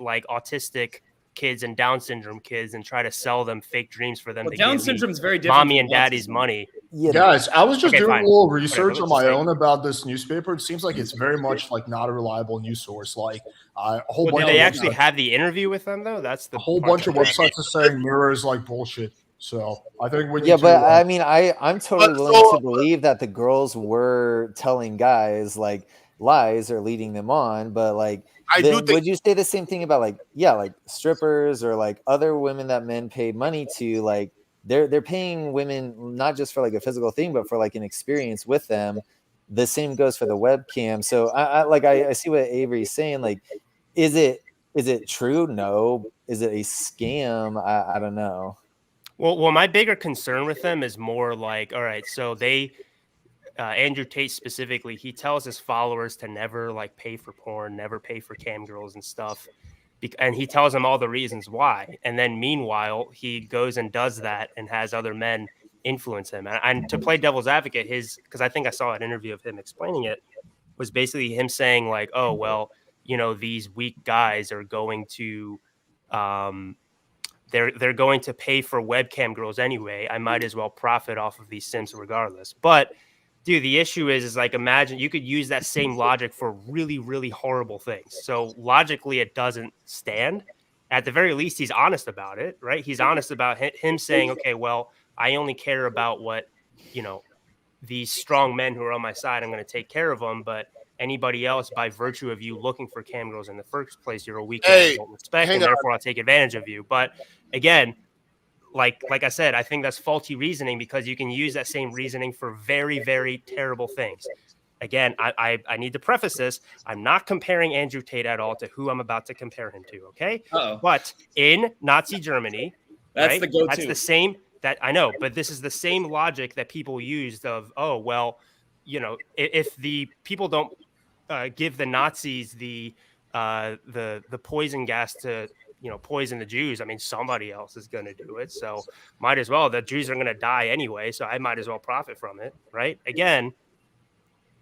Speaker 5: like autistic kids and Down syndrome kids and try to sell them fake dreams for them to
Speaker 8: Down
Speaker 5: give
Speaker 8: syndrome is very
Speaker 5: me
Speaker 8: different.
Speaker 5: mommy and daddy's money.
Speaker 7: Yeah,
Speaker 1: Guys, I was just doing
Speaker 5: fine.
Speaker 1: a little research
Speaker 5: Whatever,
Speaker 1: on
Speaker 5: let's
Speaker 1: my
Speaker 5: just
Speaker 1: own about this newspaper. It seems like it's very much like not a reliable news source. Like a whole
Speaker 5: Well,
Speaker 1: bunch
Speaker 5: did they
Speaker 1: of
Speaker 5: actually
Speaker 1: websites-
Speaker 5: have the interview with them though? That's the
Speaker 1: a whole
Speaker 5: part
Speaker 1: bunch of
Speaker 5: that-
Speaker 1: websites are saying Mirror is like bullshit. So I think we need
Speaker 7: yeah,
Speaker 1: to,
Speaker 7: but I mean, I'm totally
Speaker 6: But
Speaker 7: willing
Speaker 6: so-
Speaker 7: to believe that the girls were telling guys like lies or leading them on, but like,
Speaker 6: I do
Speaker 7: then
Speaker 6: think
Speaker 7: would you say the same thing about like strippers or like other women that men paid money to? Like they're paying women not just for like a physical thing, but for like an experience with them. The same goes for the webcam. So I see what Avery's saying. Like, is it true? No. Is it a scam? I don't know.
Speaker 5: Well, my bigger concern with them is more like, all right, so they, Andrew Tate specifically, he tells his followers to never like pay for porn, never pay for cam girls and stuff. And he tells them all the reasons why. And then meanwhile, he goes and does that and has other men influence him. And to play devil's advocate, because I think I saw an interview of him explaining it, was basically him saying like, oh, well, you know, these weak guys are going to, they're going to pay for webcam girls anyway. I might as well profit off of these simps regardless. But dude, the issue is like, imagine you could use that same logic for really, really horrible things. So logically, it doesn't stand. At the very least, he's honest about it, right? He's honest about him saying, okay, well, I only care about what, you know, these strong men who are on my side, I'm going to take care of them. But anybody else, by virtue of you looking for cam girls in the first place, you're a weak man, I don't respect, and therefore I'll take advantage of you. But again, like I said, I think that's faulty reasoning, because you can use that same reasoning for very, very terrible things. Again, I need to preface this. I'm not comparing Andrew Tate at all to who I'm about to compare him to, okay?
Speaker 8: Uh-oh.
Speaker 5: But in Nazi Germany,
Speaker 8: That's
Speaker 5: right,
Speaker 8: the go-to.
Speaker 5: that's the same, that I know, but this is the same logic that people used of, oh, well, you know, if the people don't give the Nazis the poison gas to, you know, poison the Jews, I mean, somebody else is going to do it. So might as well. The Jews are going to die anyway, so I might as well profit from it, right? Again,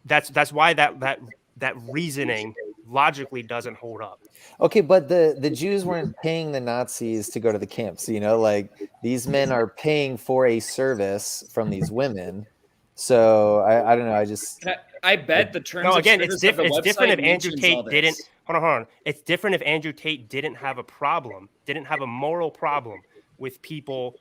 Speaker 5: that's why that reasoning logically doesn't hold up.
Speaker 7: Okay, but the Jews weren't paying the Nazis to go to the camps. You know, like these men are paying for a service from these women. So I don't know.
Speaker 8: I bet the terms.
Speaker 5: No, again,
Speaker 8: of
Speaker 5: it's
Speaker 8: service
Speaker 5: different.
Speaker 8: of
Speaker 5: It's
Speaker 8: the
Speaker 5: different if
Speaker 8: website
Speaker 5: Andrew
Speaker 8: mentions
Speaker 5: Tate
Speaker 8: all this.
Speaker 5: didn't. Hold on. It's different if Andrew Tate didn't have a problem, didn't have a moral problem with people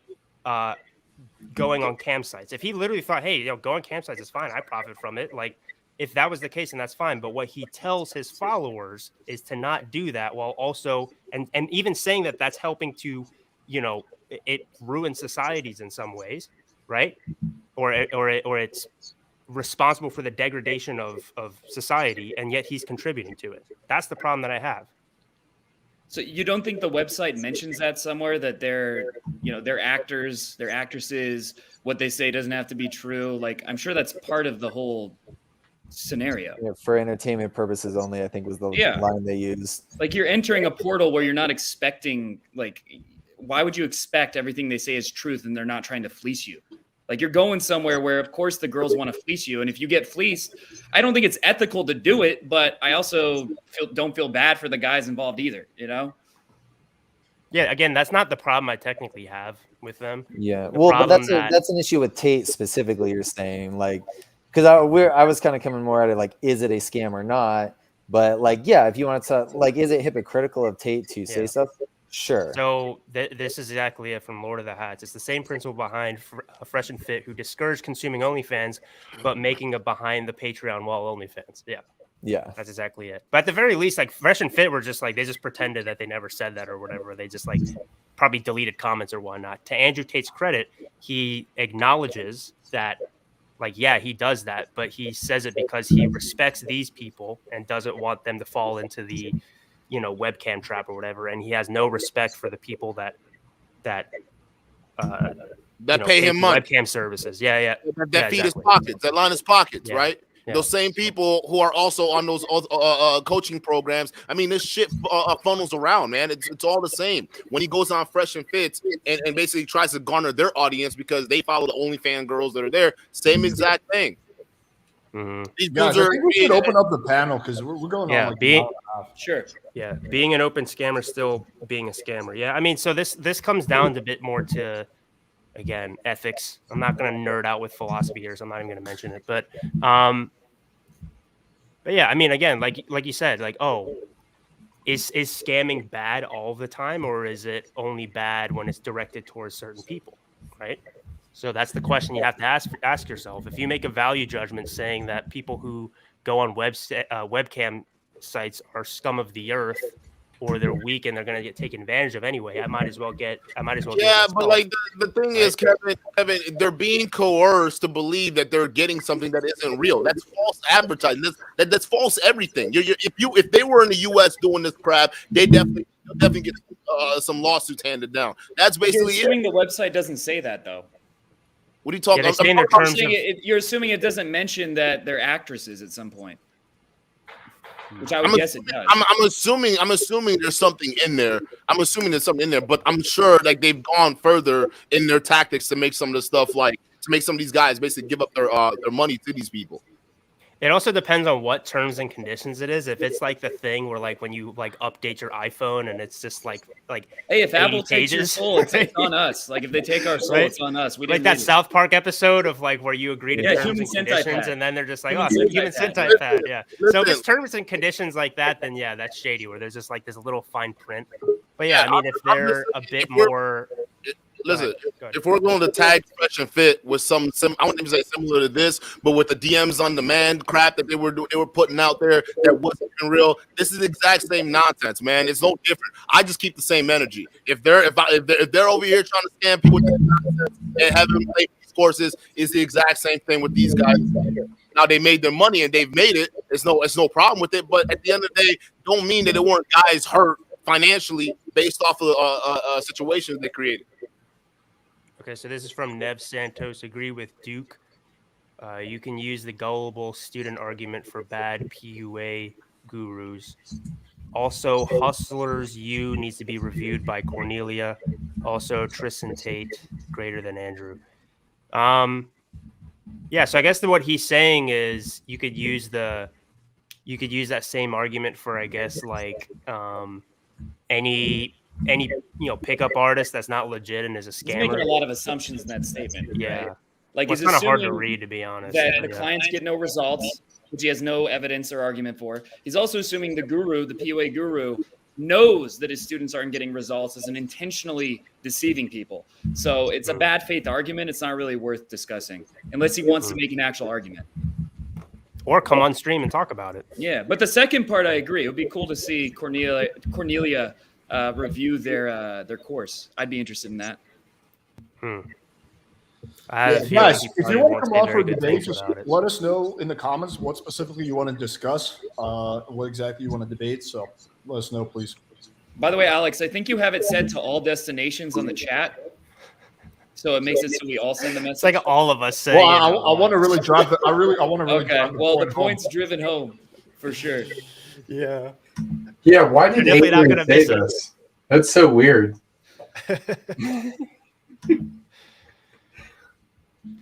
Speaker 5: going on campsites. If he literally thought, hey, you know, going campsites is fine, I profit from it. Like, if that was the case, then that's fine. But what he tells his followers is to not do that, while also, and even saying that that's helping to, you know, it ruins societies in some ways, right? Or it's responsible for the degradation of society, and yet he's contributing to it. That's the problem that I have.
Speaker 8: So you don't think the website mentions that somewhere, that they're actors, they're actresses, what they say doesn't have to be true? Like, I'm sure that's part of the whole scenario.
Speaker 7: Yeah, for entertainment purposes only, I think was the line they used.
Speaker 8: Like, you're entering a portal where you're not expecting, like, why would you expect everything they say is truth and they're not trying to fleece you? Like, you're going somewhere where, of course, the girls want to fleece you. And if you get fleeced, I don't think it's ethical to do it, but I also don't feel bad for the guys involved either, you know?
Speaker 5: Yeah, again, that's not the problem I technically have. with them.
Speaker 7: Yeah,
Speaker 5: The
Speaker 7: well, but
Speaker 5: problem
Speaker 7: that's an issue with Tate specifically. You're saying like, because I was kind of coming more at it like, is it a scam or not? But like, yeah, if you want to like, is it hypocritical of Tate to say stuff? Sure.
Speaker 5: So this is exactly it from Lord of the Hats. It's the same principle behind Fresh and Fit, who discouraged consuming OnlyFans, but making a behind the Patreon wall OnlyFans. Yeah.
Speaker 7: Yeah,
Speaker 5: that's exactly it. But at the very least, like Fresh and Fit were just like, they just pretended that they never said that or whatever. They just like probably deleted comments or whatnot. To Andrew Tate's credit, he acknowledges that, like, yeah, he does that, but he says it because he respects these people and doesn't want them to fall into the, you know, webcam trap or whatever. And he has no respect for the people that
Speaker 6: pay him money.
Speaker 5: Webcam services. Yeah.
Speaker 6: That feed his pockets, that line his pockets, right?
Speaker 5: Yeah.
Speaker 6: Those same people who are also on those coaching programs. I mean, this shit funnels around, man. It's all the same. When he goes on Fresh and Fits and basically tries to garner their audience because they follow the OnlyFans girls that are there, same exact thing.
Speaker 5: Mm-hmm.
Speaker 1: These guys, I think we should open up the panel because we're going on. Like
Speaker 8: sure.
Speaker 5: Yeah, being an open scammer, still being a scammer. Yeah, I mean, so this comes down to a bit more to, again, ethics. I'm not going to nerd out with philosophy here, so I'm not even going to mention it. But yeah, I mean, again, like you said, like, oh, is scamming bad all the time, or is it only bad when it's directed towards certain people, right? So that's the question you have to ask yourself. If you make a value judgment saying that people who go on webcam sites are scum of the earth, or they're weak and they're going to get taken advantage of anyway, I might as well get.
Speaker 6: Yeah, but like the thing is, Kevin, they're being coerced to believe that they're getting something that isn't real. That's false advertising. That's false everything. If they were in the U.S. doing this crap, they definitely get some lawsuits handed down. That's basically
Speaker 8: You're assuming the website doesn't say that though.
Speaker 6: What are you talking about?
Speaker 8: You're assuming it doesn't mention that they're actresses at some point. Which I would guess it does.
Speaker 6: I'm assuming there's something in there. But I'm sure like they've gone further in their tactics to make some of the stuff, like to make some of these guys basically give up their money to these people.
Speaker 5: It also depends on what terms and conditions it is. If it's like the thing where like when you like update your iPhone and it's just like
Speaker 8: hey, if Apple takes your soul, it's on us. Like if they take our soul, it's on us. We didn't
Speaker 5: like that South Park episode of like where you agree to terms and conditions, and then they're just like, human centipede pad. Yeah. So if it's terms and conditions like that, then yeah, that's shady. Where there's just like this little fine print. But yeah, I mean, if they're a bit more.
Speaker 6: Listen, if we're going to tag Fresh and Fit with I wouldn't even say similar to this, but with the DMs on demand crap that they were putting out there that wasn't even real, this is the exact same nonsense, man. It's no different. I just keep the same energy. If they're over here trying to scam people with that nonsense and have them play these courses, is the exact same thing with these guys. Now they made their money and they've made it. It's no problem with it. But at the end of the day, don't mean that there weren't guys hurt financially based off of situations they created.
Speaker 5: Okay, so this is from Nev Santos. Agree with Duke. You can use the gullible student argument for bad PUA gurus. Also, Hustlers U needs to be reviewed by Cornelia. Also, Tristan Tate, greater than Andrew. Yeah, so I guess what he's saying is you could use that same argument for, I guess, like any pickup artist that's not legit and is a scammer.
Speaker 8: He's making a lot of assumptions in that statement.
Speaker 5: Yeah,
Speaker 8: right? Like
Speaker 5: it's kind of hard to read, to be honest.
Speaker 8: That the clients get no results, which he has no evidence or argument for. He's also assuming the guru, the PUA guru, knows that his students aren't getting results as an intentionally deceiving people. So it's a bad faith argument. It's not really worth discussing unless he wants to make an actual argument.
Speaker 5: Or come on stream and talk about it.
Speaker 8: Yeah, but the second part, I agree. It would be cool to see Cornelia review their course. I'd be interested in that.
Speaker 1: Guys, if you want to come on for a debate, just let us know in the comments what specifically you want to discuss, what exactly you want to debate. So let us know, please.
Speaker 8: By the way, Alex, I think you have it set to all destinations on the chat. So it makes it so we all send the message.
Speaker 5: It's like all of us say.
Speaker 1: Well, I want to really drive the. I want to really.
Speaker 8: Okay. Well, the point's driven home for sure.
Speaker 5: Yeah.
Speaker 4: Yeah. Why did Adrian say this? That's so weird.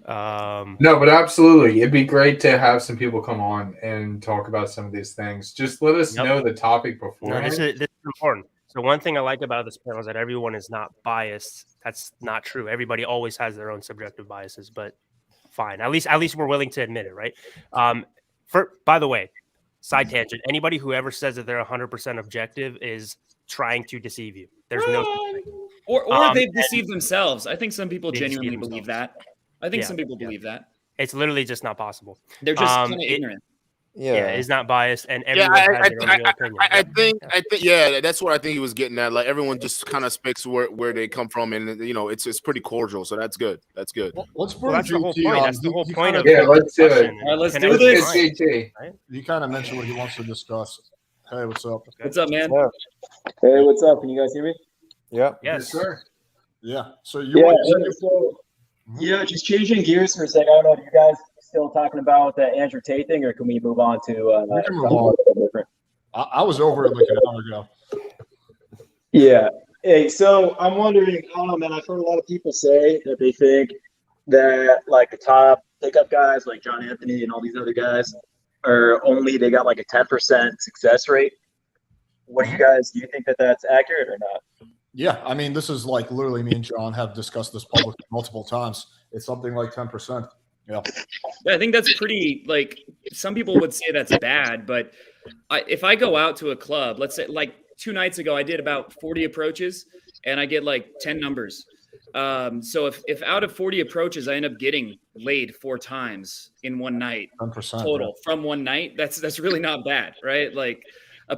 Speaker 4: No, but absolutely, it'd be great to have some people come on and talk about some of these things. Just let us know the topic before.
Speaker 5: No, this is important. So one thing I like about this panel is that everyone is not biased. That's not true. Everybody always has their own subjective biases, but fine. At least we're willing to admit it, right? By the way, side tangent. Anybody who ever says that they're 100% objective is trying to deceive you. There's no such thing.
Speaker 8: Or they've deceived themselves. I think some people
Speaker 5: They
Speaker 8: genuinely
Speaker 5: deceive
Speaker 8: believe that. I think
Speaker 5: Yeah,
Speaker 8: some people believe that.
Speaker 5: It's literally just not possible.
Speaker 8: They're just kind of ignorant.
Speaker 5: Yeah, it's not biased, and
Speaker 6: Yeah,
Speaker 5: everyone has their own real opinion.
Speaker 6: I think, yeah, that's what I think he was getting at. Like everyone just kind of speaks where they come from, and it's pretty cordial. So that's good. That's good.
Speaker 1: Let's bring
Speaker 5: that's the whole
Speaker 1: JT
Speaker 5: point.
Speaker 1: on.
Speaker 5: That's the whole
Speaker 1: He
Speaker 5: point
Speaker 1: kind
Speaker 5: of
Speaker 4: Yeah, let's do it.
Speaker 5: discussion.
Speaker 8: All right, let's do
Speaker 5: Connect
Speaker 8: this.
Speaker 5: minds,
Speaker 4: JT.
Speaker 5: right?
Speaker 1: He kind of mentioned what he wants to discuss. Hey, what's up?
Speaker 8: What's up, man?
Speaker 10: Hey, what's up? Can you guys hear me?
Speaker 7: Yep.
Speaker 5: Yes,
Speaker 4: sir.
Speaker 1: Yeah. So
Speaker 10: Just changing gears for a second. I don't know. Do you guys still talking about the Andrew Tate thing, or can we move on to
Speaker 1: We can move
Speaker 10: something
Speaker 1: on.
Speaker 10: a little different?
Speaker 1: I was over it like an hour ago.
Speaker 10: Yeah. Hey, so I'm wondering. I don't know, man. I've heard a lot of people say that they think that like the top pickup guys, like John Anthony and all these other guys, they got like a 10% success rate. What do you think that that's accurate or not?
Speaker 1: Yeah, I mean, this is like literally me and John have discussed this publicly multiple times. It's something like 10%. Yeah.
Speaker 8: Yeah, I think that's pretty, like, some people would say that's bad, but if I go out to a club, let's say like 2 nights ago, I did about 40 approaches and I get like 10 numbers. So if out of 40 approaches, I end up getting laid 4 times in one night
Speaker 1: 10%,
Speaker 8: total from one night, that's really not bad, right? Like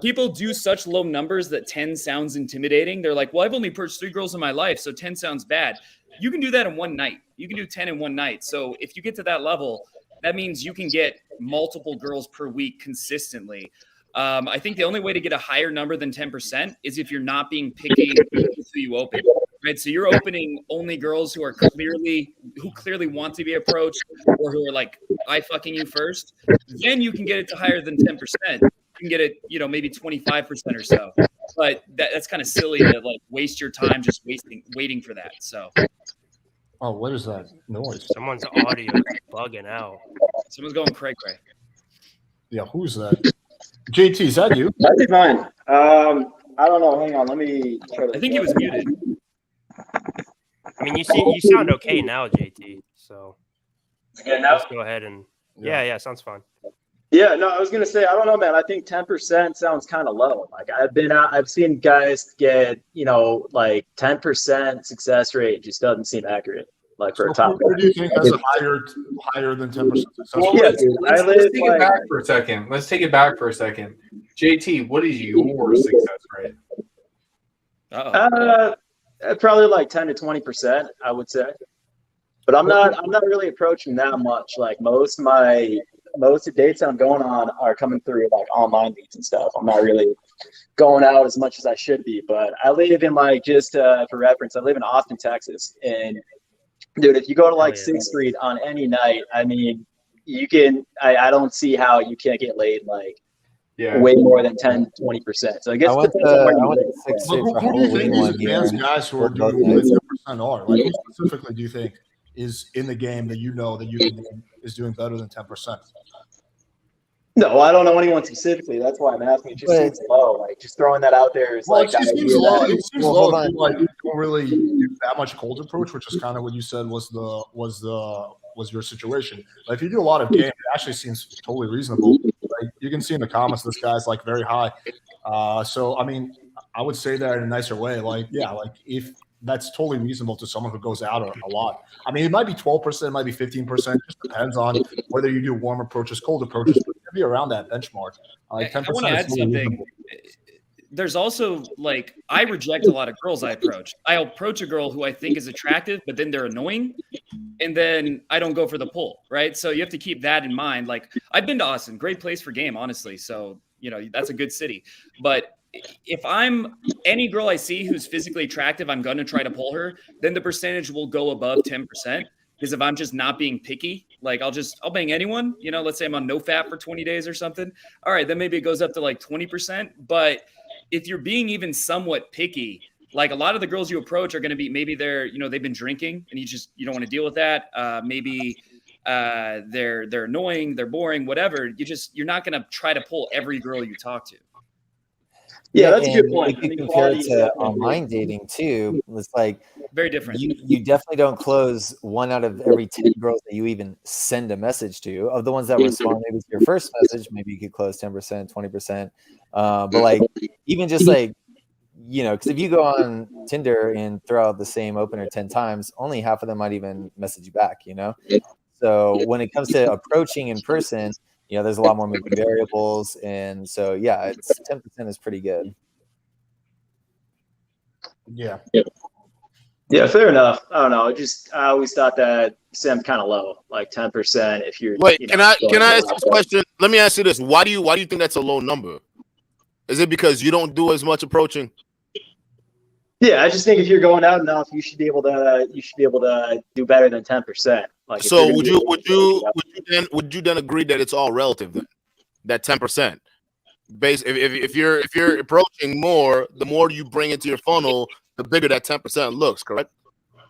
Speaker 8: people do such low numbers that 10 sounds intimidating. They're like, well, I've only approached 3 girls in my life, so 10 sounds bad. You can do that in one night. You can do 10 in one night. So if you get to that level, that means you can get multiple girls per week consistently. I think the only way to get a higher number than 10% is if you're not being picky with who you open, right? So you're opening only girls who clearly want to be approached, or who are like, I fucking you first. Then you can get it to higher than 10%. You can get it, maybe 25% or so. But that's kind of silly to like waste your time just waiting for that. So.
Speaker 1: Oh, what is that noise?
Speaker 5: Someone's audio is bugging out.
Speaker 8: Someone's going cray.
Speaker 1: Yeah, who's that? JT, is that you?
Speaker 10: That's fine. I don't know. Hang on. Let me try to.
Speaker 8: I think he was muted.
Speaker 5: I mean, you sound okay now, JT. So
Speaker 10: Again, now?
Speaker 5: let's go ahead and yeah, sounds fine.
Speaker 10: Yeah, no, I was gonna say I don't know, man. I think 10% sounds kind of low. Like I've seen guys get like 10% success rate. Just doesn't seem accurate. Like for a top
Speaker 1: Who
Speaker 10: guy.
Speaker 1: do you think has a higher than 10% success
Speaker 4: Well,
Speaker 1: rate?
Speaker 10: Yeah,
Speaker 4: let's take it back for a second. JT, what is your success rate?
Speaker 10: Probably like 10 to 20%, I would say. But I'm not really approaching that much. Like most of the dates that I'm going on are coming through like online leads and stuff. I'm not really going out as much as I should be. But I live in like, just for reference, I live in Austin, Texas. And dude, if you go to like 6th Street on any night, I mean, you can, I don't see how you can't get laid like way more than 10, 20%. So I guess
Speaker 7: who do
Speaker 1: you think these advanced guys who are doing more than 10% are? Like, who specifically do you think is in the game that is doing better than 10%?
Speaker 10: No, I don't know anyone specifically. That's why I'm asking. It just seems low. Like just throwing that out there is like.
Speaker 1: It seems low. It seems low. Like you don't really do that much cold approach, which is kind of what you said was your situation. Like if you do a lot of game, it actually seems totally reasonable. Like you can see in the comments, this guy's like very high. So I mean, I would say that in a nicer way. Like like if that's totally reasonable to someone who goes out a lot. I mean, it might be 12%, it might be 15%. It just depends on whether you do warm approaches, cold approaches. But it'll be around that benchmark. Like 10%.
Speaker 8: I want to add something. There's also like I reject a lot of girls I approach. I'll approach a girl who I think is attractive, but then they're annoying, and then I don't go for the pull, right? So you have to keep that in mind. Like I've been to Austin, great place for game, honestly. So that's a good city, but if I'm any girl I see who's physically attractive, I'm going to try to pull her, then the percentage will go above 10%. Because if I'm just not being picky, like I'll bang anyone, let's say I'm on no fat for 20 days or something. All right, then maybe it goes up to like 20%. But if you're being even somewhat picky, like a lot of the girls you approach are going to be, maybe they're, they've been drinking and you don't want to deal with that. Maybe they're annoying, they're boring, whatever. You're not going to try to pull every girl you talk to.
Speaker 10: Yeah, that's a good
Speaker 7: and
Speaker 10: point.
Speaker 7: if you compare it to online dating too, it's like
Speaker 8: Very different.
Speaker 7: You definitely don't close 1 out of every 10 girls that you even send a message to. Of the ones that respond maybe to your first message, maybe you could close 10%, 20%. But like even just like, you know, because if you go on Tinder and throw out the same opener 10 times, only half of them might even message you back, you know? So when it comes to approaching in person, you know, there's a lot more moving variables. And so, yeah, it's 10% is pretty good.
Speaker 1: Yeah.
Speaker 10: Yeah, fair enough. I don't know. I always thought that seemed kind of low, like 10%. If you're
Speaker 6: Wait,
Speaker 10: you
Speaker 6: can
Speaker 10: know,
Speaker 6: I
Speaker 10: going
Speaker 6: ask
Speaker 10: out
Speaker 6: this
Speaker 10: there.
Speaker 6: question? Let me ask you this: Why do you think that's a low number? Is it because you don't do as much approaching?
Speaker 10: Yeah, I just think if you're going out enough, you should be able to do better than 10%. Like, if
Speaker 6: So
Speaker 10: you're gonna
Speaker 6: would you then agree that it's all relative then? That 10%. If you're approaching more, the more you bring into your funnel, the bigger that 10% looks, correct?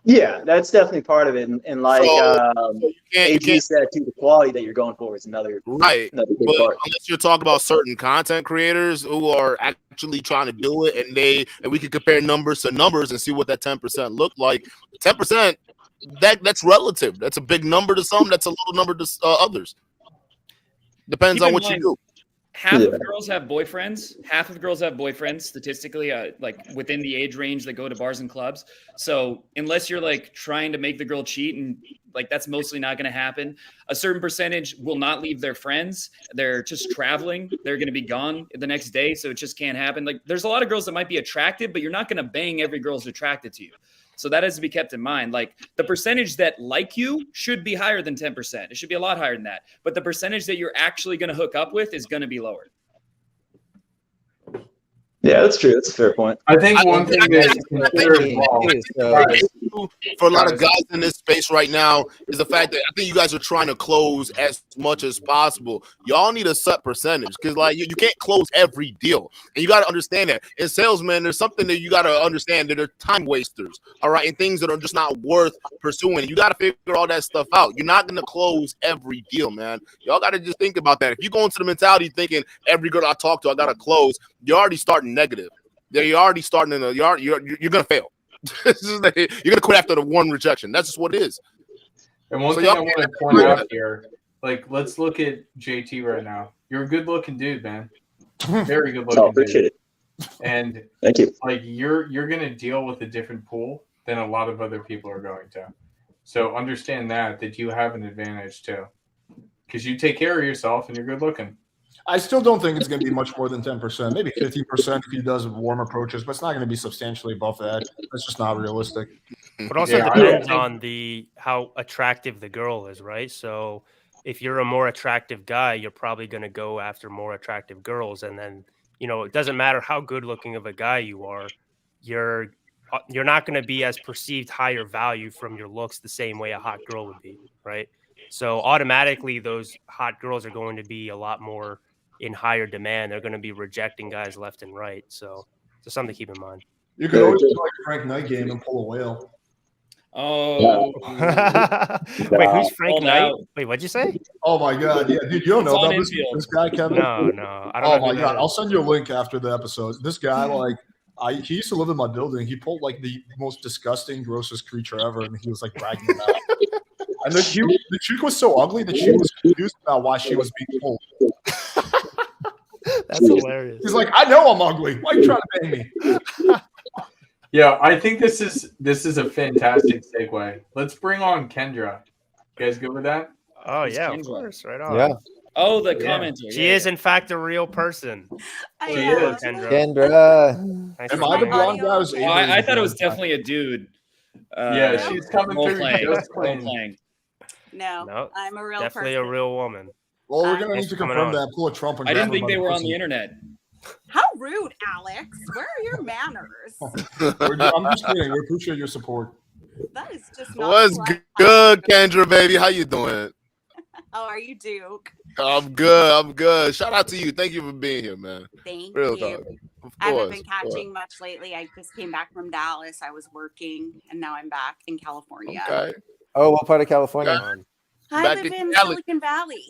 Speaker 10: Yeah, that's definitely part of it. And like
Speaker 6: you
Speaker 10: AG
Speaker 6: can't
Speaker 10: said too, the quality that you're going for is another
Speaker 6: right.
Speaker 10: big
Speaker 6: But
Speaker 10: part.
Speaker 6: unless you're talking about certain content creators who are actually trying to do it, and we can compare numbers to numbers and see what that 10% look like. 10%, that's relative. That's a big number to some. That's a little number to others. Depends
Speaker 8: Keep
Speaker 6: on
Speaker 8: in
Speaker 6: what
Speaker 8: mind,
Speaker 6: you do.
Speaker 8: half of girls have boyfriends. Half of girls have boyfriends statistically, like within the age range that go to bars and clubs. So unless you're like trying to make the girl cheat, and like that's mostly not going to happen. A certain percentage will not leave their friends. They're just traveling. They're going to be gone the next day. So it just can't happen. Like there's a lot of girls that might be attractive, but you're not going to bang every girl who's attracted to you. So that has to be kept in mind. Like the percentage that like you should be higher than 10%. It should be a lot higher than that. But the percentage that you're actually going to hook up with is going to be lower.
Speaker 10: Yeah, that's true. That's a fair point.
Speaker 4: I think one thing to consider as well,
Speaker 6: for a lot of guys in this space right now is the fact that I think you guys are trying to close as much as possible. Y'all need a set percentage because like you can't close every deal. And you got to understand that in sales, man, there's something that you got to understand that are time wasters, all right, and things that are just not worth pursuing. You got to figure all that stuff out. You're not going to close every deal, man. Y'all got to just think about that. If you go into the mentality thinking every girl I talk to, I got to close, you're already starting negative. You're already starting in you're going to fail. You're gonna quit after the one rejection. That's just what it is.
Speaker 4: And one thing I want to point out here, like, let's look at JT right now. You're a good-looking dude, man. Very good-looking.
Speaker 10: Appreciate it.
Speaker 4: And
Speaker 10: thank you.
Speaker 4: Like, you're gonna deal with a different pool than a lot of other people are going to. So understand that you have an advantage too, because you take care of yourself and you're good-looking.
Speaker 1: I still don't think it's going to be much more than 10%, maybe 15% if he does warm approaches, but it's not going to be substantially above that. That's just not realistic.
Speaker 5: But also depends on how attractive the girl is, right? So if you're a more attractive guy, you're probably going to go after more attractive girls. And then, you know, it doesn't matter how good looking of a guy you are, you're not going to be as perceived higher value from your looks the same way a hot girl would be, right? So automatically those hot girls are going to be a lot more in higher demand. They're going to be rejecting guys left and right. So something to keep in mind.
Speaker 1: You could always play Frank Knight game and pull a whale.
Speaker 8: Oh.
Speaker 5: Wait, who's Frank Knight? Wait, what'd you say?
Speaker 1: Oh my God. Yeah, dude, you don't know about this guy, Kevin?
Speaker 5: No. I don't know.
Speaker 1: Oh my God. I'll send you a link after the episode. This guy, like, he used to live in my building. He pulled like the most disgusting, grossest creature ever, and he was like bragging about it. And the chick was so ugly that she was confused about why she was being pulled.
Speaker 5: That's hilarious.
Speaker 1: He's like, I know I'm ugly. Why are you trying to bang me?
Speaker 4: Yeah, I think this is a fantastic segue. Let's bring on Kendra. You guys good with that?
Speaker 5: Oh yeah, of course, right on.
Speaker 7: Yeah.
Speaker 8: Oh, the commenter.
Speaker 5: She is in fact a real person.
Speaker 4: She is.
Speaker 7: Kendra.
Speaker 5: Nice
Speaker 1: Am I the blonde guy?
Speaker 8: I thought it was definitely a dude.
Speaker 4: Yeah, she's coming through just
Speaker 8: playing.
Speaker 11: No, I'm a real
Speaker 5: definitely
Speaker 11: person.
Speaker 5: a real woman.
Speaker 1: Well, we're gonna need to confirm that. Pull a Trump and
Speaker 8: I didn't think they were on the internet.
Speaker 11: How rude, Alex. Where are your manners?
Speaker 1: I'm just kidding. We appreciate your support.
Speaker 11: That is just not
Speaker 6: What's good, Kendra, baby? How you doing?
Speaker 11: How are you, Duke?
Speaker 6: I'm good. Shout out to you. Thank you for being here, man.
Speaker 11: Thank
Speaker 6: Real
Speaker 11: you.
Speaker 6: talk.
Speaker 11: I haven't been catching much lately. I just came back from Dallas. I was working, and now I'm back in California.
Speaker 6: Okay.
Speaker 7: Oh, what part of California?
Speaker 11: I live in Silicon Valley.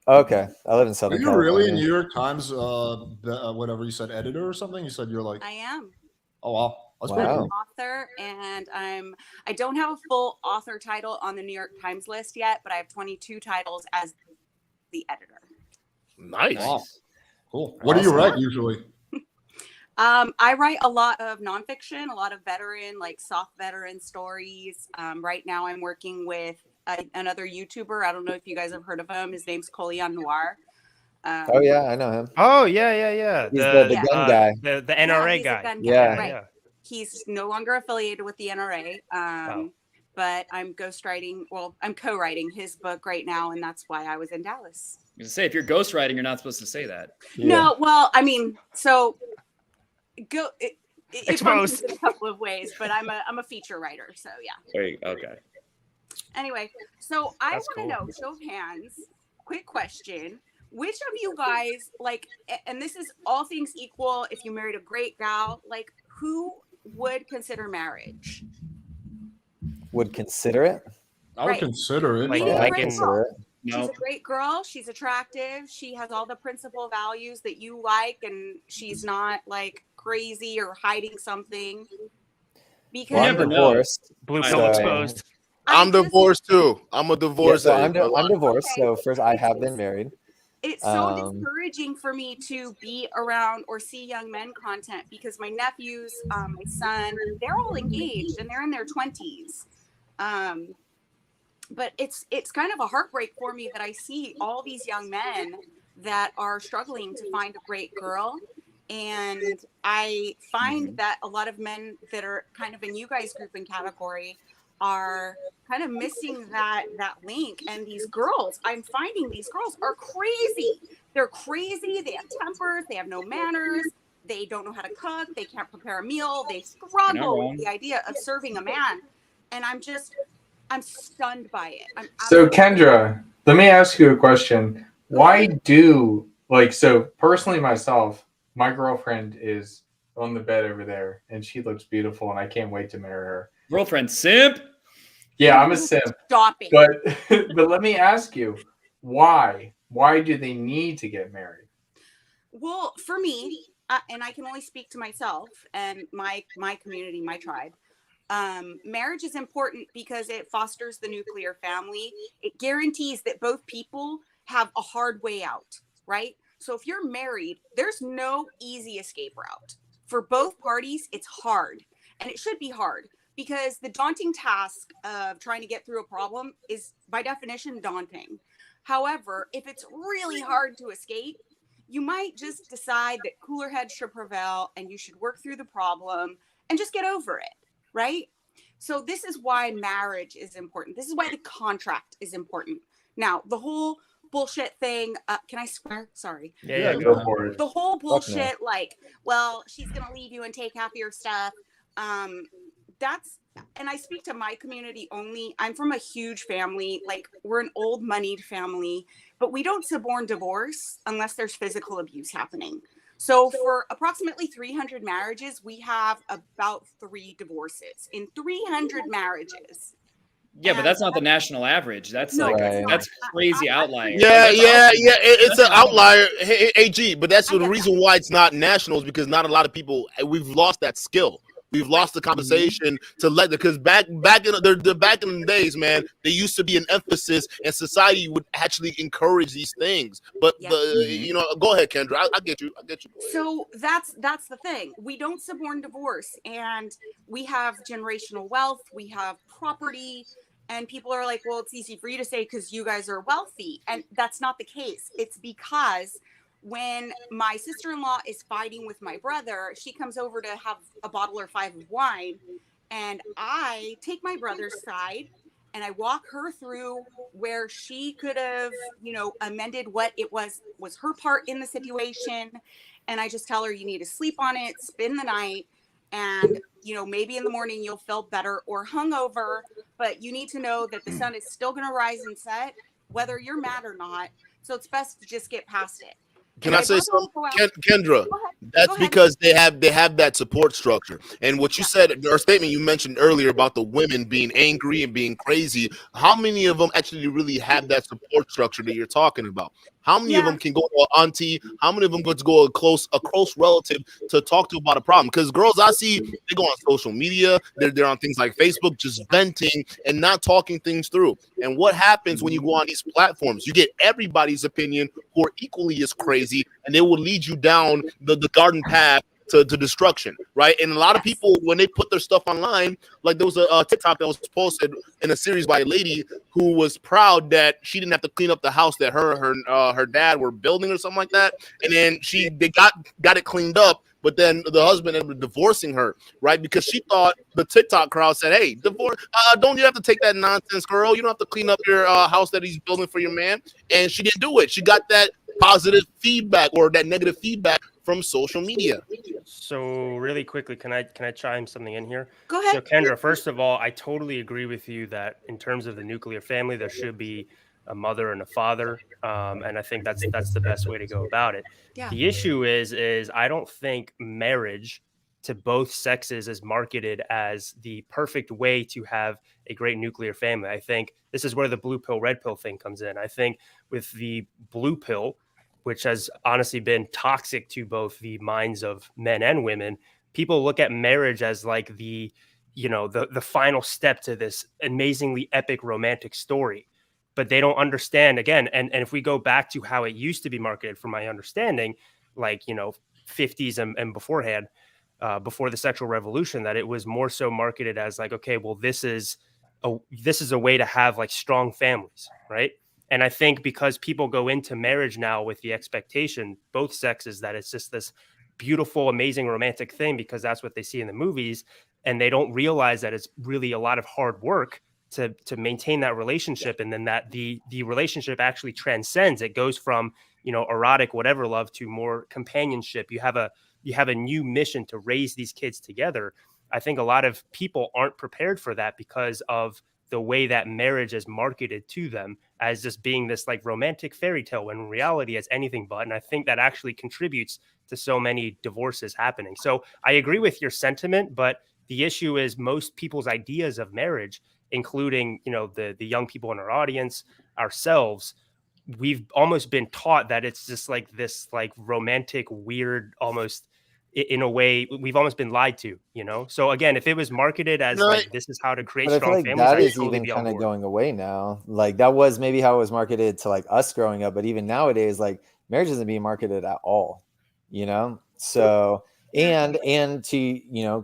Speaker 7: Okay, I live in
Speaker 1: Are
Speaker 7: Southern
Speaker 1: you
Speaker 7: California.
Speaker 1: really a New York Times, whatever you said, editor or something? You said you're like,
Speaker 11: I am.
Speaker 1: oh wow, that's
Speaker 7: Wow.
Speaker 1: pretty
Speaker 11: I'm
Speaker 1: cool.
Speaker 11: an author, and I don't have a full author title on the New York Times list yet, but I have 22 titles as the editor.
Speaker 6: Nice.
Speaker 1: Wow. Cool. What do you write usually?
Speaker 11: I write a lot of nonfiction, a lot of veteran, like soft veteran stories. Right now, I'm working with another YouTuber. I don't know if you guys have heard of him. His name's Colion Noir.
Speaker 7: Oh yeah, I know him.
Speaker 5: Oh yeah.
Speaker 7: He's the gun guy.
Speaker 5: The NRA
Speaker 11: he's
Speaker 5: guy.
Speaker 11: a gun guy,
Speaker 7: Yeah.
Speaker 11: right.
Speaker 5: Yeah.
Speaker 11: He's no longer affiliated with the NRA. But I'm ghostwriting. Well, I'm co-writing his book right now, and that's why I was in Dallas.
Speaker 8: I was gonna say, if you're ghostwriting, you're not supposed to say that.
Speaker 7: Yeah.
Speaker 11: No, well, I mean, so it
Speaker 5: Exposed.
Speaker 11: functions in a couple of ways, but I'm a feature writer, so yeah.
Speaker 8: Okay.
Speaker 11: Anyway, so I
Speaker 5: That's
Speaker 11: want to
Speaker 5: cool.
Speaker 11: know, show of hands, quick question. Which of you guys, like, and this is all things equal, if you married a great gal, like, who would consider marriage?
Speaker 7: Would consider it?
Speaker 1: I would
Speaker 11: Right.
Speaker 1: consider it.
Speaker 11: Meeting a
Speaker 5: like
Speaker 11: great
Speaker 5: in-
Speaker 11: girl.
Speaker 7: Consider it.
Speaker 11: She's
Speaker 8: No.
Speaker 11: a great girl. She's attractive. She has all the principal values that you like, and she's not like crazy or hiding something. Because
Speaker 7: Well, I'm
Speaker 8: never know.
Speaker 7: divorced.
Speaker 5: Blue
Speaker 8: I
Speaker 5: pill
Speaker 8: know.
Speaker 5: exposed.
Speaker 6: I'm divorced too. I'm a
Speaker 7: Yeah,
Speaker 6: divorcee.
Speaker 7: so I'm divorced.
Speaker 11: Okay.
Speaker 7: So first, I have been married.
Speaker 11: it's so
Speaker 7: Um,
Speaker 11: discouraging for me to be around or see young men content because my nephews, my son, they're all engaged and they're in their 20s. But it's kind of a heartbreak for me that I see all these young men that are struggling to find a great girl. And I find that a lot of men that are kind of in you guys' group and category are kind of missing that link. And these girls, I'm finding these girls are crazy. They're crazy. They have tempers. They have no manners. They don't know how to cook. They can't prepare a meal. They struggle with the idea of serving a man. And I'm stunned by it.
Speaker 4: So Kendra, let me ask you a question. Why do personally myself, my girlfriend is on the bed over there and she looks beautiful and I can't wait to marry her.
Speaker 8: Girlfriend simp.
Speaker 4: Yeah, I'm a simp.
Speaker 11: Stop it.
Speaker 4: But let me ask you, why? Why do they need to get married?
Speaker 11: Well, for me, and I can only speak to myself and my community, my tribe. Marriage is important because it fosters the nuclear family. It guarantees that both people have a hard way out, right? So if you're married, there's no easy escape route. For both parties, it's hard. And it should be hard because the daunting task of trying to get through a problem is by definition daunting. However, if it's really hard to escape, you might just decide that cooler heads should prevail and you should work through the problem and just get over it, right? So this is why marriage is important. This is why the contract is important. Now, the whole bullshit thing, can I swear? Sorry.
Speaker 5: Yeah,
Speaker 4: go for it.
Speaker 11: The whole bullshit, like, well, she's going to leave you and take half of your stuff. And I speak to my community only. I'm from a huge family. Like, we're an old moneyed family, but we don't suborn divorce unless there's physical abuse happening. So for approximately 300 marriages, we have about 3 divorces in 300 marriages.
Speaker 8: Yeah, but that's not the national average. That's that's crazy outlier.
Speaker 6: Yeah. It's an outlier, AG. But that's the reason why it's not national is because not a lot of people. We've lost that skill. We've lost the conversation to let because back in the days, man, there used to be an emphasis, and society would actually encourage these things. But go ahead, Kendra. I get you.
Speaker 11: So that's the thing. We don't suborn divorce, and we have generational wealth. We have property. And people are like, well, it's easy for you to say because you guys are wealthy. And that's not the case. It's because when my sister-in-law is fighting with my brother, she comes over to have a bottle or 5 of wine. And I take my brother's side and I walk her through where she could have, amended what it was her part in the situation. And I just tell her, you need to sleep on it, spend the night. And, maybe in the morning you'll feel better or hungover, but you need to know that the sun is still going to rise and set, whether you're mad or not. So it's best to just get past it.
Speaker 6: Can I say something, Kendra? That's because they have that support structure. And what you said, or statement you mentioned earlier about the women being angry and being crazy, how many of them actually really have that support structure that you're talking about? How many of them can go to an auntie? How many of them go to a close relative to talk to about a problem? Because girls I see, they go on social media, they're on things like Facebook, just venting and not talking things through. And what happens when you go on these platforms? You get everybody's opinion who are equally as crazy, and they will lead you down the garden path to destruction, right? And a lot of people, when they put their stuff online, like there was a TikTok that was posted in a series by a lady who was proud that she didn't have to clean up the house that her dad were building or something like that, and then they got it cleaned up. But then the husband ended up divorcing her, right? Because she thought the TikTok crowd said, "Hey, divorce! Don't you have to take that nonsense, girl? You don't have to clean up your house that he's building for your man." And she didn't do it. She got that positive feedback or that negative feedback from social media.
Speaker 5: So really quickly, can I chime something in here?
Speaker 11: Go ahead.
Speaker 5: So Kendra, first of all, I totally agree with you that in terms of the nuclear family, there should be a mother and a father, and I think that's the best way to go about it.
Speaker 11: Yeah.
Speaker 5: The issue is I don't think marriage to both sexes is marketed as the perfect way to have a great nuclear family. I think this is where the blue pill, red pill thing comes in. I think with the blue pill, which has honestly been toxic to both the minds of men and women, people look at marriage as like the final step to this amazingly epic romantic story. But they don't understand, again, and if we go back to how it used to be marketed, from my understanding, like, 50s and beforehand, before the sexual revolution, that it was more so marketed as like, okay, well, this is a way to have like strong families, right? And I think because people go into marriage now with the expectation, both sexes, that it's just this beautiful, amazing romantic thing because that's what they see in the movies, and they don't realize that it's really a lot of hard work to maintain that relationship, and then that the relationship actually transcends. It goes from erotic whatever love to more companionship. You have a new mission to raise these kids together. I think a lot of people aren't prepared for that because of the way that marriage is marketed to them as just being this like romantic fairy tale, when in reality it's anything but. And I think that actually contributes to so many divorces happening. So I agree with your sentiment, but the issue is most people's ideas of marriage, including, the young people in our audience, ourselves, we've almost been taught that it's just like this like romantic, weird, almost in a way, we've almost been lied to, So again, if it was marketed as like this is how to create
Speaker 7: But I feel
Speaker 5: strong
Speaker 7: like
Speaker 5: families,
Speaker 7: that
Speaker 5: I'd
Speaker 7: is
Speaker 5: totally
Speaker 7: even
Speaker 5: be on
Speaker 7: kind of
Speaker 5: board.
Speaker 7: going away now. Like that was maybe how it was marketed to like us growing up, but even nowadays, like marriage isn't being marketed at all, So and to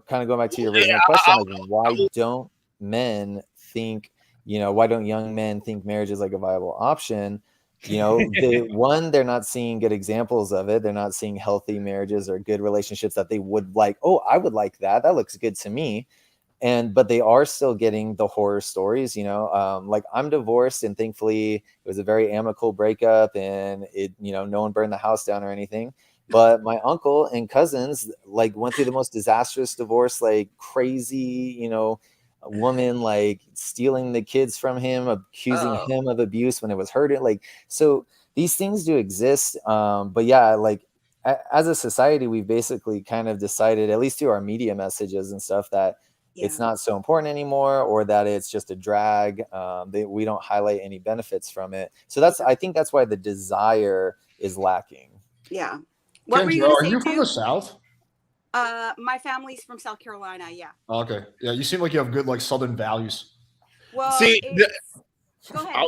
Speaker 7: kind of going back to your original question, like why don't men think, why don't young men think marriage is like a viable option? They're not seeing good examples of it. They're not seeing healthy marriages or good relationships that they would like. Oh, I would like that. That looks good to me. But they are still getting the horror stories, like I'm divorced, and thankfully it was a very amicable breakup, and it, no one burned the house down or anything. But my uncle and cousins like went through the most disastrous divorce, like crazy, a woman like stealing the kids from him, accusing him of abuse when it was her. Like, so these things do exist. But yeah, like as a society, we've basically kind of decided, at least through our media messages and stuff, that it's not so important anymore, or that it's just a drag. We don't highlight any benefits from it. So I think that's why the desire is lacking.
Speaker 11: Yeah. What were you
Speaker 1: Kendra,
Speaker 11: gonna
Speaker 1: are
Speaker 11: say,
Speaker 1: you from
Speaker 11: too?
Speaker 1: the South?
Speaker 11: My family's from South Carolina. Yeah.
Speaker 1: Okay. Yeah, you seem like you have good like Southern values.
Speaker 11: Well,
Speaker 6: See,
Speaker 11: go ahead,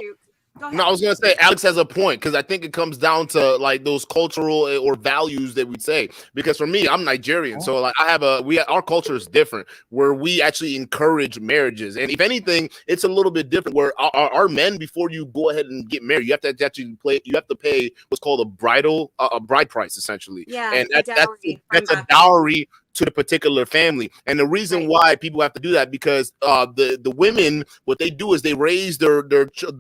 Speaker 11: Duke. Go ahead.
Speaker 6: No, I was gonna say Alex has a point, because I think it comes down to like those cultural or values that we'd say. Because for me, I'm Nigerian, so like our culture is different, where we actually encourage marriages, and if anything, it's a little bit different. Where our men, before you go ahead and get married, you have to actually pay what's called a bride price, essentially.
Speaker 11: Yeah,
Speaker 6: and that's a
Speaker 11: back
Speaker 6: dowry to the particular family. And the reason why people have to do that, because the women, what they do is they raise their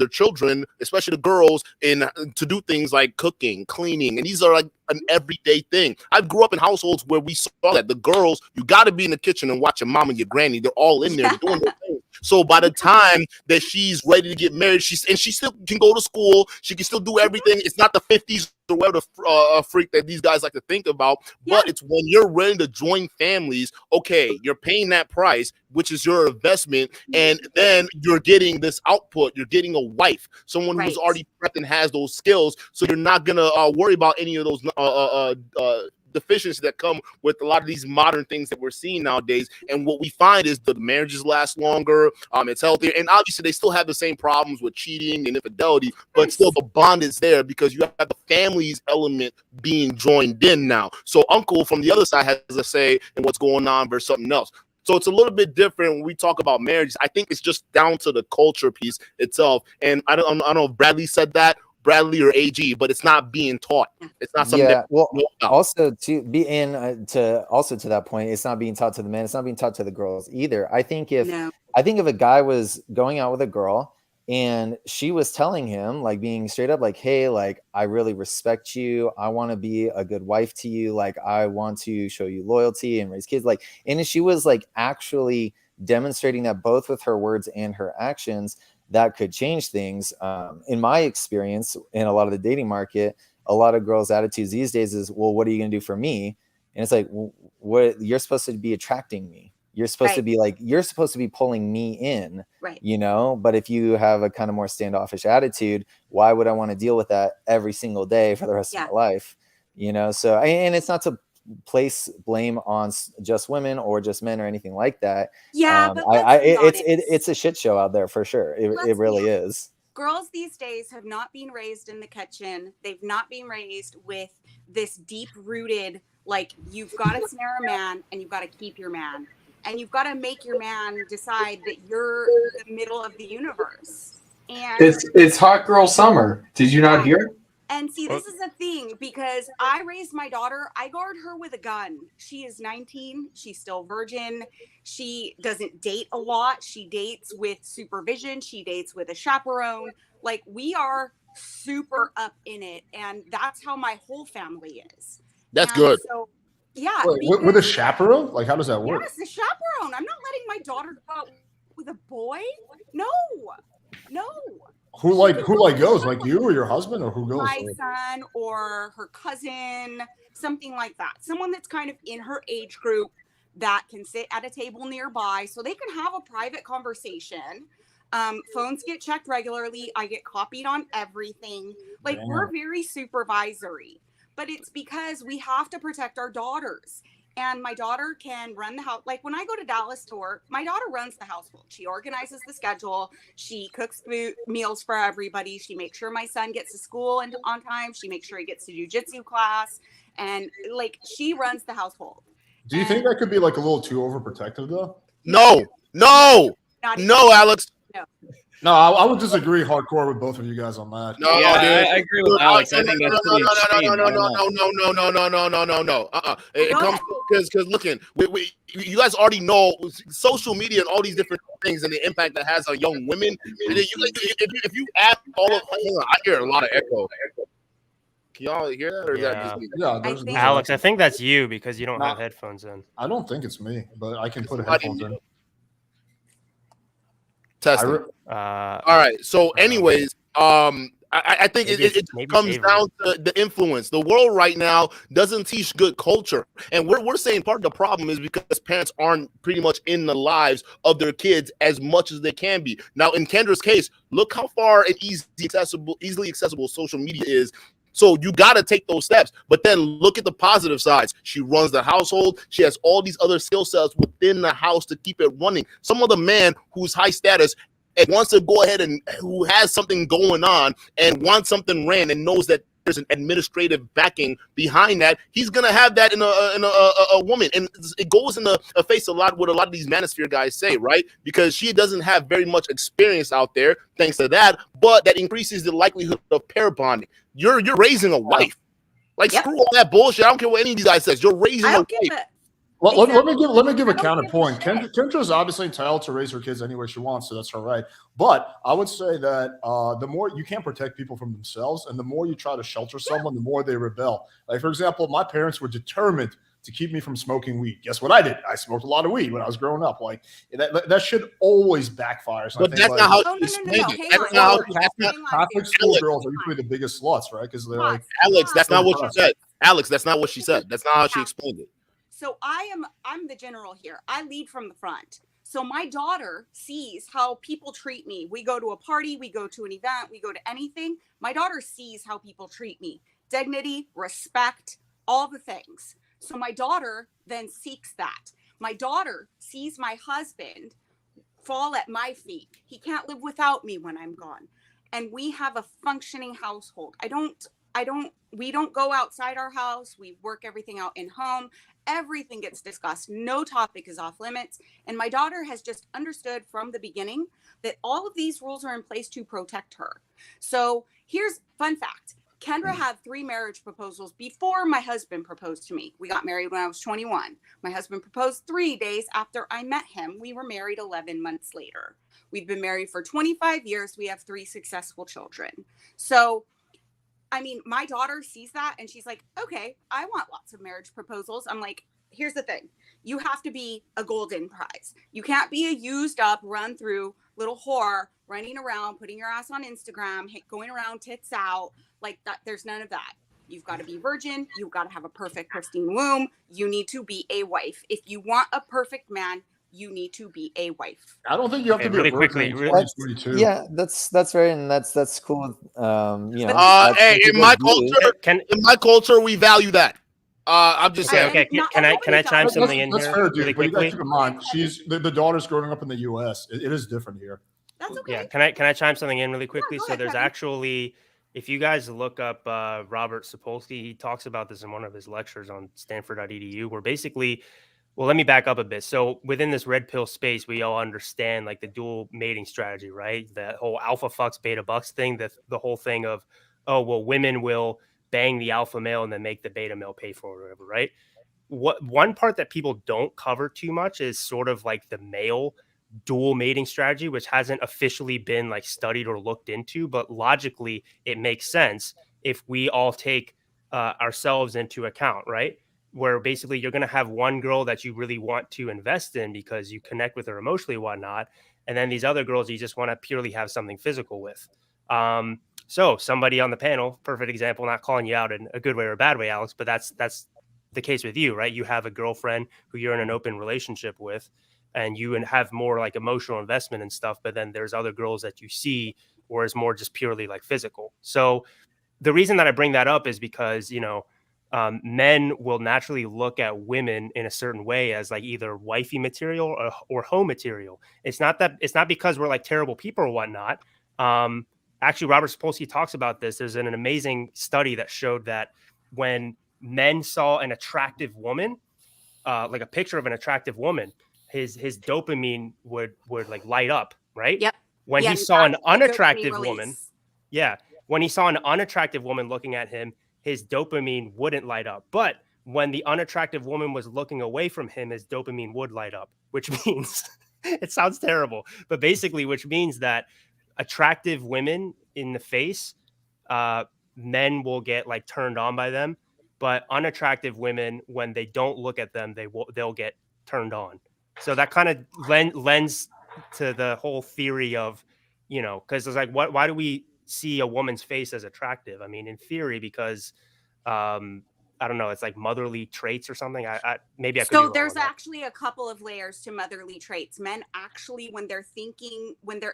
Speaker 6: children, especially the girls, to do things like cooking, cleaning, and these are like an everyday thing. I grew up in households where we saw that the girls, you got to be in the kitchen and watch your mom and your granny. They're all in there doing their thing. So by the time that she's ready to get married, she still can go to school. She can still do everything. It's not the 50s or whatever the freak that these guys like to think about. But it's when you're ready to join families, okay, you're paying that price, which is your investment, and then you're getting this output. You're getting a wife, someone who's already prepped and has those skills, so you're not gonna worry about any of those deficiencies that come with a lot of these modern things that we're seeing nowadays. And what we find is the marriages last longer, it's healthier, and obviously they still have the same problems with cheating and infidelity, but still the bond is there because you have the family's element being joined in now. So uncle from the other side has a say in what's going on versus something else. So it's a little bit different when we talk about marriage. I think it's just down to the culture piece itself. And I don't know if Bradley said that, Bradley or AG, but it's not being taught. It's not something.
Speaker 7: Yeah, well, also to be in to that point, it's not being taught to the men. It's not being taught to the girls either. I think if a guy was going out with a girl and she was telling him, like, being straight up, like, hey, like, I really respect you. I want to be a good wife to you. Like, I want to show you loyalty and raise kids. Like, and she was like actually demonstrating that both with her words and her actions, that could change things. In my experience, in a lot of the dating market, a lot of girls' attitudes these days is, well, what are you going to do for me? And it's like, what, you're supposed to be attracting me. You're supposed to be like, you're supposed to be pulling me in, you know? But if you have a kind of more standoffish attitude, why would I want to deal with that every single day for the rest of my life? You know? So, and it's not to place blame on just women or just men or anything like that. But it's a shit show out there for sure. It really is.
Speaker 11: Girls these days have not been raised in the kitchen. They've not been raised with this deep rooted, like, you've got to snare a man and you've got to keep your man. And you've got to make your man decide that you're the middle of the universe. And
Speaker 4: it's hot girl summer. Did you not hear?
Speaker 11: And see, this is a thing, because I raised my daughter. I guard her with a gun. She is 19. She's still virgin. She doesn't date a lot. She dates with supervision. She dates with a chaperone. Like, we are super up in it. And that's how my whole family is.
Speaker 6: That's good.
Speaker 11: So, yeah.
Speaker 1: Wait, with a chaperone? Like, how does that work?
Speaker 11: Yes, a chaperone. I'm not letting my daughter go out with a boy. No.
Speaker 1: Who goes? Like you or your husband, or who goes?
Speaker 11: My son or her cousin, something like that. Someone that's kind of in her age group that can sit at a table nearby so they can have a private conversation. Phones get checked regularly. I get copied on everything. Like, we're very supervisory. But it's because we have to protect our daughters. And my daughter can run the house. Like, when I go to Dallas to work, my daughter runs the household. She organizes the schedule. She cooks food, meals for everybody. She makes sure my son gets to school and on time. She makes sure he gets to jujitsu class. And, like, she runs the household.
Speaker 1: Do you think that could be, like, a little too overprotective, though?
Speaker 6: No, Alex.
Speaker 1: No, I would disagree hardcore with both of you guys on that.
Speaker 8: No, I agree with Alex. I think that's pretty extreme.
Speaker 6: No. It comes because looking, you guys already know social media and all these different things and the impact that has on young women. If you ask all of, I hear a lot of echo. Can y'all hear that? Or is that just me?
Speaker 5: Alex, I think that's you because you don't have headphones in.
Speaker 1: I don't think it's me, but I can put headphones in.
Speaker 6: Testing. All right. So, anyways, I think it comes down to the influence. The world right now doesn't teach good culture, and we're saying part of the problem is because parents aren't pretty much in the lives of their kids as much as they can be. Now, in Kendra's case, look how far and easily accessible social media is. So you got to take those steps, but then look at the positive sides. She runs the household. She has all these other skill sets within the house to keep it running. Some of the man who's high status and wants to go ahead and who has something going on and wants something ran and knows that there's an administrative backing behind that, he's gonna have that in a woman, and it goes in the face a lot what a lot of these manosphere guys say, right? Because she doesn't have very much experience out there, thanks to that, but that increases the likelihood of pair bonding. You're raising a wife, like screw all that bullshit. I don't care what any of these guys says. You're raising a wife.
Speaker 1: Well, let me give a counterpoint. Kendra's obviously entitled to raise her kids any way she wants, so that's her right. But I would say that the more you can't protect people from themselves, and the more you try to shelter someone, the more they rebel. Like, for example, my parents were determined to keep me from smoking weed. Guess what I did? I smoked a lot of weed when I was growing up. Like that should always backfire. So
Speaker 6: But
Speaker 1: I think,
Speaker 6: that's not how
Speaker 11: Oh,
Speaker 6: she
Speaker 11: no,
Speaker 6: explained it.
Speaker 11: hang
Speaker 6: That's
Speaker 11: on.
Speaker 6: not how
Speaker 11: Hang on.
Speaker 1: Catholic schoolgirls are usually the biggest sluts, right? Because they're like,
Speaker 6: Alex, that's not what she
Speaker 1: Impressed.
Speaker 6: said. Alex, that's not what she said. That's not how she explained it.
Speaker 11: So I'm the general here. I lead from the front. So my daughter sees how people treat me. We go to a party, we go to an event, we go to anything. My daughter sees how people treat me. Dignity, respect, all the things. So my daughter then seeks that. My daughter sees my husband fall at my feet. He can't live without me when I'm gone. And we have a functioning household. We don't go outside our house. We work everything out in home. Everything gets discussed. No topic is off limits. And my daughter has just understood from the beginning that all of these rules are in place to protect her. So here's fun fact. Kendra had 3 marriage proposals before my husband proposed to me. We got married when I was 21. My husband proposed 3 days after I met him. We were married 11 months later. We've been married for 25 years. We have 3 successful children. So, I mean, my daughter sees that and she's like, okay, I want lots of marriage proposals. I'm like, here's the thing. You have to be a golden prize. You can't be a used up, run through little whore running around, putting your ass on Instagram, going around tits out like that. There's none of that. You've got to be virgin. You've got to have a perfect, pristine womb. You need to be a wife. If you want a perfect man, you need to be a wife.
Speaker 1: I don't think you have to be
Speaker 5: really
Speaker 1: a virgin
Speaker 5: quickly,
Speaker 1: in
Speaker 5: really-
Speaker 1: 2022.
Speaker 7: Yeah, that's right, and that's cool. You know, that's
Speaker 6: Hey,
Speaker 7: what
Speaker 6: in my
Speaker 7: people do.
Speaker 6: culture, we value that. I'm just saying.
Speaker 5: Okay, can I chime something in
Speaker 1: That's
Speaker 5: here
Speaker 1: fair, dude.
Speaker 5: really
Speaker 1: But you got to
Speaker 5: quickly?
Speaker 1: keep in mind, she's the daughter's growing up in the U.S. It is different here.
Speaker 11: That's okay.
Speaker 5: Yeah, can I chime something in really quickly?
Speaker 11: go
Speaker 5: So
Speaker 11: ahead,
Speaker 5: there's
Speaker 11: Kevin.
Speaker 5: actually, if you guys look up Robert Sapolsky, he talks about this in one of his lectures on Stanford.edu, where basically, well, let me back up a bit. So within this red pill space, we all understand like the dual mating strategy, right? That whole alpha fucks beta bucks thing, the whole thing of, oh, well, women will bang the alpha male and then make the beta male pay for it or whatever, right? What one part that people don't cover too much is sort of like the male dual mating strategy, which hasn't officially been like studied or looked into, but logically it makes sense if we all take ourselves into account, right? Where basically you're going to have one girl that you really want to invest in because you connect with her emotionally, whatnot, and then these other girls you just want to purely have something physical with. So somebody on the panel, perfect example, not calling you out in a good way or a bad way, Alex, but that's the case with you, right? You have a girlfriend who you're in an open relationship with, and you have more like emotional investment and stuff, but then there's other girls that you see where it's more just purely like physical. So the reason that I bring that up is because, you know, men will naturally look at women in a certain way as like either wifey material or hoe material. It's not because we're like terrible people or whatnot. Actually, Robert Sapolsky talks about this. There's an amazing study that showed that when men saw an attractive woman, like a picture of an attractive woman, his dopamine would like light up, right?
Speaker 11: Yep.
Speaker 5: When he saw an unattractive woman, when he saw an unattractive woman looking at him, his dopamine wouldn't light up. But when the unattractive woman was looking away from him, his dopamine would light up, which means it sounds terrible, but basically, which means that attractive women in the face, men will get like turned on by them, but unattractive women, when they don't look at them, they'll get turned on. So that kind of lends to the whole theory of, you know, because it's like, why do we see a woman's face as attractive? I mean, in theory, because I don't know, it's like motherly traits or something. Maybe I could be
Speaker 11: So
Speaker 5: wrong
Speaker 11: there's
Speaker 5: on that.
Speaker 11: actually a couple of layers to motherly traits. Men actually, when they're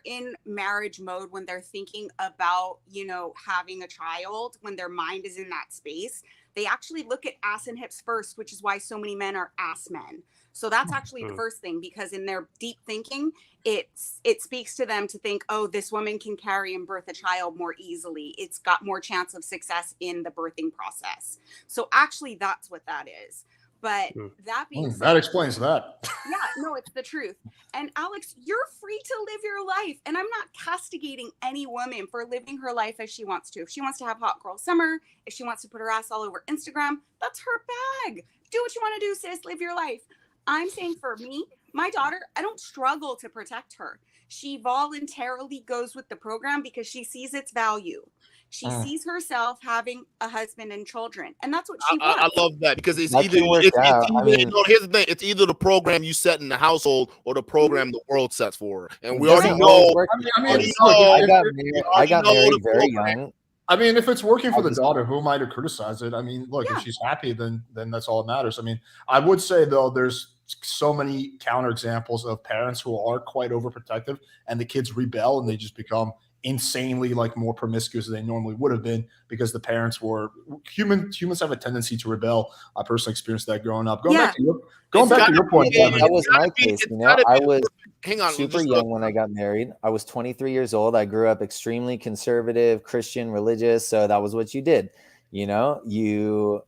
Speaker 11: in marriage mode, when they're thinking about, you know, having a child, when their mind is in that space, they actually look at ass and hips first, which is why so many men are ass men. So that's actually the first thing, because in their deep thinking, it speaks to them to think, oh, this woman can carry and birth a child more easily. It's got more chance of success in the birthing process. So actually, that's what that is. But that being said,
Speaker 1: That explains that.
Speaker 11: yeah, no, it's the truth. And Alex, you're free to live your life. And I'm not castigating any woman for living her life as she wants to. If she wants to have hot girl summer, if she wants to put her ass all over Instagram, that's her bag. Do what you want to do, sis. Live your life. I'm saying for me, my daughter, I don't struggle to protect her. She voluntarily goes with the program because she sees its value. She sees herself having a husband and children, and that's what she wants.
Speaker 6: I love that because it's
Speaker 7: That
Speaker 6: either,
Speaker 7: can work out. I mean,
Speaker 6: no, here's the thing: it's either the program you set in the household or the program the world sets for her. And
Speaker 7: it
Speaker 6: we already
Speaker 7: doesn't
Speaker 6: know.
Speaker 7: always work.
Speaker 1: I mean,
Speaker 7: Because
Speaker 1: look,
Speaker 7: I got married very young.
Speaker 1: I mean, if it's working for
Speaker 7: I
Speaker 1: the
Speaker 7: just-
Speaker 1: daughter, who am I to criticize it? I mean, look,
Speaker 11: Yeah.
Speaker 1: if she's happy, then that's all that matters. I mean, I would say though, there's so many counterexamples of parents who are quite overprotective, and the kids rebel and they just become insanely like more promiscuous than they normally would have been because the parents were humans have a tendency to rebel. I personally experienced that growing up. Going back to your point, Kevin.
Speaker 7: That was my case. You know, I was
Speaker 6: Hang on,
Speaker 7: super young when I got married. I was 23 years old. I grew up extremely conservative, Christian, religious. So that was what you did. You know, you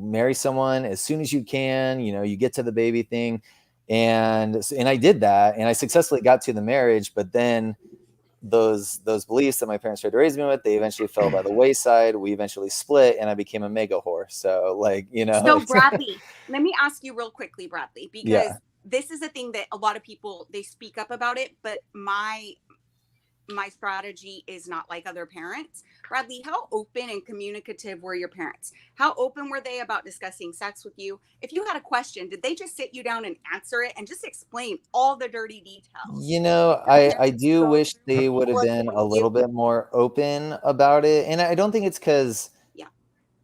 Speaker 7: marry someone as soon as you can. You know, you get to the baby thing, and I did that, and I successfully got to the marriage. But then those beliefs that my parents tried to raise me with, they eventually fell by the wayside. We eventually split, and I became a mega whore. So, like, you know.
Speaker 11: So Bradley, let me ask you real quickly, Bradley, because
Speaker 7: Yeah.
Speaker 11: this is a thing that a lot of people, they speak up about it, but my strategy is not like other parents. Bradley, how open and communicative were your parents? How open were they about discussing sex with you? If you had a question, did they just sit you down and answer it and just explain all the dirty details?
Speaker 7: You know, I do wish they would have been a little bit more open about it. And I don't think it's because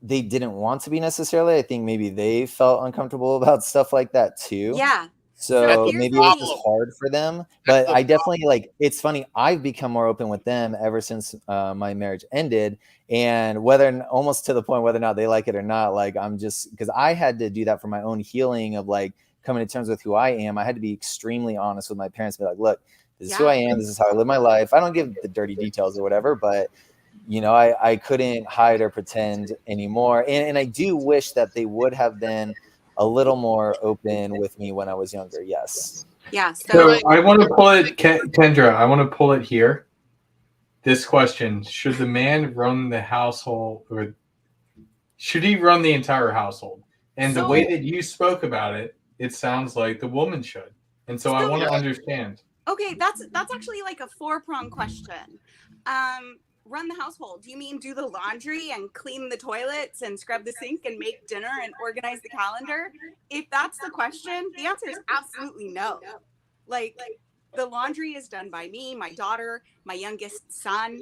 Speaker 7: they didn't want to be necessarily. I think maybe they felt uncomfortable about stuff like that too.
Speaker 11: Yeah.
Speaker 7: So maybe it was just hard for them. But I definitely like, it's funny, I've become more open with them ever since my marriage ended. And almost to the point whether or not they like it or not, like I'm just, because I had to do that for my own healing of like coming to terms with who I am. I had to be extremely honest with my parents, be like, look, this is who I am. This is how I live my life. I don't give the dirty details or whatever, but you know, I couldn't hide or pretend anymore. And I do wish that they would have been a little more open with me when I was younger. Yes.
Speaker 11: Yeah.
Speaker 4: So I want to pull it, Kendra, I want to pull it here. This question: should the man run the household, or should he run the entire household? And the way that you spoke about it, it sounds like the woman should. And so I want to understand.
Speaker 11: Okay, that's actually like a 4-pronged question. Run the household. Do you mean do the laundry and clean the toilets and scrub the sink and make dinner and organize the calendar? If that's the question, the answer is absolutely no. Like the laundry is done by me, my daughter, my youngest son.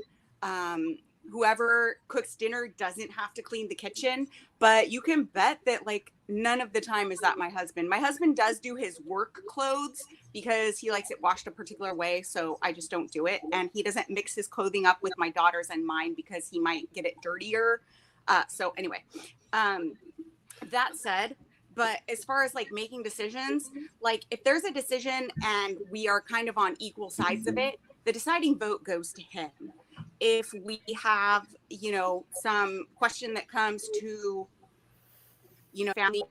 Speaker 11: Whoever cooks dinner doesn't have to clean the kitchen, but you can bet that like none of the time is that my husband. My husband does do his work clothes because he likes it washed a particular way, so I just don't do it. And he doesn't mix his clothing up with my daughter's and mine because he might get it dirtier. So anyway, that said, but as far as like making decisions, like if there's a decision and we are kind of on equal sides of it, the deciding vote goes to him. If we have, you know, some question that comes to, you know, family,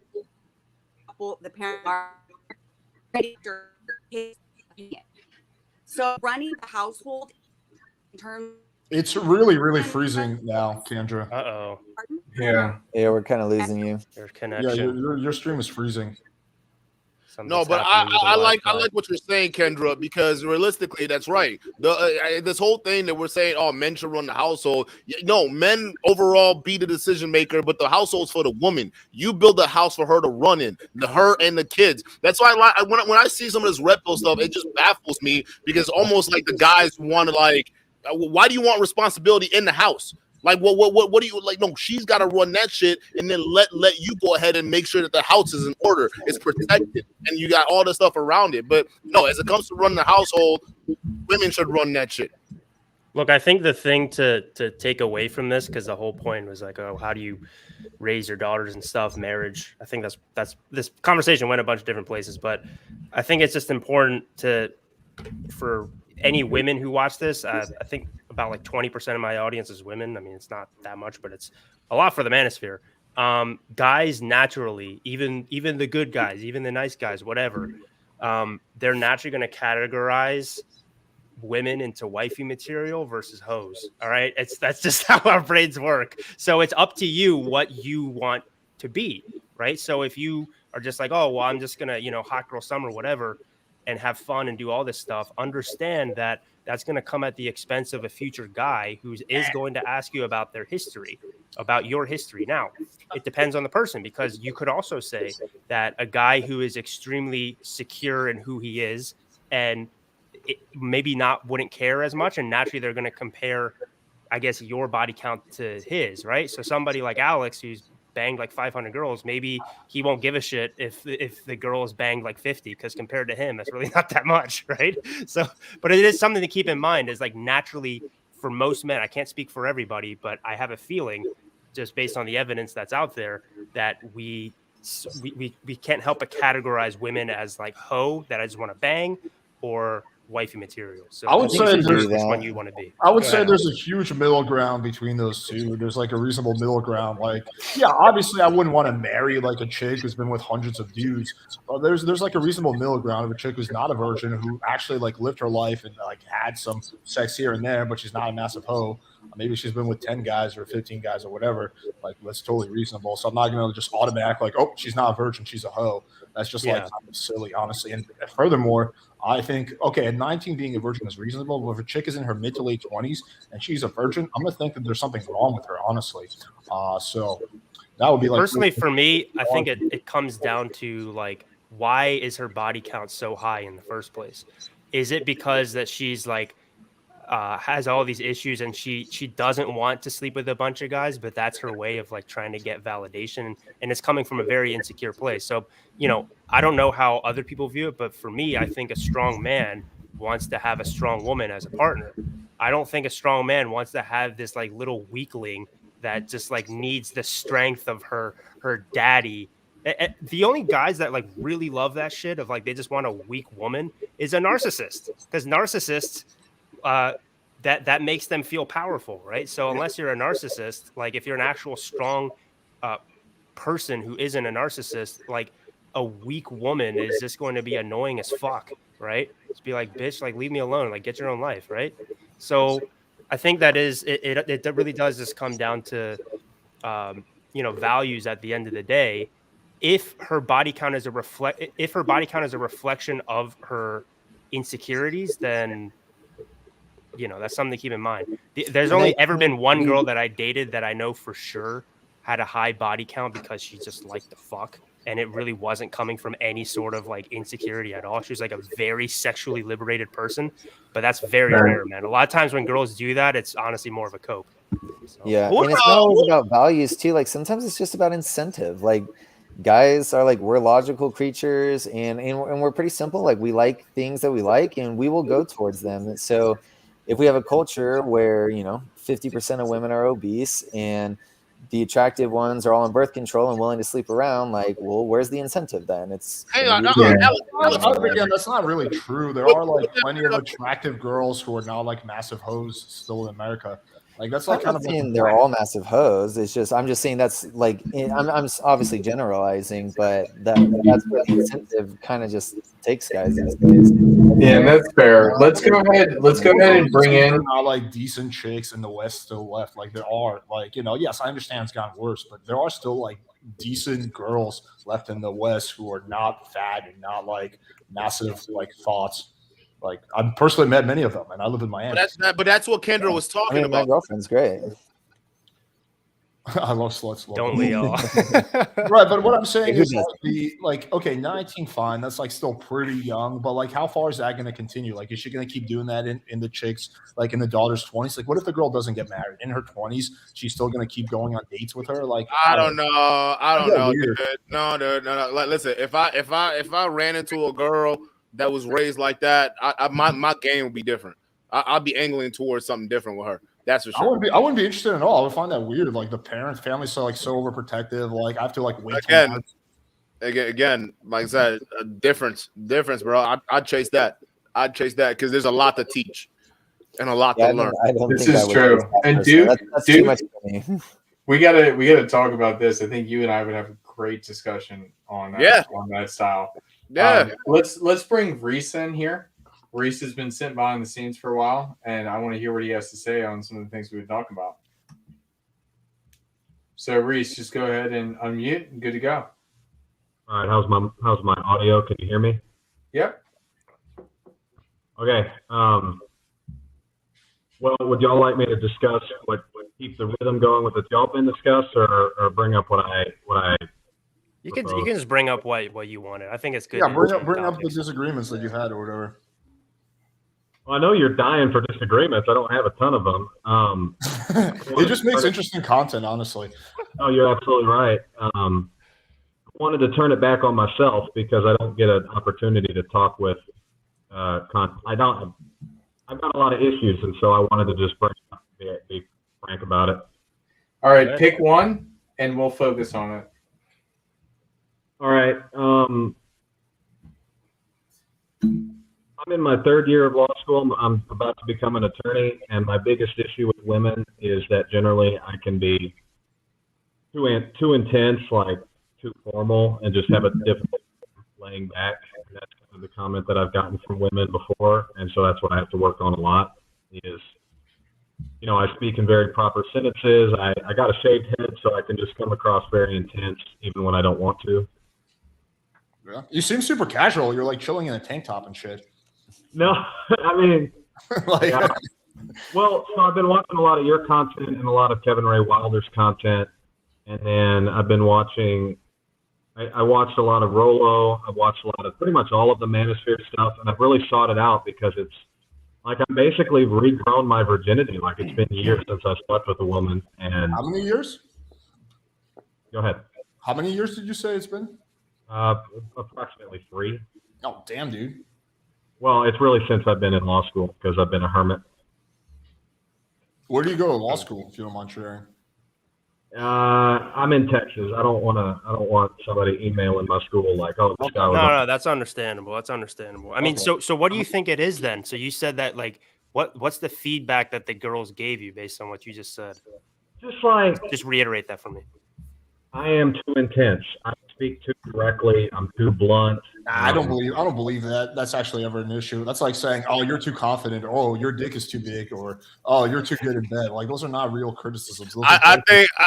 Speaker 11: the parent are ready to his opinion. So running the household in terms.
Speaker 1: It's really, really freezing now, Kendra.
Speaker 5: Uh-oh.
Speaker 4: Yeah.
Speaker 7: Yeah, we're kind of losing you.
Speaker 5: There's
Speaker 1: Yeah,
Speaker 5: connection.
Speaker 1: your stream is freezing.
Speaker 6: No, but I like what you're saying, Kendra, because realistically, that's right. This whole thing that we're saying, oh, men should run the household. No, men overall be the decision maker, but the household's for the woman. You build a house for her to run in, her and the kids. That's why when I see some of this red pill stuff, it just baffles me because almost like the guys want to like, why do you want responsibility in the house? Like what do you like? No, she's got to run that shit, and then let you go ahead and make sure that the house is in order, it's protected, and you got all the stuff around it. But no, as it comes to running the household, women should run that shit.
Speaker 5: Look, I think the thing to take away from this, because the whole point was like, oh, how do you raise your daughters and stuff, marriage. I think that's this conversation went a bunch of different places, but I think it's just important for any women who watch this. I think about like 20% of my audience is women. I mean, it's not that much, but it's a lot for the manosphere. Guys naturally, even the good guys, even the nice guys, whatever, they're naturally going to categorize women into wifey material versus hoes. All right. That's just how our brains work. So it's up to you what you want to be. Right. So if you are just like, oh, well, I'm just going to, hot girl summer, whatever, and have fun and do all this stuff, understand that that's going to come at the expense of a future guy who is going to ask you about their history, about your history. Now, it depends on the person, because you could also say that a guy who is extremely secure in who he is and maybe wouldn't care as much, and naturally they're going to compare, I guess, your body count to his, right? So somebody like Alex, who's banged like 500 girls, maybe he won't give a shit if the girl is banged like 50, because compared to him, that's really not that much, right? So, but it is something to keep in mind, is like naturally for most men, I can't speak for everybody, but I have a feeling, just based on the evidence that's out there, that we can't help but categorize women as like hoe that I just want to bang, or wifey material. So
Speaker 1: I would say there's
Speaker 5: which one you want to be.
Speaker 1: I would say there's a huge middle ground between those two. There's like a reasonable middle ground. Like, yeah, obviously I wouldn't want to marry like a chick who's been with hundreds of dudes. But there's like a reasonable middle ground of a chick who's not a virgin, who actually like lived her life and like had some sex here and there, but she's not a massive hoe. Maybe she's been with 10 guys or 15 guys or whatever. Like, that's totally reasonable. So I'm not going to just automatic like, oh, she's not a virgin, she's a hoe. That's just like kind of silly, honestly. And furthermore, I think, okay, at 19 being a virgin is reasonable, but if a chick is in her mid to late 20s and she's a virgin, I'm going to think that there's something wrong with her, honestly. So that would be like...
Speaker 5: Personally, for me, I think it comes down to, like, why is her body count so high in the first place? Is it because that she's, like, has all these issues and she doesn't want to sleep with a bunch of guys, but that's her way of like trying to get validation, and it's coming from a very insecure place? So, you know, I don't know how other people view it, but for me, I think a strong man wants to have a strong woman as a partner. I don't think a strong man wants to have this like little weakling that just like needs the strength of her daddy. The only guys that like really love that shit of like they just want a weak woman is a narcissist, because narcissists that makes them feel powerful, right? So unless you're a narcissist, like if you're an actual strong person who isn't a narcissist, like a weak woman is just going to be annoying as fuck, right? Just be like, bitch, like leave me alone, like get your own life, right? So I think that is it really does just come down to values at the end of the day. If her body count is a reflection of her insecurities, then that's something to keep in mind. There's only ever been one girl that I dated that I know for sure had a high body count because she just liked to fuck, and it really wasn't coming from any sort of like insecurity at all. She was like a very sexually liberated person, but that's very rare, man. A lot of times when girls do that, it's honestly more of a cope. So.
Speaker 7: Yeah, and it's not always about values too. Like sometimes it's just about incentive. Like guys are like, we're logical creatures, and we're pretty simple. Like we like things that we like, and we will go towards them. So if we have a culture where 50% of women are obese and the attractive ones are all on birth control and willing to sleep around, like, well, where's the incentive then? It's
Speaker 1: again, that's not really true. There are like plenty of attractive girls who are not like massive hoes still in America. Like that's like kind of
Speaker 7: saying they're all massive hoes. It's just I'm just saying that's like I'm obviously generalizing, but that's where the incentive kind of just takes guys these days.
Speaker 4: Yeah, that's fair. Let's go ahead and bring in
Speaker 1: not like decent chicks in the West still left. Like there are like yes, I understand it's gotten worse, but there are still like decent girls left in the West who are not fat and not like massive like thoughts. Like I've personally met many of them, and I live in Miami.
Speaker 6: But that's what Kendra was talking about.
Speaker 7: My girlfriend's great.
Speaker 1: I love sluts.
Speaker 5: Don't we all?
Speaker 1: Right, but what I'm saying is like, okay, 19, fine. That's like still pretty young, but like, how far is that going to continue? Like, is she going to keep doing that in the chicks, like in the daughter's 20s? Like, what if the girl doesn't get married in her 20s? She's still going to keep going on dates with her? Like,
Speaker 6: I don't know. Dude. No. Like, listen, if I ran into a girl that was raised like that, my game would be different. I'd be angling towards something different with her. That's for sure.
Speaker 1: I wouldn't be interested at all. I would find that weird. Like the family's so overprotective. Like I have to like wait.
Speaker 6: Again, like I said, difference, bro. I'd chase that. Because there's a lot to teach and a lot to learn.
Speaker 4: This is true. And dude, too much for me. we gotta talk about this. I think you and I would have a great discussion on that style.
Speaker 6: Yeah.
Speaker 4: Let's bring Reese in here. Reese has been sitting behind the scenes for a while, and I want to hear what he has to say on some of the things we've talked about. So Reese, just go ahead and unmute and good to go.
Speaker 12: All right, how's my audio? Can you hear me?
Speaker 4: Yep.
Speaker 12: Okay. Well, would y'all like me to discuss what keeps the rhythm going with what y'all been discussed, or bring up what I
Speaker 5: You can just bring up what you wanted. I think it's good.
Speaker 1: Yeah,
Speaker 5: to
Speaker 1: bring
Speaker 5: change
Speaker 1: up the
Speaker 5: topics.
Speaker 1: disagreements that you've had or whatever.
Speaker 12: Well, I know you're dying for disagreements. I don't have a ton of them.
Speaker 1: It just makes interesting content, honestly.
Speaker 12: Oh, you're absolutely right. I wanted to turn it back on myself because I don't get an opportunity to talk with. I've got a lot of issues, and so I wanted to just be frank about it.
Speaker 4: All right, pick one, and we'll focus on it.
Speaker 12: All right. I'm in my third year of law school. I'm about to become an attorney, and my biggest issue with women is that generally I can be too intense, like too formal, and just have a difficult laying back. And that's kind of the comment that I've gotten from women before, and so that's what I have to work on a lot. Is, you know, I speak in very proper sentences. I got a shaved head, so I can just come across very intense, even when I don't want to.
Speaker 1: Yeah. You seem super casual. You're like chilling in a tank top and shit.
Speaker 12: No, I mean,
Speaker 1: like,
Speaker 12: yeah. Well, so I've been watching a lot of your content and a lot of Kevin Ray Wilder's content, and then I've been watching. I watched a lot of Rolo. I watched a lot of pretty much all of the Manosphere stuff, and I've really sought it out because it's like I'm basically regrown my virginity. Like it's been years since I slept with a woman. And
Speaker 1: how many years?
Speaker 12: Go ahead.
Speaker 1: How many years did you say it's been?
Speaker 12: Approximately 3.
Speaker 1: Oh, damn, dude.
Speaker 12: Well, it's really since I've been in law school because I've been a hermit.
Speaker 1: Where do you go to law school, if you don't mind sharing?
Speaker 12: I'm in Texas. I don't want somebody emailing my school like, oh, this guy was
Speaker 5: No, that's understandable. That's understandable. I mean,
Speaker 1: Okay.
Speaker 5: so what do you think it is then? So you said that like what's the feedback that the girls gave you based on what you just said?
Speaker 12: Just
Speaker 5: reiterate that for me.
Speaker 12: I am too intense. I speak too directly. I'm too blunt.
Speaker 1: I don't believe that. That's actually ever an issue. That's like saying, "Oh, you're too confident," or "Oh, your dick is too big," or "Oh, you're too good in bed." Like those are not real criticisms. Those are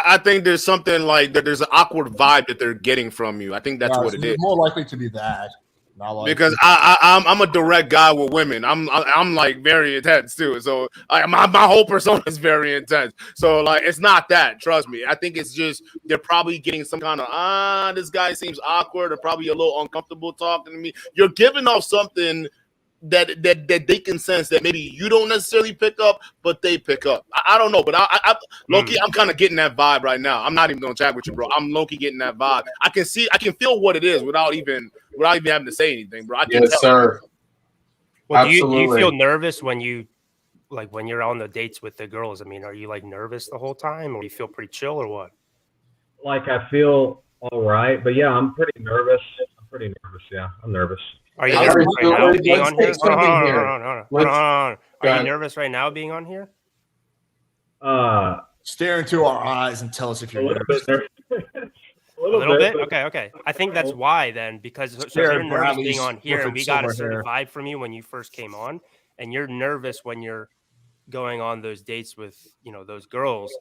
Speaker 6: I think there's something like that. There's an awkward vibe that they're getting from you. I think that's what it is.
Speaker 1: More likely to be that. Not like
Speaker 6: Because I'm a direct guy with women. I'm like very intense too. So my whole persona is very intense. So like it's not that. Trust me. I think it's just they're probably getting some kind of this guy seems awkward or probably a little uncomfortable talking to me. You're giving off something that they can sense that maybe you don't necessarily pick up, but they pick up. I don't know, but I low-key, I'm kind of getting that vibe right now. I'm not even gonna chat with you, bro. I'm low-key getting that vibe. I can feel what it is without even having to say anything, bro. I can
Speaker 4: Yes,
Speaker 6: tell.
Speaker 4: sir.
Speaker 5: Well, do you
Speaker 4: Absolutely.
Speaker 5: feel nervous when you're on the dates with the girls? I mean, are you like nervous the whole time, or do you feel pretty chill, or what?
Speaker 12: Like I feel all right, but yeah, I'm pretty nervous. Yeah, I'm nervous.
Speaker 5: Are you
Speaker 4: All
Speaker 5: nervous
Speaker 4: right,
Speaker 5: right now
Speaker 4: let's
Speaker 5: being on
Speaker 4: take
Speaker 5: here?
Speaker 4: something here.
Speaker 5: Are
Speaker 4: Go
Speaker 5: you
Speaker 4: ahead.
Speaker 5: nervous right now being on here?
Speaker 1: stare into our eyes and tell us if
Speaker 12: A
Speaker 1: you're
Speaker 12: little
Speaker 1: nervous.
Speaker 12: bit.
Speaker 5: A little bit? Okay. I think that's why then, because so
Speaker 1: Stare
Speaker 5: you're
Speaker 1: at
Speaker 5: nervous
Speaker 1: Bradley's
Speaker 5: being on here, and we got a
Speaker 1: silver
Speaker 5: certain
Speaker 1: hair.
Speaker 5: vibe from you when you first came on, and you're nervous when you're going on those dates with, those girls.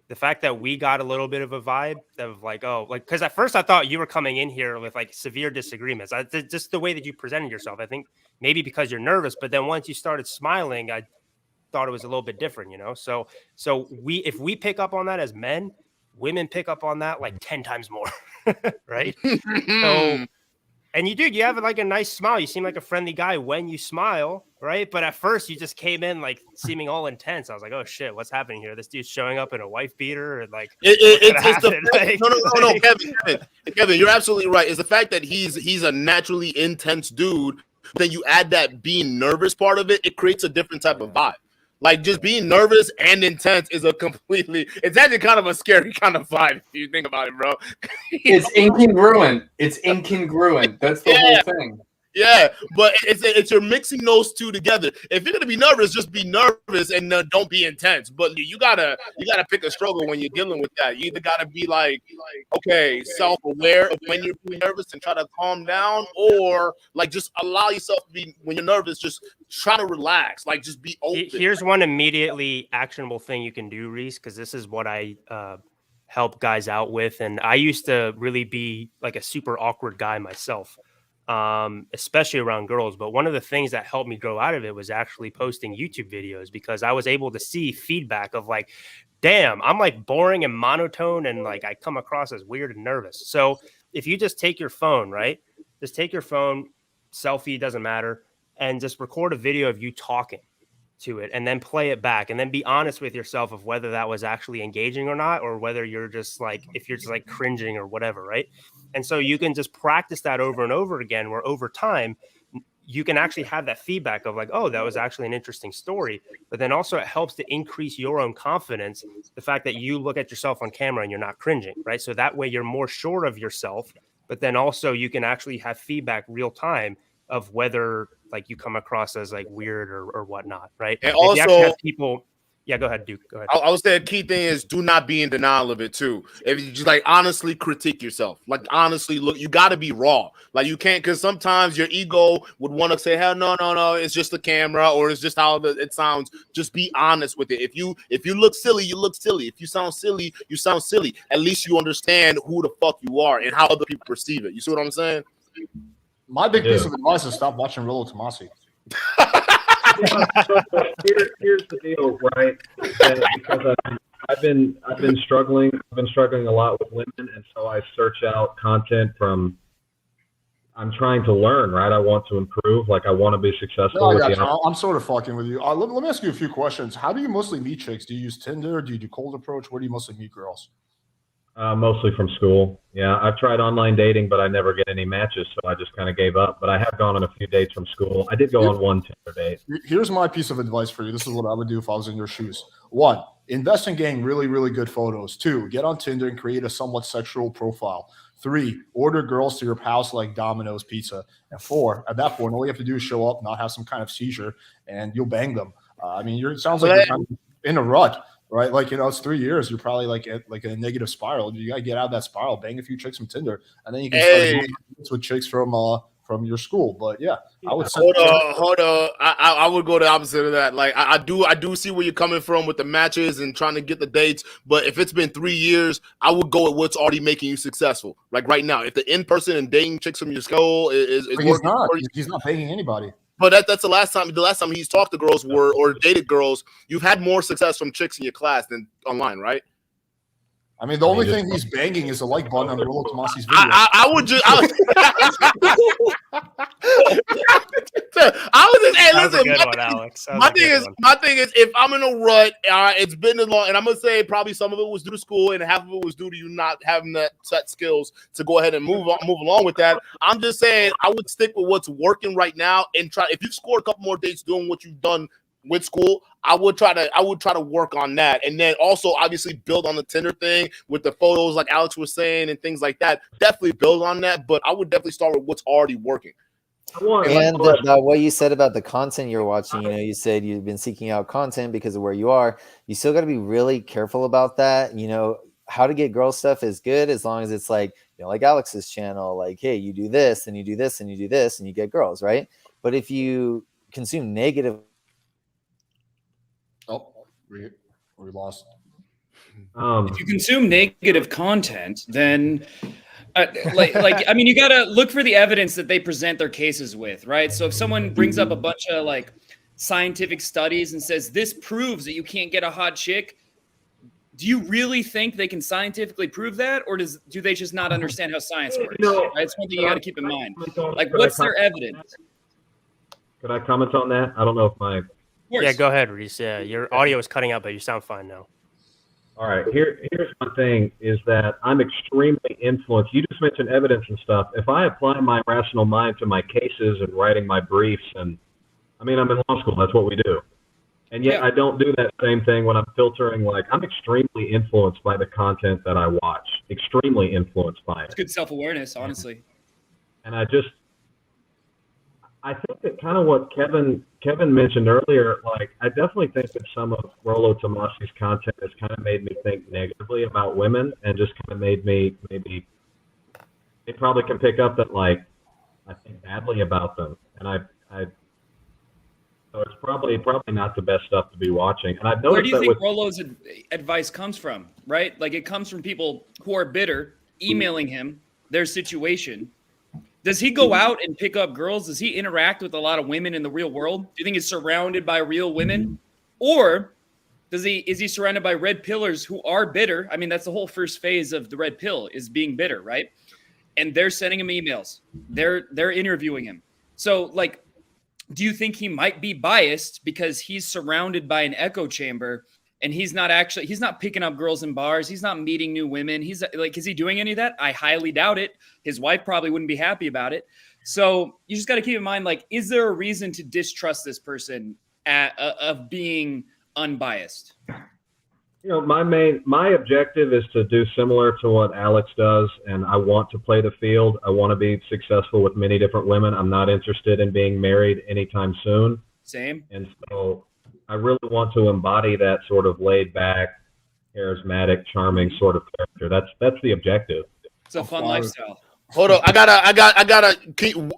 Speaker 5: The fact that we got a little bit of a vibe of because at first I thought you were coming in here with like severe disagreements. Just the way that you presented yourself. I think maybe because you're nervous, but then once you started smiling, I thought it was a little bit different, So if we pick up on that as men, women pick up on that like 10 times more, right? So, and you have like a nice smile. You seem like a friendly guy when you smile, right? But at first you just came in like seeming all intense. I was like, oh shit, what's happening here? This dude's showing up in a wife beater and like
Speaker 6: It's the Kevin, you're absolutely right. It's the fact that he's a naturally intense dude. Then you add that being nervous part of it, it creates a different type of vibe. Like just being nervous and intense is it's actually kind of a scary kind of vibe if you think about it, bro.
Speaker 4: It's incongruent. It's incongruent. That's the whole thing.
Speaker 6: Yeah, but it's you're mixing those two together. If you're gonna be nervous, just be nervous and don't be intense. But you gotta pick a struggle when you're dealing with that. You either gotta be like, okay, self-aware of when you're being nervous and try to calm down, or like just allow yourself to be when you're nervous. Just try to relax, like just be open.
Speaker 5: Here's one immediately actionable thing you can do, Reese, because this is what I help guys out with, and I used to really be like a super awkward guy myself. especially around girls. But one of the things that helped me grow out of it was actually posting YouTube videos, because I was able to see feedback of like, damn, I'm like boring and monotone, and like I come across as weird and nervous. So if you just take your phone, right? Just take your phone, selfie, doesn't matter, and just record a video of you talking to it, and then play it back, and then be honest with yourself of whether that was actually engaging or not, or whether you're just like, if you're just like cringing or whatever, right? And so you can just practice that over and over again, where over time you can actually have that feedback of like, oh, that was actually an interesting story. But then also it helps to increase your own confidence, the fact that you look at yourself on camera and you're not cringing, right? So that way you're more sure of yourself, but then also you can actually have feedback real time of whether like you come across as like weird or whatnot, right?
Speaker 6: And
Speaker 5: if you actually
Speaker 6: also,
Speaker 5: have people, yeah, go ahead, Duke. Go ahead.
Speaker 6: I would say a key thing is do not be in denial of it too. If you just like honestly critique yourself, like honestly look, you got to be raw. Like you can't, because sometimes your ego would want to say, hell no, it's just the camera, or it's just how it sounds. Just be honest with it. If you look silly, you look silly. If you sound silly, you sound silly. At least you understand who the fuck you are and how other people perceive it. You see what I'm saying?
Speaker 1: My big piece of advice is stop watching Rollo Tomasi.
Speaker 12: Here's the deal, right? Because I've been struggling. I've been struggling a lot with women, and so I search out content from. I'm trying to learn, right? I want to improve. Like I want to be successful.
Speaker 1: I'm sort of fucking with you. Let me ask you a few questions. How do you mostly meet chicks? Do you use Tinder? Do you do cold approach? Where do you mostly meet girls?
Speaker 12: Mostly from school. Yeah, I've tried online dating, but I never get any matches, so I just kind of gave up. But I have gone on a few dates from school. I did go on one Tinder date.
Speaker 1: Here's my piece of advice for you. This is what I would do if I was in your shoes. 1, invest in getting really, really good photos. 2, get on Tinder and create a somewhat sexual profile. 3, order girls to your house like Domino's Pizza. And 4, at that point, all you have to do is show up, not have some kind of seizure, and you'll bang them. It sounds like you're kind of in a rut. Right, like it's 3 years. You're probably like at like a negative spiral. You gotta get out of that spiral. Bang a few chicks from Tinder, and then you can start with chicks from your school. But yeah, I would say
Speaker 6: hold on. I would go the opposite of that. Like I do see where you're coming from with the matches and trying to get the dates. But if it's been 3 years, I would go with what's already making you successful. Like right now, if the in person and dating chicks from your school is
Speaker 1: he's not banging anybody.
Speaker 6: But that's the last time he's talked to girls or dated girls. You've had more success from chicks in your class than online, right?
Speaker 1: I mean, the only thing he's banging is the like button on Rollo Tomasi's video.
Speaker 6: I would just. I was just. Hey, listen. My thing is, if I'm in a rut, it's been as long, and I'm gonna say probably some of it was due to school, and half of it was due to you not having that set skills to go ahead and move along with that. I'm just saying, I would stick with what's working right now and try. If you score a couple more dates doing what you've done with school, I would try to work on that, and then also obviously build on the Tinder thing with the photos, like Alex was saying, and things like that. Definitely build on that, but I would definitely start with what's already working.
Speaker 7: And what you said about the content you're watching, you said you've been seeking out content because of where you are. You still got to be really careful about that. How to get girl stuff is good as long as it's like, like Alex's channel, like, hey, you do this and you do this and you do this and you get girls, right? But if you consume negative.
Speaker 1: We lost.
Speaker 8: If you consume negative content, then you got to look for the evidence that they present their cases with, right? So if someone brings up a bunch of like scientific studies and says this proves that you can't get a hot chick, do you really think they can scientifically prove that, or do they just not understand how science works? Right? It's one thing you got to keep in mind. Like, what's their evidence?
Speaker 12: Could I comment on that? I don't know if my.
Speaker 5: Yeah, go ahead, Reese. Yeah, your audio is cutting out, but you sound fine now.
Speaker 12: All right. Here's my thing is that I'm extremely influenced. You just mentioned evidence and stuff. If I apply my rational mind to my cases and writing my briefs, and I'm in law school, that's what we do. And yet I don't do that same thing when I'm filtering. Like, I'm extremely influenced by the content that I watch. Extremely influenced by it.
Speaker 8: It's good self-awareness, honestly.
Speaker 12: And I think that kind of what Kevin mentioned earlier, like, I definitely think that some of Rollo Tomasi's content has kind of made me think negatively about women, and just kind of made me maybe they probably can pick up that, like, I think badly about them, and so it's probably not the best stuff to be watching. And I've noticed.
Speaker 8: Where do you think Rollo's advice comes from? Right, like, it comes from people who are bitter, emailing him their situation, Does he go out and pick up girls? Does he interact with a lot of women in the real world? Do you think he's surrounded by real women? Or is he surrounded by red pillars who are bitter? I mean, that's the whole first phase of the red pill is being bitter, right? And they're sending him emails. They're interviewing him. So, like, do you think he might be biased because he's surrounded by an echo chamber and he's not picking up girls in bars. He's not meeting new women. He's like, is he doing any of that? I highly doubt it. His wife probably wouldn't be happy about it. So you just got to keep in mind, like, is there a reason to distrust this person of being unbiased?
Speaker 12: You know, my objective is to do similar to what Alex does, and I want to play the field. I want to be successful with many different women. I'm not interested in being married anytime soon.
Speaker 8: Same.
Speaker 12: And so I really want to embody that sort of laid back, charismatic, charming sort of character. That's the objective.
Speaker 8: It's a fun lifestyle.
Speaker 6: Hold on, I gotta.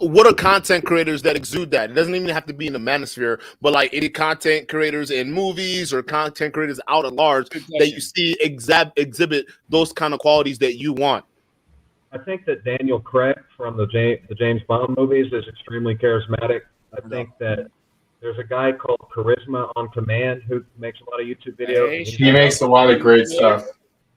Speaker 6: What are content creators that exude that? It doesn't even have to be in the manosphere, but like any content creators in movies or content creators out at large that you see exhibit those kind of qualities that you want.
Speaker 12: I think that Daniel Craig from the James Bond movies is extremely charismatic. I think that there's a guy called Charisma on Command who makes a lot of YouTube videos.
Speaker 4: He makes a lot of great stuff.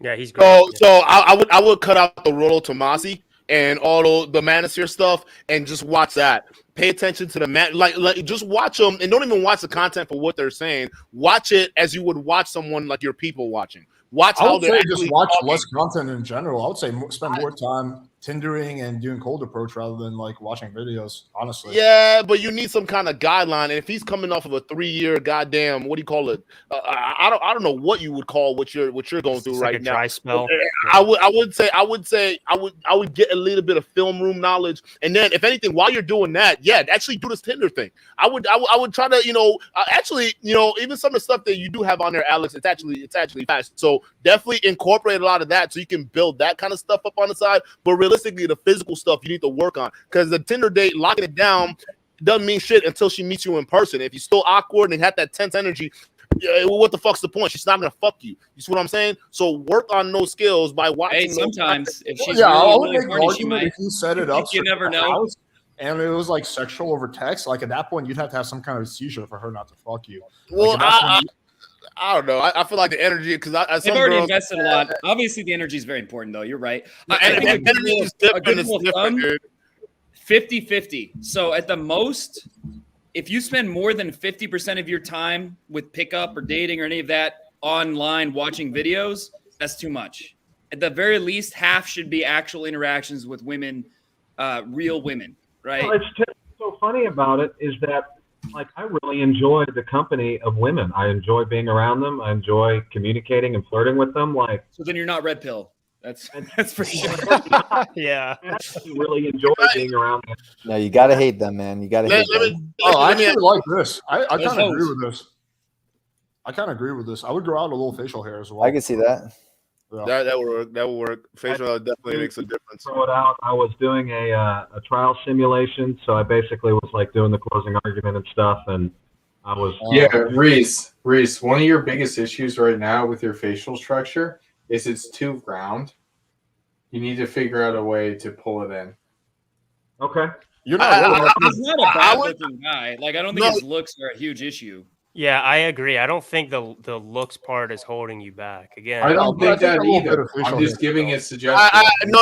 Speaker 5: Yeah, he's great.
Speaker 6: So I would cut out the Rollo Tomasi and all the Manosphere stuff and just watch that. Pay attention to the man, like just watch them and don't even watch the content for what they're saying. Watch it as you would watch someone like your people watching. Watch
Speaker 1: I
Speaker 6: how
Speaker 1: would
Speaker 6: they're
Speaker 1: say
Speaker 6: actually
Speaker 1: just watch
Speaker 6: talking.
Speaker 1: less content in general. I would say spend more time Tindering and doing cold approach rather than like watching videos, honestly.
Speaker 6: Yeah, but you need some kind of guideline. And if he's coming off of a 3-year goddamn, what do you call it? I don't know what you would call what you're going through right now.
Speaker 5: Dry spell.
Speaker 6: I would say I would get a little bit of film room knowledge, and then if anything, while you're doing that, yeah, actually do this Tinder thing. I would try to actually even some of the stuff that you do have on there, Alex. It's actually fast. So definitely incorporate a lot of that so you can build that kind of stuff up on the side. But realistically, the physical stuff you need to work on, because the Tinder date, locking it down doesn't mean shit until she meets you in person. If you're still awkward and have that tense energy, what the fuck's the point? She's not gonna fuck you. You see what I'm saying? So work on those skills by watching.
Speaker 8: Hey, sometimes if she's
Speaker 1: I would
Speaker 8: really
Speaker 1: make an
Speaker 8: horny, she
Speaker 1: argument
Speaker 8: might.
Speaker 1: if you set it up.
Speaker 8: You never know.
Speaker 1: And it was like sexual over text. Like at that point, you'd have to have some kind of seizure for her not to fuck you.
Speaker 6: Well,
Speaker 1: like,
Speaker 6: I don't know. I feel like the energy, because
Speaker 8: I've already invested a lot. Obviously, the energy is very important, though. You're right.
Speaker 6: And energy is different. It's different, dude.
Speaker 8: 50-50. So at the most, if you spend more than 50% of your time with pickup or dating or any of that online watching videos, that's too much. At the very least, half should be actual interactions with women, real women, right?
Speaker 12: Well, it's so funny about it is that, like, I really enjoy the company of women. I enjoy being around them. I enjoy communicating and flirting with them. Like,
Speaker 8: so then you're not red pill. That's for sure.
Speaker 5: Yeah.
Speaker 12: I actually really enjoy being around them.
Speaker 7: No, you gotta hate them, man. You gotta hate them.
Speaker 1: I actually like this. I kind of agree with this. I kind of agree with this. I would grow out a little facial hair as well.
Speaker 7: I can see that.
Speaker 1: Yeah.
Speaker 6: That would work. That would work. Facial hair definitely makes a difference.
Speaker 12: Throw it out. I was doing a trial simulation, so I basically was like doing the closing argument and stuff, and I was
Speaker 4: Reese, one of your biggest issues right now with your facial structure is it's too round. You need to figure out a way to pull it in.
Speaker 12: Okay.
Speaker 1: You're not.
Speaker 8: He's not a bad-looking guy. Like, I don't think his looks are a huge issue.
Speaker 5: Yeah, I agree. I don't think the looks part is holding you back. Again,
Speaker 4: I don't think that either. I'm just giving it suggestions.
Speaker 6: No.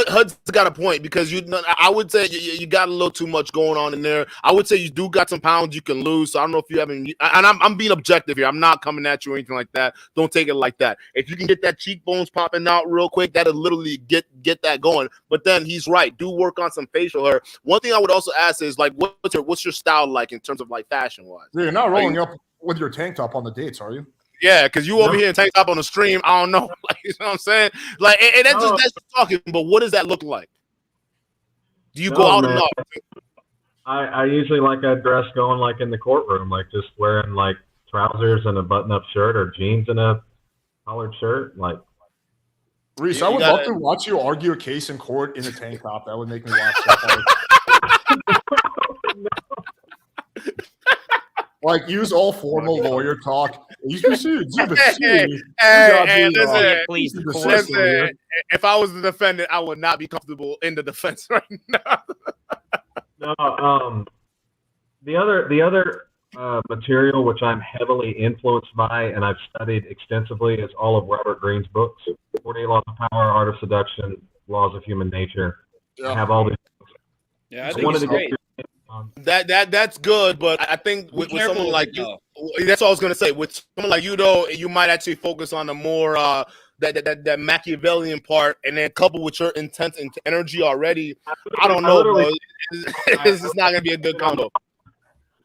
Speaker 6: Hud's got a point, because I would say you got a little too much going on in there. I would say you do got some pounds you can lose. So I don't know if you haven't. And I'm being objective here. I'm not coming at you or anything like that. Don't take it like that. If you can get that cheekbones popping out real quick, that'll literally get that going. But then he's right. Do work on some facial hair. One thing I would also ask is, like, what's your style like in terms of like fashion wise?
Speaker 1: You're not rolling up with your tank top on the dates, are you?
Speaker 6: Yeah, because you over here in tank top on the stream. I don't know. Like, you know what I'm saying? Like, and that's just talking. But what does that look like? Do you go out enough?
Speaker 12: I usually like a dress going like in the courtroom, like just wearing like trousers and a button-up shirt, or jeans and a collared shirt. Like,
Speaker 1: Reese, I would love to watch you argue a case in court in a tank top. That would make me laugh so hard. Like, use all formal lawyer talk. You can see exhibit C.
Speaker 6: Hey, if I was the defendant, I would not be comfortable in the defense right now.
Speaker 12: No, the other material which I'm heavily influenced by and I've studied extensively is all of Robert Greene's books: 48 Laws of Power, Art of Seduction, Laws of Human Nature. I have all these books.
Speaker 8: Yeah, I think it's great.
Speaker 6: That's good, but I think with someone like you, that's what I was gonna say. With someone like you, though, you might actually focus on the more that Machiavellian part, and then coupled with your intense energy already. I don't know, bro. It's just not gonna be a good combo.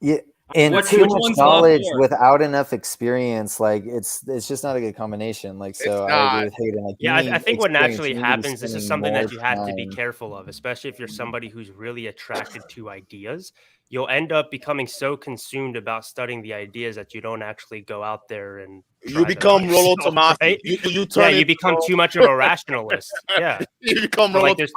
Speaker 7: Yeah, and too much knowledge without enough experience, like it's just not a good combination. Like, so I agree with Hayden. Like,
Speaker 5: yeah, I think what naturally happens, this is something that you have to be careful of, especially if you're somebody who's really attracted to ideas. You'll end up becoming so consumed about studying the ideas that you don't actually go out there and
Speaker 6: you become Rollo Tomassi.
Speaker 5: Right? You become too much of a rationalist. Yeah,
Speaker 6: you become
Speaker 5: like there's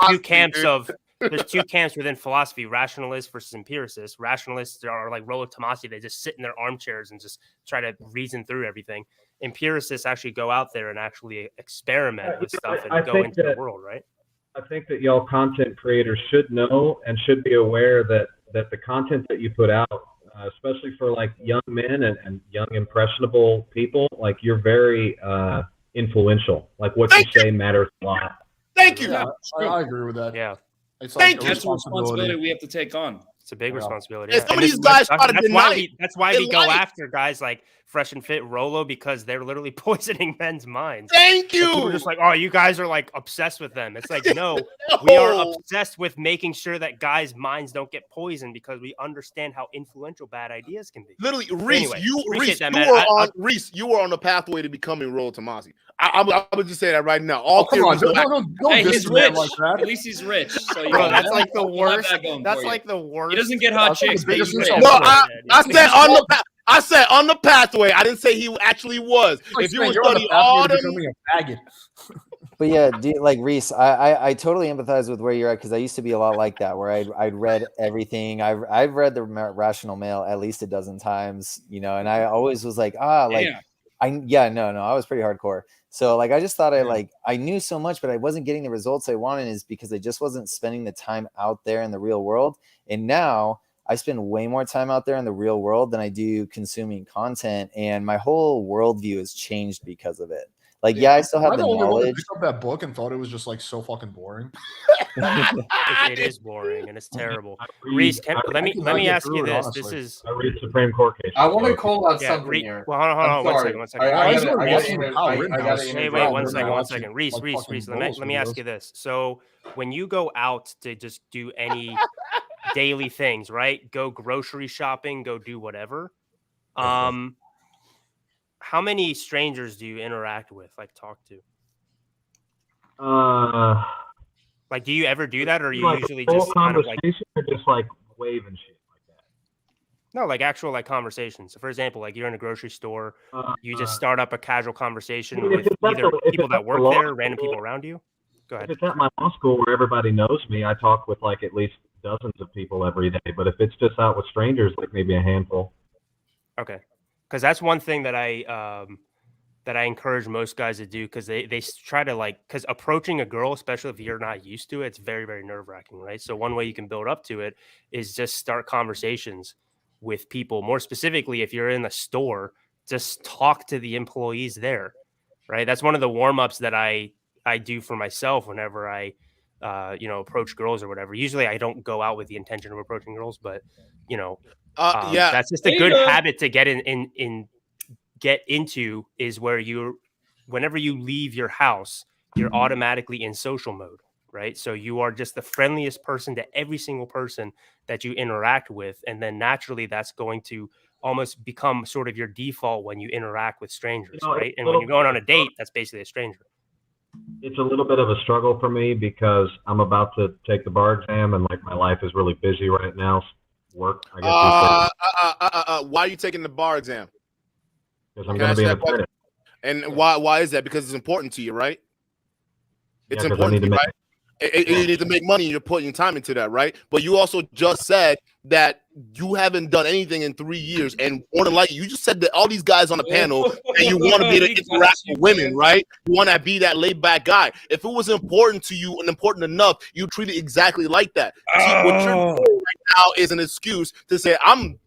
Speaker 5: two camps within philosophy: rationalists versus empiricists. Rationalists are like Rollo Tomassi; they just sit in their armchairs and just try to reason through everything. Empiricists actually go out there and actually experiment with stuff and go into the world, right?
Speaker 12: I think that y'all content creators should know and should be aware that the content that you put out, especially for like young men and young impressionable people, like you're very influential. Like what you say matters a lot.
Speaker 6: Thank you.
Speaker 1: Yeah, I agree with that.
Speaker 5: Yeah.
Speaker 1: It's like
Speaker 8: That's a responsibility we have to take on.
Speaker 5: It's a big responsibility.
Speaker 6: Yeah. Some of these guys try to deny.
Speaker 5: That's why we go after guys like Fresh and Fit Rollo, because they're literally poisoning men's minds.
Speaker 6: Thank you.
Speaker 5: We're just like, oh, you guys are like obsessed with them. It's like, no, we are obsessed with making sure that guys' minds don't get poisoned because we understand how influential bad ideas can be.
Speaker 6: Literally, Reese,
Speaker 5: Anyway,
Speaker 6: Reese, you were on the pathway to becoming Rollo Tomassi. I would just say that right now. All
Speaker 1: come on,
Speaker 8: hey, he's rich. At least he's rich. So you
Speaker 5: Bro, that's like the worst.
Speaker 8: That's
Speaker 5: like the worst.
Speaker 8: He doesn't get hot chicks. But he's rich.
Speaker 6: No, I said on the pathway. I didn't say he actually was. If you were studying all them,
Speaker 7: But yeah, like Reese, I totally empathize with where you're at, because I used to be a lot like that, where I'd read everything. I've read The Rational Male at least a dozen times, you know, and I always was like, I was pretty hardcore. So like I just thought I knew so much, but I wasn't getting the results I wanted, is because I just wasn't spending the time out there in the real world. And now I spend way more time out there in the real world than I do consuming content, and my whole worldview has changed because of it. Like, I still have the knowledge. I
Speaker 1: picked up that book and thought it was just like so fucking boring.
Speaker 5: It is boring and it's terrible. Reese, let me ask you this.
Speaker 1: Honestly.
Speaker 5: This is
Speaker 12: I read Supreme Court cases.
Speaker 4: I want to call out something here.
Speaker 5: Well, hold on, one second. Wait, one second. Reese, let me ask you this. So when you go out to just do any daily things, right? Go grocery shopping, go do whatever. How many strangers do you interact with, like talk to? Like, do you ever do that, or are you
Speaker 12: like
Speaker 5: usually
Speaker 12: full
Speaker 5: just kind of like,
Speaker 12: or just like waving shit like that?
Speaker 5: no, like actual like conversations? So, for example, like you're in a grocery store, you just start up a casual conversation with either people that work there, random people around you. Go ahead.
Speaker 12: If it's at my law school where everybody knows me, I talk with like at least dozens of people every day. But if it's just out with strangers, like maybe a handful.
Speaker 5: Okay. Because that's one thing that I encourage most guys to do, because they try to like, because approaching a girl, especially if you're not used to it, it's very, very nerve-wracking, right? So one way you can build up to it is just start conversations with people. More specifically, if you're in a store, just talk to the employees there, right? That's one of the warm-ups that I do for myself whenever I approach girls or whatever. Usually I don't go out with the intention of approaching girls, but that's just a good habit to get get into, is where whenever you leave your house, you're automatically in social mode, right? So you are just the friendliest person to every single person that you interact with. And then naturally that's going to almost become sort of your default when you interact with strangers, right? And when you're going on a date, that's basically a stranger.
Speaker 12: It's a little bit of a struggle for me because I'm about to take the bar exam, and like my life is really busy right now. Work.
Speaker 6: Why are you taking the bar exam?
Speaker 12: Because I'm going to be an attorney.
Speaker 6: And why is that? Because it's important to you, right? It's
Speaker 12: Yeah,
Speaker 6: important to you, right? You need to make money, and you're putting time into that, right? But you also just said that you haven't done anything in 3 years, and more than likely, you just said that all these guys on the panel, and you want to be able to interact with women, right? You want to be that laid back guy. If it was important to you and important enough, you treat it exactly like that. See, what you're doing right now is an excuse to say, I'm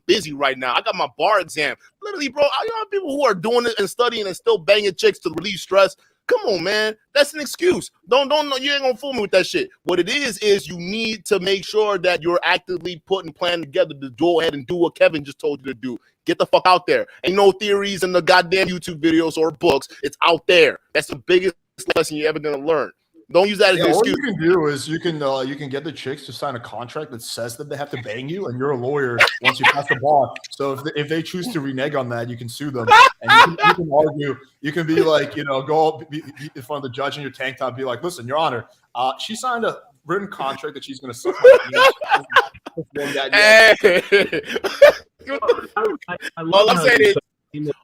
Speaker 6: busy right now. I got my bar exam. Literally, bro, I know people who are doing it and studying and still banging chicks to relieve stress. Come on, man. That's an excuse. Don't you ain't gonna fool me with that shit. What it is you need to make sure that you're actively putting plan together to go ahead and do what Kevin just told you to do. Get the fuck out there. Ain't no theories in the goddamn YouTube videos or books. It's out there. That's the biggest lesson you're ever gonna learn. Don't use that as an
Speaker 1: All
Speaker 6: excuse.
Speaker 1: you can do is you can get the chicks to sign a contract that says that they have to bang you, and you're a lawyer once you pass the bar. So if they choose to renege on that, you can sue them, and you can argue. You can be like, go be in front of the judge in your tank top, be like, listen, Your Honor, she signed a written contract that she's going to suck my penis.
Speaker 12: I love how you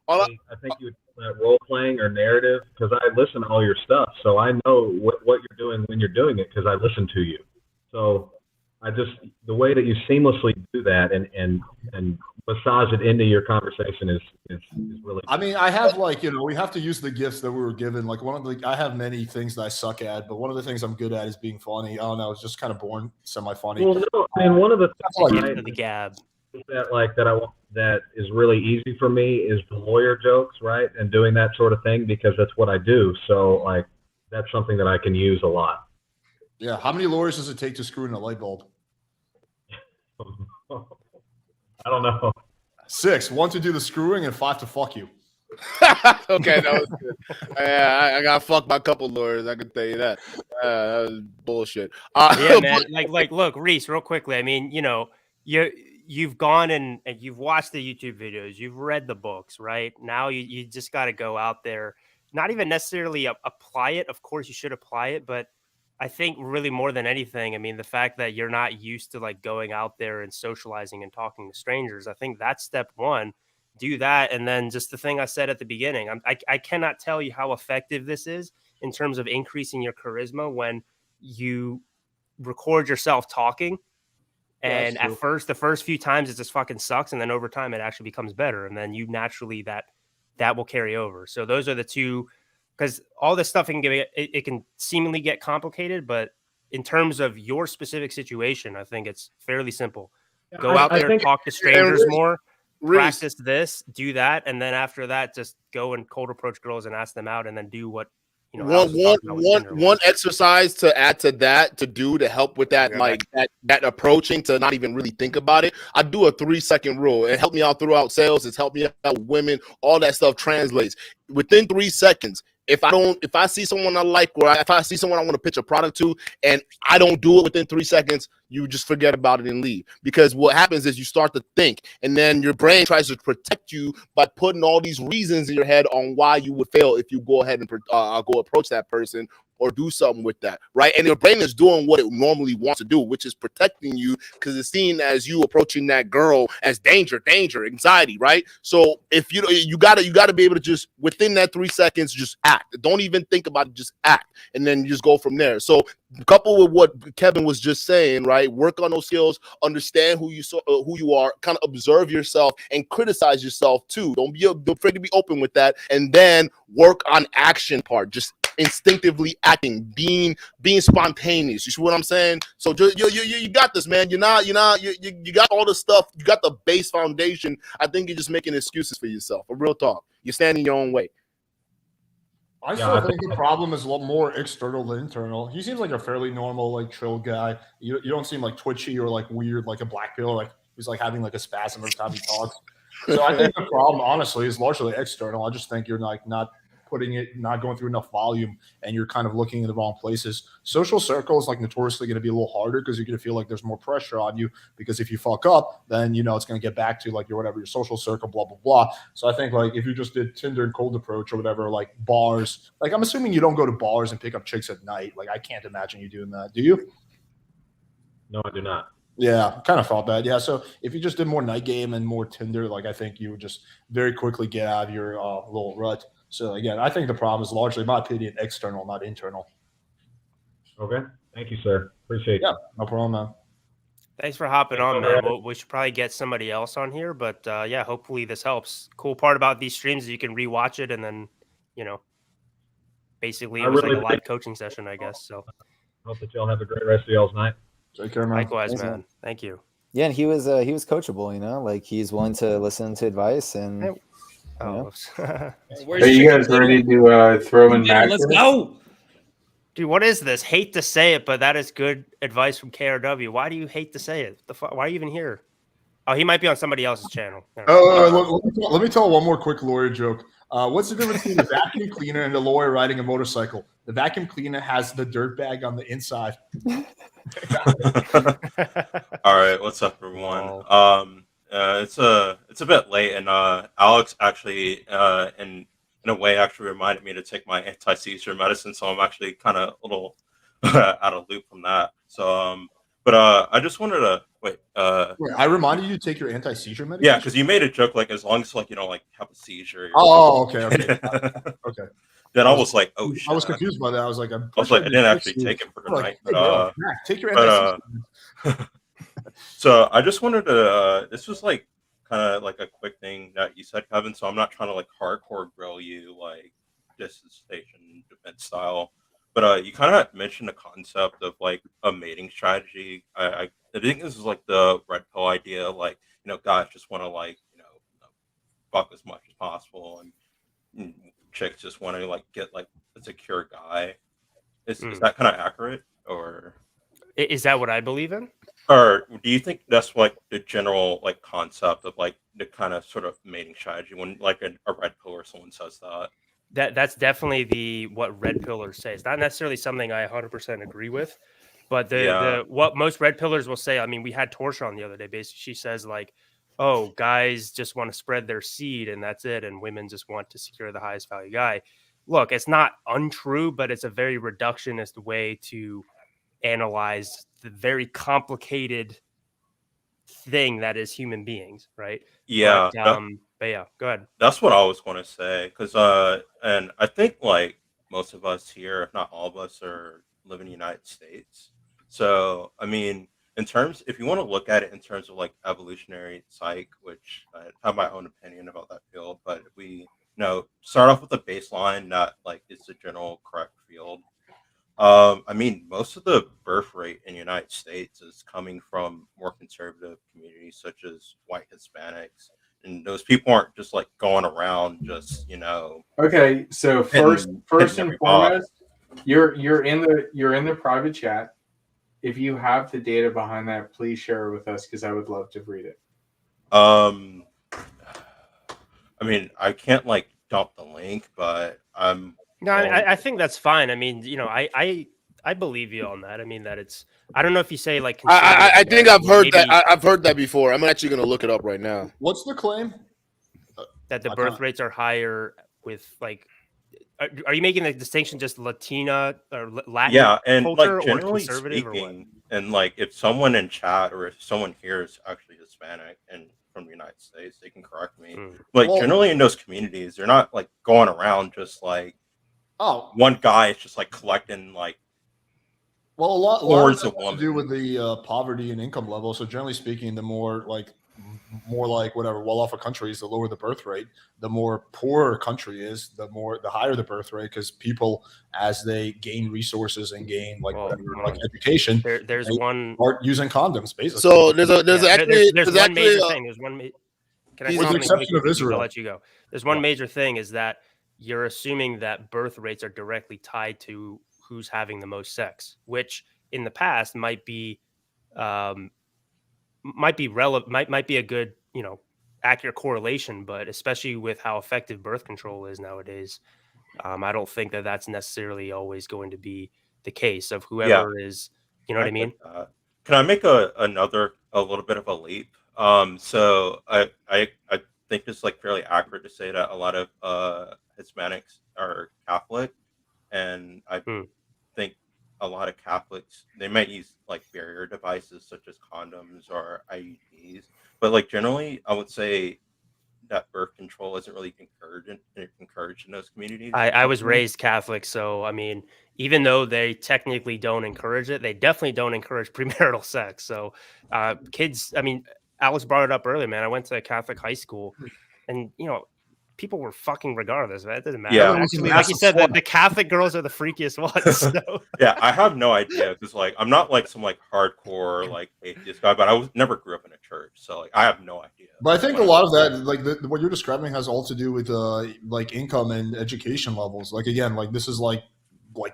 Speaker 12: I think you would role playing or narrative, because I listen to all your stuff, so I know what you're doing when you're doing it because I listen to you. So the way that you seamlessly do that and massage it into your conversation is really.
Speaker 1: I mean, I have we have to use the gifts that we were given. Like I have many things that I suck at, but one of the things I'm good at is being funny. I don't know, it's just kind of born semi-funny.
Speaker 12: Well, no, I mean, one of the
Speaker 5: things the gab
Speaker 12: that is really easy for me is the lawyer jokes, right? And doing that sort of thing because that's what I do. So that's something that I can use a lot.
Speaker 1: Yeah. How many lawyers does it take to screw in a light bulb?
Speaker 12: I don't know.
Speaker 1: 6. 1 to do the screwing and 5 to fuck you.
Speaker 6: Okay, that was good. I got fucked by a couple lawyers. I can tell you that. That was bullshit.
Speaker 5: Yeah, man. Look, Reese, real quickly. I mean, you've gone and you've watched the YouTube videos, you've read the books, right? Now you just got to go out there, not even necessarily apply it. Of course, you should apply it, but I think really more than anything, I mean, the fact that you're not used to going out there and socializing and talking to strangers, I think that's step one. Do that. And then just the thing I said at the beginning, I cannot tell you how effective this is in terms of increasing your charisma when you record yourself talking. And at first, the first few times it just fucking sucks. And then over time, it actually becomes better. And then you naturally, that will carry over. So those are the two, because all this stuff it can seemingly get complicated. But in terms of your specific situation, I think it's fairly simple. Go out there and talk to strangers more, practice this, do that. And then after that, just go and cold approach girls and ask them out and then do what,
Speaker 6: one exercise to add to that to help with that, that approaching to not even really think about it. I do a 3-second rule. It helped me out throughout sales. It's helped me out with women. All that stuff translates within 3 seconds. If I see someone I like, or if I see someone I want to pitch a product to, and I don't do it within 3 seconds, you just forget about it and leave. Because what happens is you start to think, and then your brain tries to protect you by putting all these reasons in your head on why you would fail if you go ahead and go approach that person or do something with that, right? And your brain is doing what it normally wants to do, which is protecting you because it's seen as you approaching that girl as danger, anxiety, right? So if you gotta be able to just within that 3 seconds just act. Don't even think about it, just act, and then you just go from there. So coupled with what Kevin was just saying, right? Work on those skills, understand who you are, kind of observe yourself and criticize yourself too. Don't be afraid to be open with that, and then work on action part. Just instinctively acting, being spontaneous. You see what I'm saying? So you got this, man. You got all the stuff. You got the base foundation. I think you're just making excuses for yourself. A real talk. You're standing your own way.
Speaker 1: I still think the problem is a lot more external than internal. He seems like a fairly normal, chill guy. You don't seem twitchy or weird, like a black pill. He's having a spasm every time he talks. So I think the problem, honestly, is largely external. I just think you're not going through enough volume, and you're kind of looking in the wrong places. Social circle is notoriously going to be a little harder because you're going to feel like there's more pressure on you, because if you fuck up, then it's going to get back to your social circle, blah blah blah. So I think if you just did Tinder and cold approach or whatever, bars, I'm assuming you don't go to bars and pick up chicks at night. I can't imagine you doing that. Do you?
Speaker 12: No, I do not.
Speaker 1: Yeah, kind of thought that. Yeah, so if you just did more night game and more Tinder, I think you would just very quickly get out of your little rut. So again, I think the problem is largely, in my opinion, external, not internal.
Speaker 12: Okay. Thank you, sir. Appreciate
Speaker 1: Yeah,
Speaker 12: you.
Speaker 1: no problem, man.
Speaker 5: Thanks for hopping
Speaker 12: Thanks,
Speaker 5: on,
Speaker 12: brother.
Speaker 5: man. We should probably get somebody else on here, but yeah, hopefully this helps. Cool part about these streams is you can rewatch it and then, you know, basically
Speaker 12: I
Speaker 5: it was like
Speaker 12: really
Speaker 5: a live coaching session, I guess. So
Speaker 12: hope that y'all have a great rest of y'all's night.
Speaker 1: Take care, man.
Speaker 5: likewise,
Speaker 7: Thanks,
Speaker 5: man.
Speaker 7: man.
Speaker 5: Thank you.
Speaker 7: Yeah, and he was coachable, you know, like he's willing to listen to advice and
Speaker 5: Hey,
Speaker 7: you know.
Speaker 8: Where's
Speaker 4: Are you
Speaker 8: Chicken
Speaker 4: guys
Speaker 8: Little?
Speaker 4: ready to throw in
Speaker 8: Chicken,
Speaker 4: Mac?
Speaker 8: let's go.
Speaker 5: Dude, what is this? Hate to say it, but that is good advice from KRW. Why do you hate to say it? Why are you even here? Oh, he might be on somebody else's channel.
Speaker 1: Let me tell one more quick lawyer joke. What's the difference between a vacuum cleaner and a lawyer riding a motorcycle? The vacuum cleaner has the dirt bag on the inside.
Speaker 13: All right, what's up, everyone? It's a bit late, and Alex actually, in a way, actually reminded me to take my anti-seizure medicine, so I'm actually kind of a little out of loop from that. So, but I just wanted to wait.
Speaker 1: Wait, I reminded you to take your anti-seizure medication.
Speaker 13: Yeah, because you made a joke like as long as like you don't like have a seizure.
Speaker 1: Oh, okay. Okay.
Speaker 13: Then I was like, oh shit.
Speaker 1: I was confused by that. I was like,
Speaker 13: I didn't actually take it for tonight.
Speaker 1: Like, take your anti-seizure.
Speaker 13: So I just wanted to. This was like kind of like a quick thing that you said, Kevin. So I'm not trying to like hardcore grill you like distance station defense style, but you kind of mentioned the concept of like a mating strategy. I think this is like the red pill idea. Like guys just want to like fuck as much as possible, and chicks just want to like get like a secure guy. Is that kind of accurate, or
Speaker 5: is that what I believe in?
Speaker 13: Or do you think that's like the general like concept of like the kind of sort of mating strategy when like a red pill or someone says that?
Speaker 5: That's definitely what red pillars say. It's not necessarily something I 100% agree with, but the what most red pillars will say. I mean, we had Torsha on the other day. Basically, she says like, "Oh, guys just want to spread their seed and that's it, and women just want to secure the highest value guy." Look, it's not untrue, but it's a very reductionist way to analyze the very complicated thing that is human beings, right?
Speaker 13: Yeah.
Speaker 5: But yeah, go ahead.
Speaker 13: That's what I was going to say, because and I think like most of us here, if not all of us, live in the United States. So I mean, in terms, if you want to look at it in terms of like evolutionary psych, which I have my own opinion about that field, but if we start off with a baseline that like is the general correct field. I mean, most of the birth rate in the United States is coming from more conservative communities, such as white Hispanics, and those people aren't just like going around just
Speaker 4: Okay, so first and foremost, you're in the private chat. If you have the data behind that, please share it with us because I would love to read it.
Speaker 13: I mean, I can't like dump the link, but
Speaker 5: No, I think that's fine. I mean, I believe you on that. I mean, that it's. I don't know if you say like.
Speaker 6: I think I've heard that. I've heard that before. I'm actually going to look it up right now.
Speaker 1: What's the claim?
Speaker 5: That the birth rates are higher with like. Are you making the distinction just Latina or Latin?
Speaker 13: Yeah, and
Speaker 5: culture,
Speaker 13: like generally
Speaker 5: or conservative
Speaker 13: speaking, and like if someone in chat or if someone here is actually Hispanic and from the United States, they can correct me. Like generally in those communities, they're not like going around just like.
Speaker 1: Oh,
Speaker 13: one guy is just like collecting like.
Speaker 1: Well, a lot
Speaker 13: of
Speaker 1: has to do with the poverty and income level. So generally speaking, the more like whatever well-off a country is, the lower the birth rate. The more poor a country is, the higher the birth rate, because people, as they gain resources and gain like education,
Speaker 5: there's one
Speaker 1: start using condoms basically.
Speaker 6: So there's
Speaker 5: one major thing. There's one. Can I say
Speaker 1: with the
Speaker 5: something
Speaker 1: exception
Speaker 5: really
Speaker 1: of
Speaker 5: quick?
Speaker 1: Israel.
Speaker 5: I'll let you go. There's one major thing is that you're assuming that birth rates are directly tied to who's having the most sex, which in the past might be relevant, might be a good, accurate correlation, but especially with how effective birth control is nowadays, I don't think that that's necessarily always going to be the case of whoever is, you know what I mean?
Speaker 13: Can I make a little bit of a leap? So I think it's like fairly accurate to say that a lot of Hispanics are Catholic, and I think a lot of Catholics, they might use like barrier devices such as condoms or IUDs, but like generally I would say that birth control isn't really encouraged in those communities.
Speaker 5: I was raised Catholic, so I mean, even though they technically don't encourage it, they definitely don't encourage premarital sex. So kids, I mean, Alex brought it up earlier, man. I went to a Catholic high school, and people were fucking regardless, man. It doesn't matter.
Speaker 13: Yeah.
Speaker 5: Actually, like you said, the Catholic girls are the freakiest ones. So.
Speaker 13: Yeah, I have no idea because like I'm not like some like hardcore like atheist guy, but never grew up in a church, so like I have no idea.
Speaker 1: But I think a lot of that, like what you're describing, has all to do with like income and education levels. Like again, like this is like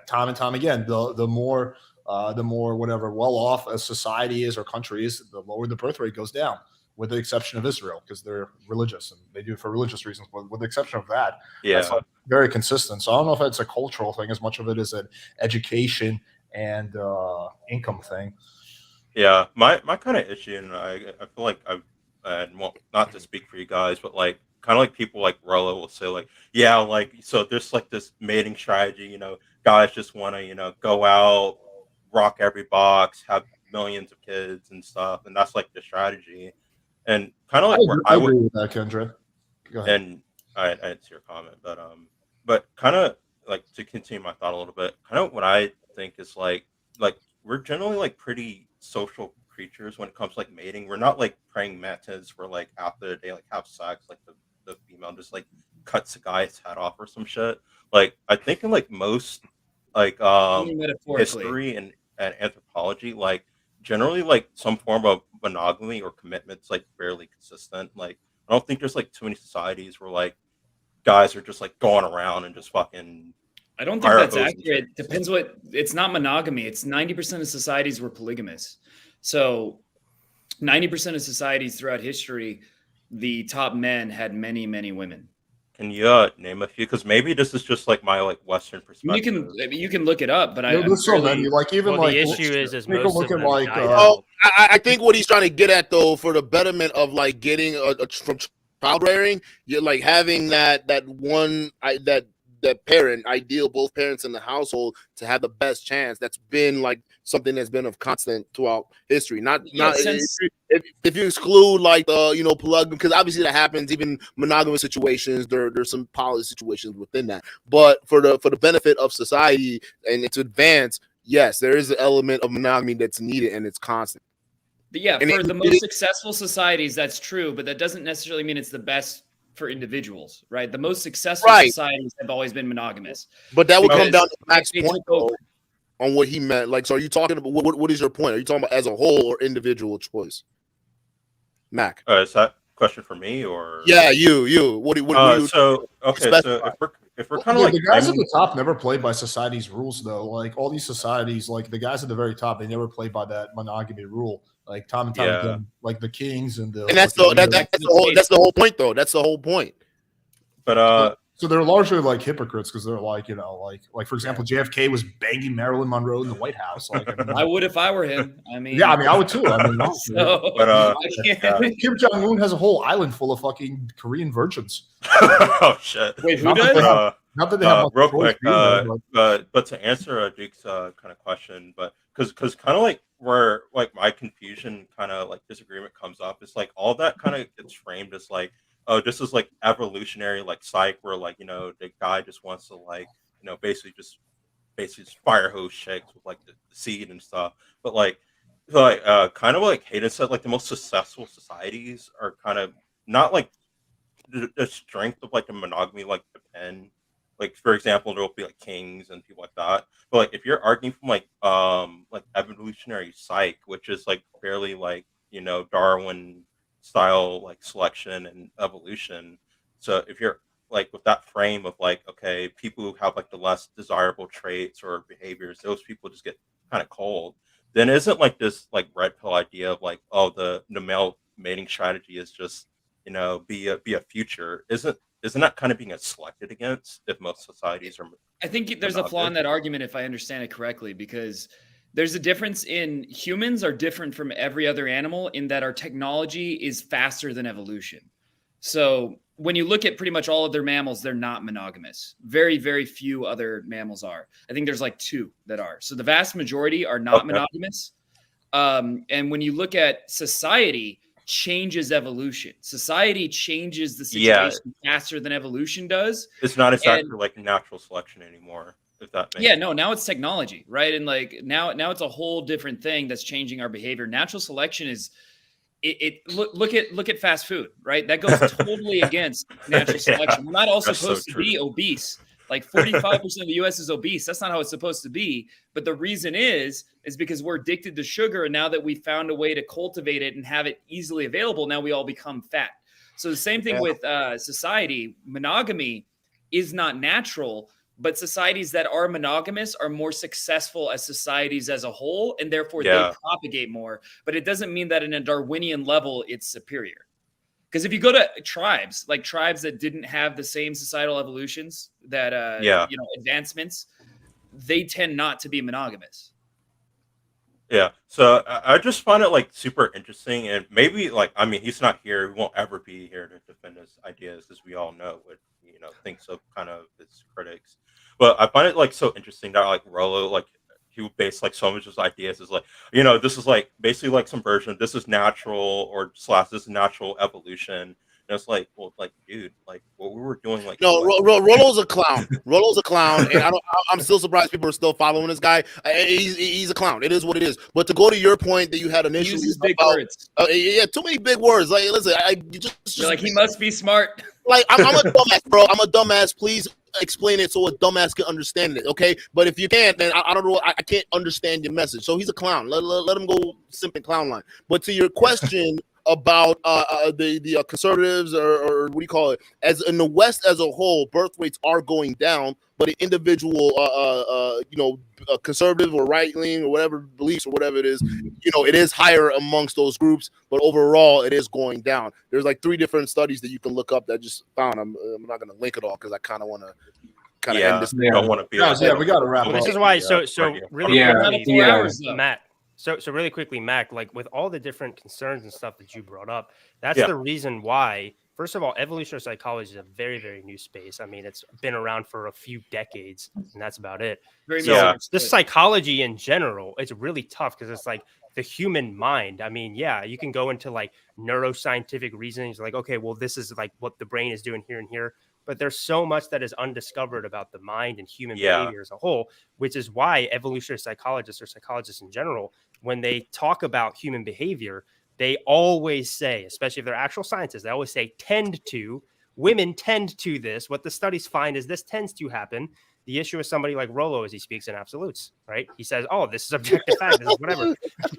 Speaker 1: time and time again, the more whatever well off a society is or country is, the lower the birth rate goes down. With the exception of Israel, because they're religious and they do it for religious reasons. But with the exception of that, that's like very consistent. So I don't know if it's a cultural thing as much of it is an education and income thing.
Speaker 13: Yeah, my kind of issue, and I feel like well, not to speak for you guys, but like kind of like people like Rollo will say like, yeah, like so there's like this mating strategy, guys just want to go out, rock every box, have millions of kids and stuff, and that's like the strategy. And kind of like
Speaker 1: I agree with that, Kendra. Go ahead.
Speaker 13: And I didn't see your comment, but kind of like to continue my thought a little bit, kind of what I think is like we're generally like pretty social creatures when it comes to like mating. We're not like praying mantis where like after the day like have sex, like the female just like cuts the guy's head off or some shit. Like I think in like most like history and anthropology, like generally like some form of monogamy or commitment's like fairly consistent. Like I don't think there's like too many societies where like guys are just like going around and just fucking.
Speaker 8: I don't think that's accurate. Depends it's not monogamy. It's 90% of societies were polygamous. So 90% of societies throughout history, the top men had many, many women.
Speaker 13: Can you name a few? Because maybe this is just like my like Western perspective.
Speaker 8: You can look it up, but
Speaker 1: there's so many. Like even
Speaker 5: well,
Speaker 1: like
Speaker 5: the issue is
Speaker 1: take a look at like.
Speaker 6: I think what he's trying to get at though, for the betterment of like getting from child rearing, you're like having that parent, ideal, both parents in the household to have the best chance. That's been like something that's been of constant throughout history. If you exclude like the polygamy, because obviously that happens, even monogamous situations. There's some poly situations within that. But for the benefit of society and its advance, yes, there is an element of monogamy that's needed and it's constant.
Speaker 8: But yeah, for the most successful societies, that's true, but that doesn't necessarily mean it's the best for individuals, right? The most successful societies have always been monogamous.
Speaker 6: But that would come down to Mac's point though, on what he meant. Like, so are you talking about what is your point? Are you talking about as a whole or individual choice? Mac.
Speaker 13: Is that a question for me or?
Speaker 6: Yeah, you. What do you
Speaker 13: so if we're kind of like
Speaker 1: the guys at the top never play by society's rules though. Like all these societies, like the guys at the very top, they never play by that monogamy rule. Like time and time again, like the kings and
Speaker 6: that's the whole point though. That's the whole point.
Speaker 13: But
Speaker 1: so they're largely like hypocrites because they're like like for example, JFK was banging Marilyn Monroe in the White House. Like
Speaker 8: I would if I were him. I mean,
Speaker 1: yeah, I would too. I mean, Kim Jong Un has a whole island full of fucking Korean virgins.
Speaker 13: Oh shit!
Speaker 8: Wait, who does?
Speaker 1: Not that they have
Speaker 13: real quick, but to answer Duke's kind of question, but because kind of like where like my confusion kind of like disagreement comes up, it's like all that kind of gets framed as like, oh, this is like evolutionary like psych where like the guy just wants to like basically just fire hose chicks with like the seed and stuff, but like kind of like Hayden said, like the most successful societies are kind of not like the strength of like the monogamy like depend. Like for example, there will be like kings and people like that. But like if you're arguing from like evolutionary psych, which is like fairly like Darwin style like selection and evolution. So if you're like with that frame of like, okay, people who have like the less desirable traits or behaviors, those people just get kind of cold. Then isn't like this like red pill idea of like, oh, the male mating strategy is just be a future. Isn't that kind of being selected against if most societies are?
Speaker 8: I think there's a flaw in that argument if I understand it correctly, because there's a difference in humans are different from every other animal in that our technology is faster than evolution. So when you look at pretty much all of their mammals, they're not monogamous. Very, very few other mammals are. I think there's like 2 that are. So the vast majority are not monogamous. And when you look at society, changes evolution. Society changes the situation faster than evolution does.
Speaker 13: It's not exactly like natural selection anymore. If that makes
Speaker 8: Yeah, no, now it's technology, right? And like now it's a whole different thing that's changing our behavior. Natural selection is look at fast food, right? That goes totally against natural selection. We're not all supposed to be obese. Like 45% of the US is obese. That's not how it's supposed to be. But the reason is because we're addicted to sugar. And now that we found a way to cultivate it and have it easily available, now we all become fat. So the same thing with society. Monogamy is not natural, but societies that are monogamous are more successful as societies as a whole, and therefore they propagate more. But it doesn't mean that in a Darwinian level, it's superior. Because if you go to tribes, like tribes that didn't have the same societal evolutions, that advancements, they tend not to be monogamous.
Speaker 13: Yeah, so I just find it like super interesting, and maybe like I mean he's not here, he won't ever be here to defend his ideas, as we all know what thinks of kind of his critics. But I find it like so interesting that like Rollo like he would base like so much of his ideas is like this is like basically like some version of this is natural or / this is natural evolution. And it's like, well, like, dude, like what we were doing, like,
Speaker 6: no, Rollo's a clown. Rollo's a clown, and I'm still surprised people are still following this guy. He's a clown. It is what it is. But to go to your point that you had initially,
Speaker 8: uses big words.
Speaker 6: Yeah, too many big words. Like, listen,
Speaker 8: You're like he must be smart.
Speaker 6: Like, I'm a dumbass, bro. I'm a dumbass. Please explain it so a dumbass can understand it, okay? But if you can't, then I don't know. I can't understand your message. So he's a clown. Let him go simple clown line. But to your question about the conservatives or what do you call it? As in the West as a whole, birth rates are going down, but an individual, conservative or right leaning or whatever beliefs or whatever it is, it is higher amongst those groups. But overall, it is going down. There's like 3 different studies that you can look up that I just found. I'm not going to link it all because I kind of want to end this.
Speaker 13: Don't want to be.
Speaker 1: We got to wrap up.
Speaker 5: This is why. So really quickly, Matt. So really quickly, Mac, like with all the different concerns and stuff that you brought up, that's the reason why. First of all, evolutionary psychology is a very, very new space. I mean, it's been around for a few decades, and that's about it. This psychology in general, it's really tough because it's like the human mind. I mean, you can go into like neuroscientific reasonings, like, okay, well, this is like what the brain is doing here and here. But there's so much that is undiscovered about the mind and human behavior as a whole, which is why evolutionary psychologists or psychologists in general, when they talk about human behavior, they always say, especially if they're actual scientists, they always say women tend to this. What the studies find is this tends to happen. The issue with somebody like Rollo is he speaks in absolutes, right? He says, oh, this is objective fact, this is whatever,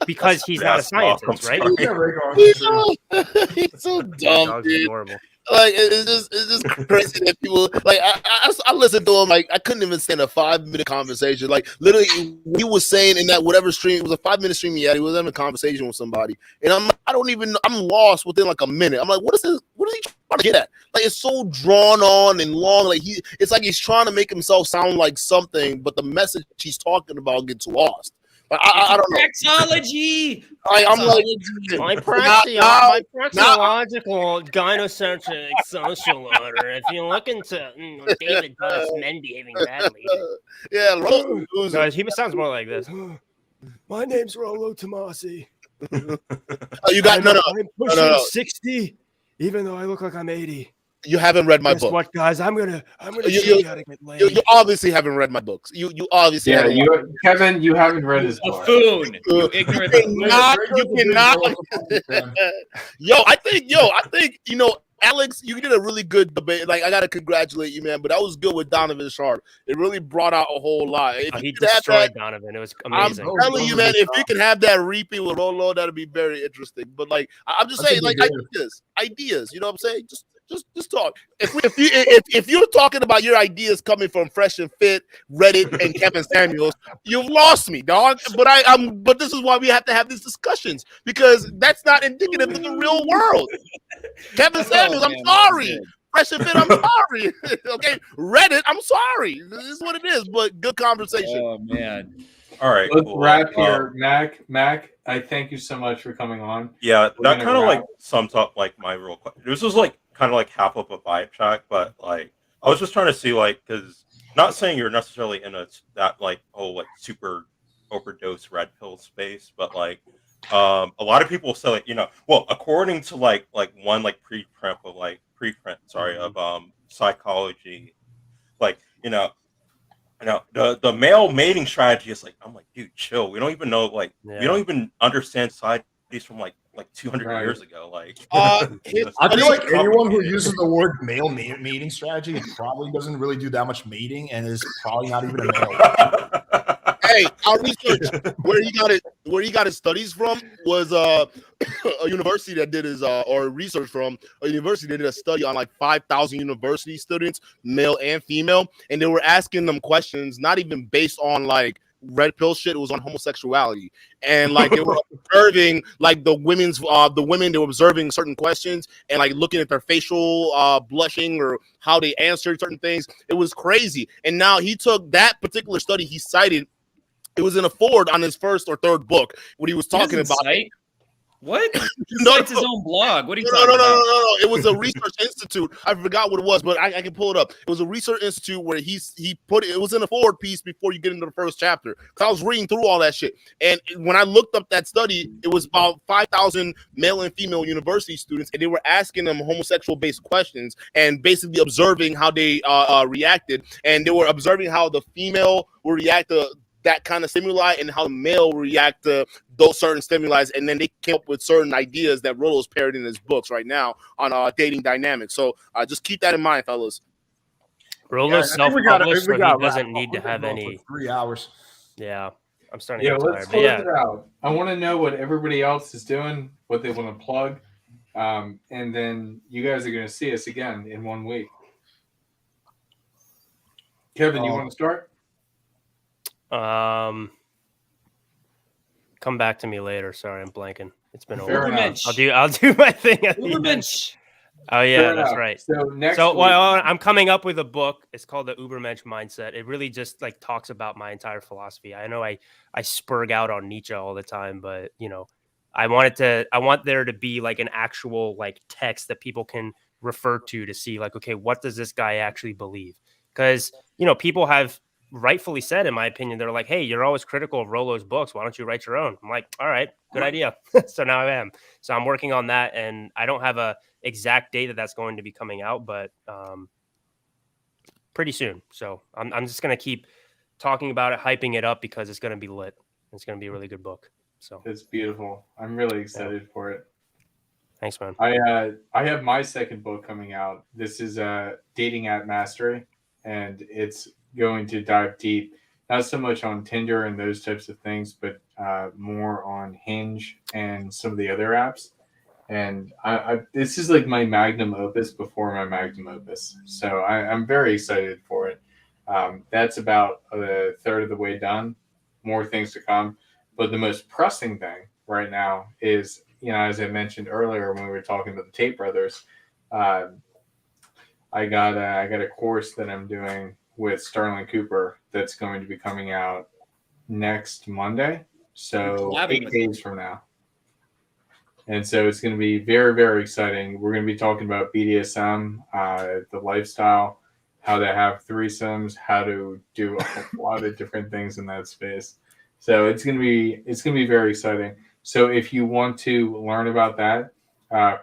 Speaker 5: because he's not a scientist, right?
Speaker 6: He's so dumb, dude. Adorable. Like it's just crazy that people like I listened to him, like I couldn't even stand a 5-minute conversation. Like literally he was saying in that whatever stream, it was a 5-minute stream he was having a conversation with somebody, and I'm lost within like a minute. I'm like, what is he trying to get at? Like it's so drawn on and long, like it's like he's trying to make himself sound like something, but the message he's talking about gets lost. I don't know.
Speaker 8: Praxeology.
Speaker 6: I'm like
Speaker 5: my praxeological gynocentric social order. If you look into David Duff's men behaving badly, guys, he sounds more like this. My name's Rollo Tomasi.
Speaker 6: You got no.
Speaker 5: I'm pushing 60, even though I look like I'm 80.
Speaker 6: You haven't read my book.
Speaker 5: What, guys? I'm gonna show you how to get laid.
Speaker 6: You obviously haven't read my books. You obviously
Speaker 4: Kevin, you haven't read his book.
Speaker 8: Buffoon. You ignorant.
Speaker 6: You cannot. I think Alex, you did a really good debate. Like I gotta congratulate you, man. But that was good with Donovan Sharp. It really brought out a whole lot.
Speaker 5: He destroyed Donovan. It was amazing.
Speaker 6: I'm telling you, man. If you can have that repeat with Rollo, that'd be very interesting. But like, I'm just saying, like ideas. You know what I'm saying? Just talk. If you're talking about your ideas coming from Fresh and Fit, Reddit, and Kevin Samuels, you've lost me, dog. But this is why we have to have these discussions because that's not indicative of the real world. Kevin Samuels, I'm sorry. Fresh and Fit, I'm sorry. Okay, Reddit, I'm sorry. This is what it is. But good conversation.
Speaker 8: Oh man.
Speaker 13: All right,
Speaker 4: let's wrap here. Mac, I thank you so much for coming on.
Speaker 13: Yeah, that kind of like sums up like my real question. This was like kind of like half of a vibe check, but like I was just trying to see like because not saying you're necessarily in that like super overdose red pill space, but like a lot of people say like according to like one like preprint of psychology, like I know the male mating strategy is like, I'm like, dude, chill. We don't even know, like, we don't even understand societies from like 200 years ago. Like,
Speaker 1: I feel like anyone who uses the word male mating strategy probably doesn't really do that much mating and is probably not even a male.
Speaker 6: Hey, our research where he got his studies from was a university that did his or research from a university that did a study on like 5,000 university students, male and female, and they were asking them questions not even based on like red pill shit. It was on homosexuality, and like they were observing like the women they were observing certain questions and like looking at their facial blushing or how they answered certain things. It was crazy. And now he took that particular study he cited. It was in a forward on his first or third book when he was talking about
Speaker 8: cite? What?
Speaker 6: No,
Speaker 8: It's his own blog. What are you
Speaker 6: no,
Speaker 8: talking about?
Speaker 6: It was a research institute. I forgot what it was, but I can pull it up. It was a research institute where he put it. It was in a forward piece before you get into the first chapter. Because I was reading through all that shit, and when I looked up that study, it was about 5,000 male and female university students, and they were asking them homosexual-based questions and basically observing how they reacted, and they were observing how the female will react to that kind of stimuli and how the male will react to those certain stimuli, and then they came up with certain ideas that Rollo's paired in his books right now on dating dynamics. So just keep that in mind, fellas.
Speaker 5: Rollo's self-published, so he doesn't need to have any
Speaker 1: 3 hours.
Speaker 5: Yeah, I'm starting to get
Speaker 4: let's
Speaker 5: tired. But
Speaker 4: close it out. I want to know what everybody else is doing, what they want to plug, and then you guys are going to see us again in 1 week. Kevin, you want to start?
Speaker 5: Come back to me later. Sorry, I'm blanking. It's been a
Speaker 4: Fair
Speaker 5: while.
Speaker 4: enough.
Speaker 5: I'll do my thing at the end. Oh yeah,
Speaker 4: Fair
Speaker 5: that's
Speaker 4: enough.
Speaker 5: right.
Speaker 4: So next
Speaker 5: well,
Speaker 4: week-
Speaker 5: I'm coming up with a book. It's called the Ubermensch Mindset. It really just like talks about my entire philosophy. I know I spurg out on Nietzsche all the time, but you know, I want there to be like an actual like text that people can refer to see like, okay, what does this guy actually believe? Because you know, people have rightfully said, in my opinion, they're like, hey, you're always critical of Rollo's books. Why don't you write your own? I'm like, all right, good idea. So now I am. So I'm working on that, and I don't have a exact date that's going to be coming out, but pretty soon. So I'm just going to keep talking about it, hyping it up because it's going to be lit. It's going to be a really good book. So
Speaker 4: it's beautiful. I'm really excited for it.
Speaker 5: Thanks, man.
Speaker 4: I have my second book coming out. This is Dating App Mastery, and it's going to dive deep, not so much on Tinder and those types of things, but more on Hinge and some of the other apps. And I this is like my magnum opus before my magnum opus. So I'm very excited for it. That's about a third of the way done. More things to come. But the most pressing thing right now is, you know, as I mentioned earlier when we were talking about the Tate brothers, I got a course that I'm doing with Sterling Cooper that's going to be coming out next Monday, so 8 days from now. And so it's going to be very, very exciting. We're going to be talking about BDSM, the lifestyle, how to have threesomes, how to do a lot of different things in that space. So it's going to be very exciting. So if you want to learn about that,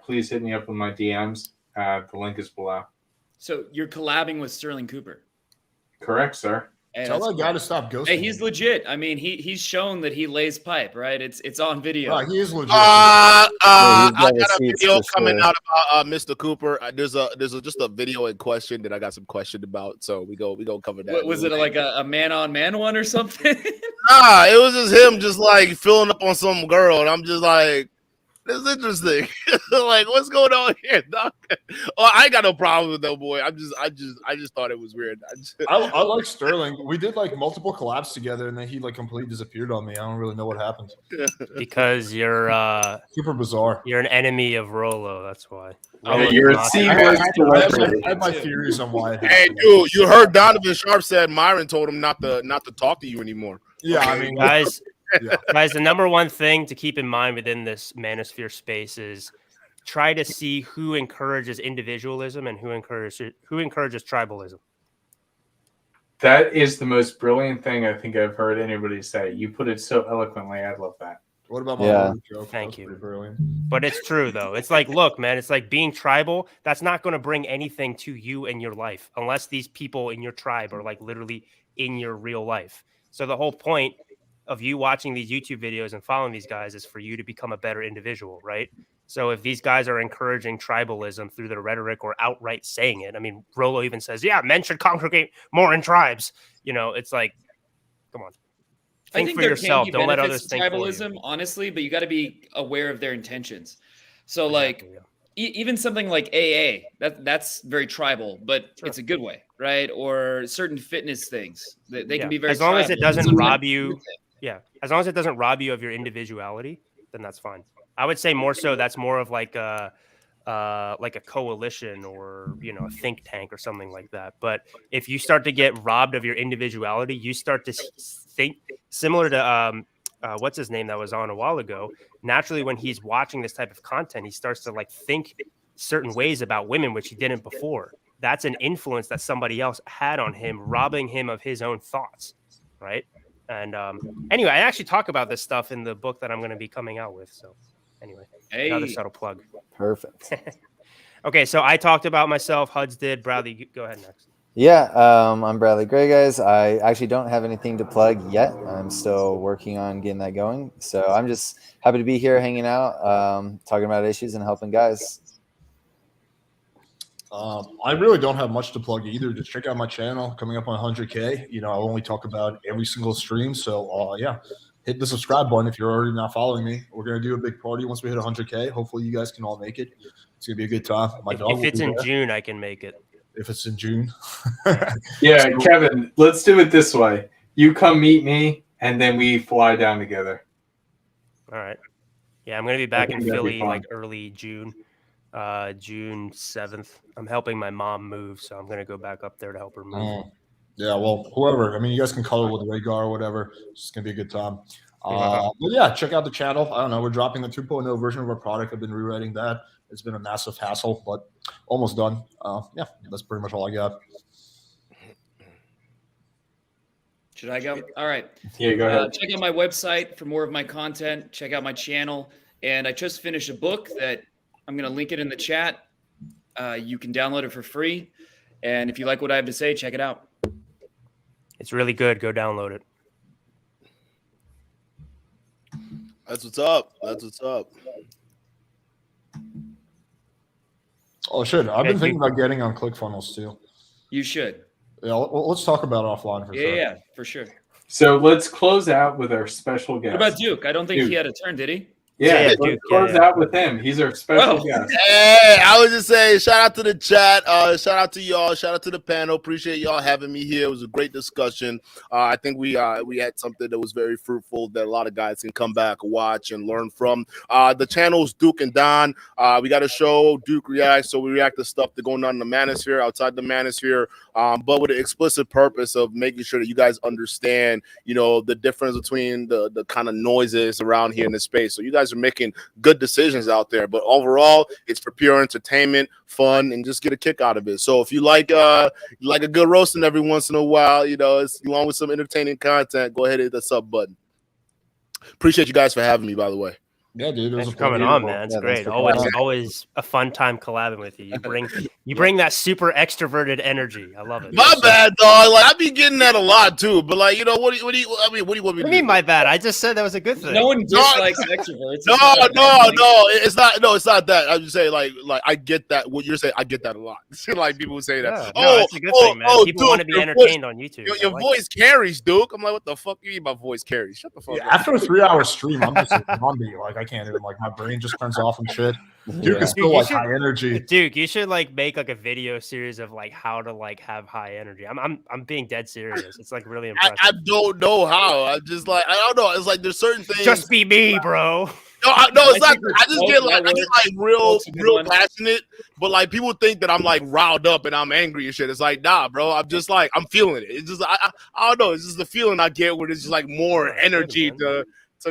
Speaker 4: please hit me up in my DMs. The link is below.
Speaker 8: So you're collabing with Sterling Cooper.
Speaker 4: Correct, sir.
Speaker 8: Hey,
Speaker 1: Tell
Speaker 8: that's
Speaker 1: that guy to stop ghosting.
Speaker 8: Hey, he's legit. I mean, he's shown that he lays pipe, right? It's on video.
Speaker 1: He is legit.
Speaker 6: I got a
Speaker 7: receipts
Speaker 6: video
Speaker 7: for
Speaker 6: coming
Speaker 7: sure.
Speaker 6: out about Mr. Cooper. There's just a video in question that I got some question about. So we go cover that.
Speaker 8: What, was it like a man-on-man one or something?
Speaker 6: Nah, it was just him just like filling up on some girl, and I'm just like, this is interesting. Like, what's going on here, dog? Oh, I ain't got no problem with that boy. I just thought it was weird.
Speaker 1: I like Sterling. We did like multiple collabs together, and then he like completely disappeared on me. I don't really know what happened.
Speaker 5: Because you're
Speaker 1: super bizarre.
Speaker 5: You're an enemy of Rollo. That's why.
Speaker 4: You're a C-word
Speaker 1: I have my theories on why.
Speaker 6: Hey, dude, you heard Donovan Sharp said Myron told him not to talk to you anymore.
Speaker 1: Yeah, I mean,
Speaker 5: guys, guys, the number one thing to keep in mind within this manosphere space is try to see who encourages individualism and who encourages tribalism.
Speaker 4: That is the most brilliant thing I think I've heard anybody say. You put it so eloquently. I love that.
Speaker 1: What about my joke?
Speaker 5: Thank you.
Speaker 1: Brilliant.
Speaker 5: But it's true though. It's like, look, man, it's like being tribal. That's not going to bring anything to you in your life unless these people in your tribe are like literally in your real life. So the whole point of you watching these YouTube videos and following these guys is for you to become a better individual, right? So if these guys are encouraging tribalism through their rhetoric or outright saying it, I mean, Rollo even says, yeah, men should congregate more in tribes. You know, it's like, come on. Think for
Speaker 8: there
Speaker 5: yourself.
Speaker 8: Can be
Speaker 5: Don't let
Speaker 8: benefits
Speaker 5: others
Speaker 8: to
Speaker 5: think for you.
Speaker 8: tribalism, honestly, but you got to be aware of their intentions. So, like, even something like AA, that's very tribal, but it's a good way, right? Or certain fitness things, they can be very.
Speaker 5: As long as it
Speaker 8: tribal.
Speaker 5: doesn't rob you, as long as it doesn't rob you of your individuality, then that's fine. I would say more so that's more of like a coalition or, you know, a think tank or something like that. But if you start to get robbed of your individuality, you start to think similar to what's his name that was on a while ago. Naturally, when he's watching this type of content, he starts to like think certain ways about women, which he didn't before. That's an influence that somebody else had on him, robbing him of his own thoughts, right? And anyway, I actually talk about this stuff in the book that I'm going to be coming out with. So anyway, another subtle plug.
Speaker 7: Perfect.
Speaker 5: Okay, so I talked about myself. Huds did. Bradley, go ahead next.
Speaker 7: Yeah, I'm Bradley Gray, guys. I actually don't have anything to plug yet. I'm still working on getting that going. So I'm just happy to be here hanging out, talking about issues and helping guys.
Speaker 1: I really don't have much to plug either. Just check out my channel coming up on 100K. You know, I only talk about every single stream. So, yeah, hit the subscribe button if you're already not following me. We're going to do a big party once we hit 100K. Hopefully you guys can all make it. It's going to be a good time.
Speaker 5: If it's in June, I can make it.
Speaker 1: If it's in June.
Speaker 4: Yeah, Kevin, let's do it this way. You come meet me, and then we fly down together.
Speaker 5: All right. Yeah, I'm going to be back in Philly like early June. June 7th. I'm helping my mom move, so I'm going to go back up there to help her move.
Speaker 1: Yeah, well, whoever. I mean, you guys can color with Rhaegar or whatever. It's just going to be a good time. But yeah, check out the channel. I don't know. We're dropping the 2.0 version of our product. I've been rewriting that. It's been a massive hassle, but almost done. Yeah, that's pretty much all I got.
Speaker 8: Should I go? All right.
Speaker 4: Yeah, go ahead.
Speaker 8: Check out my website for more of my content. Check out my channel. And I just finished a book that I'm going to link it in the chat. You can download it for free. And if you like what I have to say, check it out.
Speaker 5: It's really good. Go download it.
Speaker 6: That's what's up. That's what's up.
Speaker 1: Oh, shit. I've been thinking about getting on ClickFunnels too.
Speaker 8: You should.
Speaker 1: Yeah, well, let's talk about it offline for sure.
Speaker 8: Yeah, for sure.
Speaker 4: So let's close out with our special guest.
Speaker 8: What about Duke? I don't think he had a turn, did he?
Speaker 4: Yeah, let's close out with him. He's our special guest.
Speaker 6: Hey, I was just saying, shout out to the chat. Shout out to y'all. Shout out to the panel. Appreciate y'all having me here. It was a great discussion. I think we had something that was very fruitful that a lot of guys can come back, watch, and learn from. The channel's Duke and Don. We got a show, Duke Reacts, so we react to stuff that's going on in the manosphere, outside the manosphere, but with an explicit purpose of making sure that you guys understand, you know, the difference between the kind of noises around here in this space. So you guys are making good decisions out there, but overall it's for pure entertainment, fun, and just get a kick out of it. So if you like a good roasting every once in a while, you know, you want with some entertaining content, go ahead and hit the sub button. Appreciate you guys for having me, by the way.
Speaker 1: Yeah, dude.
Speaker 5: Thanks for coming on, man. It's great. Always a fun time collabing with you. You bring that super extroverted energy. I love it.
Speaker 6: My bad, dog. Like I be getting that a lot too. But like, you know, what do you want me to do?
Speaker 5: What do you mean, my bad? I just said that was a good thing.
Speaker 8: No one dislikes extroverts.
Speaker 6: No, it's not. No, it's not that. I'm just saying, like I get that. What you're saying, I get that a lot. Like people say that.
Speaker 5: Yeah, it's a good thing, man. People want to be entertained on YouTube.
Speaker 6: Your voice carries, Duke. I'm like, what the fuck you mean my voice carries? Shut the fuck up.
Speaker 1: After a 3-hour stream, I'm just like, I can't even, like, my brain just turns off and shit. Duke is still like high energy.
Speaker 5: Duke, you should like make like a video series of like how to like have high energy. I'm being dead serious. It's like really impressive.
Speaker 6: I don't know how. I'm just like, I don't know. It's like there's certain things.
Speaker 5: Just be me, bro.
Speaker 6: No, it's not. I just get like real passionate, but like people think that I'm like riled up and I'm angry and shit. It's like, nah, bro. I'm just like, I'm feeling it. It's just I don't know. It's just the feeling I get where it's just like more energy to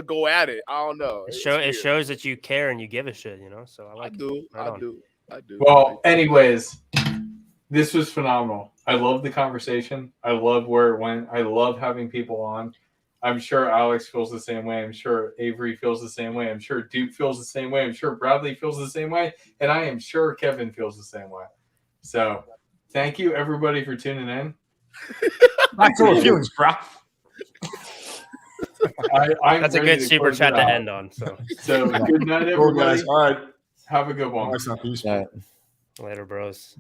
Speaker 6: go at it. I don't know.
Speaker 5: It shows that you care and you give a shit, you know. So I
Speaker 6: do.
Speaker 4: Well, anyways, this was phenomenal. I love the conversation. I love where it went. I love having people on. I'm sure Alex feels the same way. I'm sure Avery feels the same way. I'm sure Duke feels the same way. I'm sure Bradley feels the same way. And I am sure Kevin feels the same way. So thank you, everybody, for tuning in.
Speaker 1: Back to our feelings, bro.
Speaker 4: I'm
Speaker 5: That's a
Speaker 4: ready
Speaker 5: good
Speaker 4: to
Speaker 5: super
Speaker 4: close
Speaker 5: chat
Speaker 4: it
Speaker 5: to
Speaker 4: out.
Speaker 5: end on. So
Speaker 4: So good night,
Speaker 1: Cool,
Speaker 4: everybody.
Speaker 1: guys. All right.
Speaker 4: Have a good one.
Speaker 1: Nice, peace.
Speaker 7: Yeah.
Speaker 5: later, bros.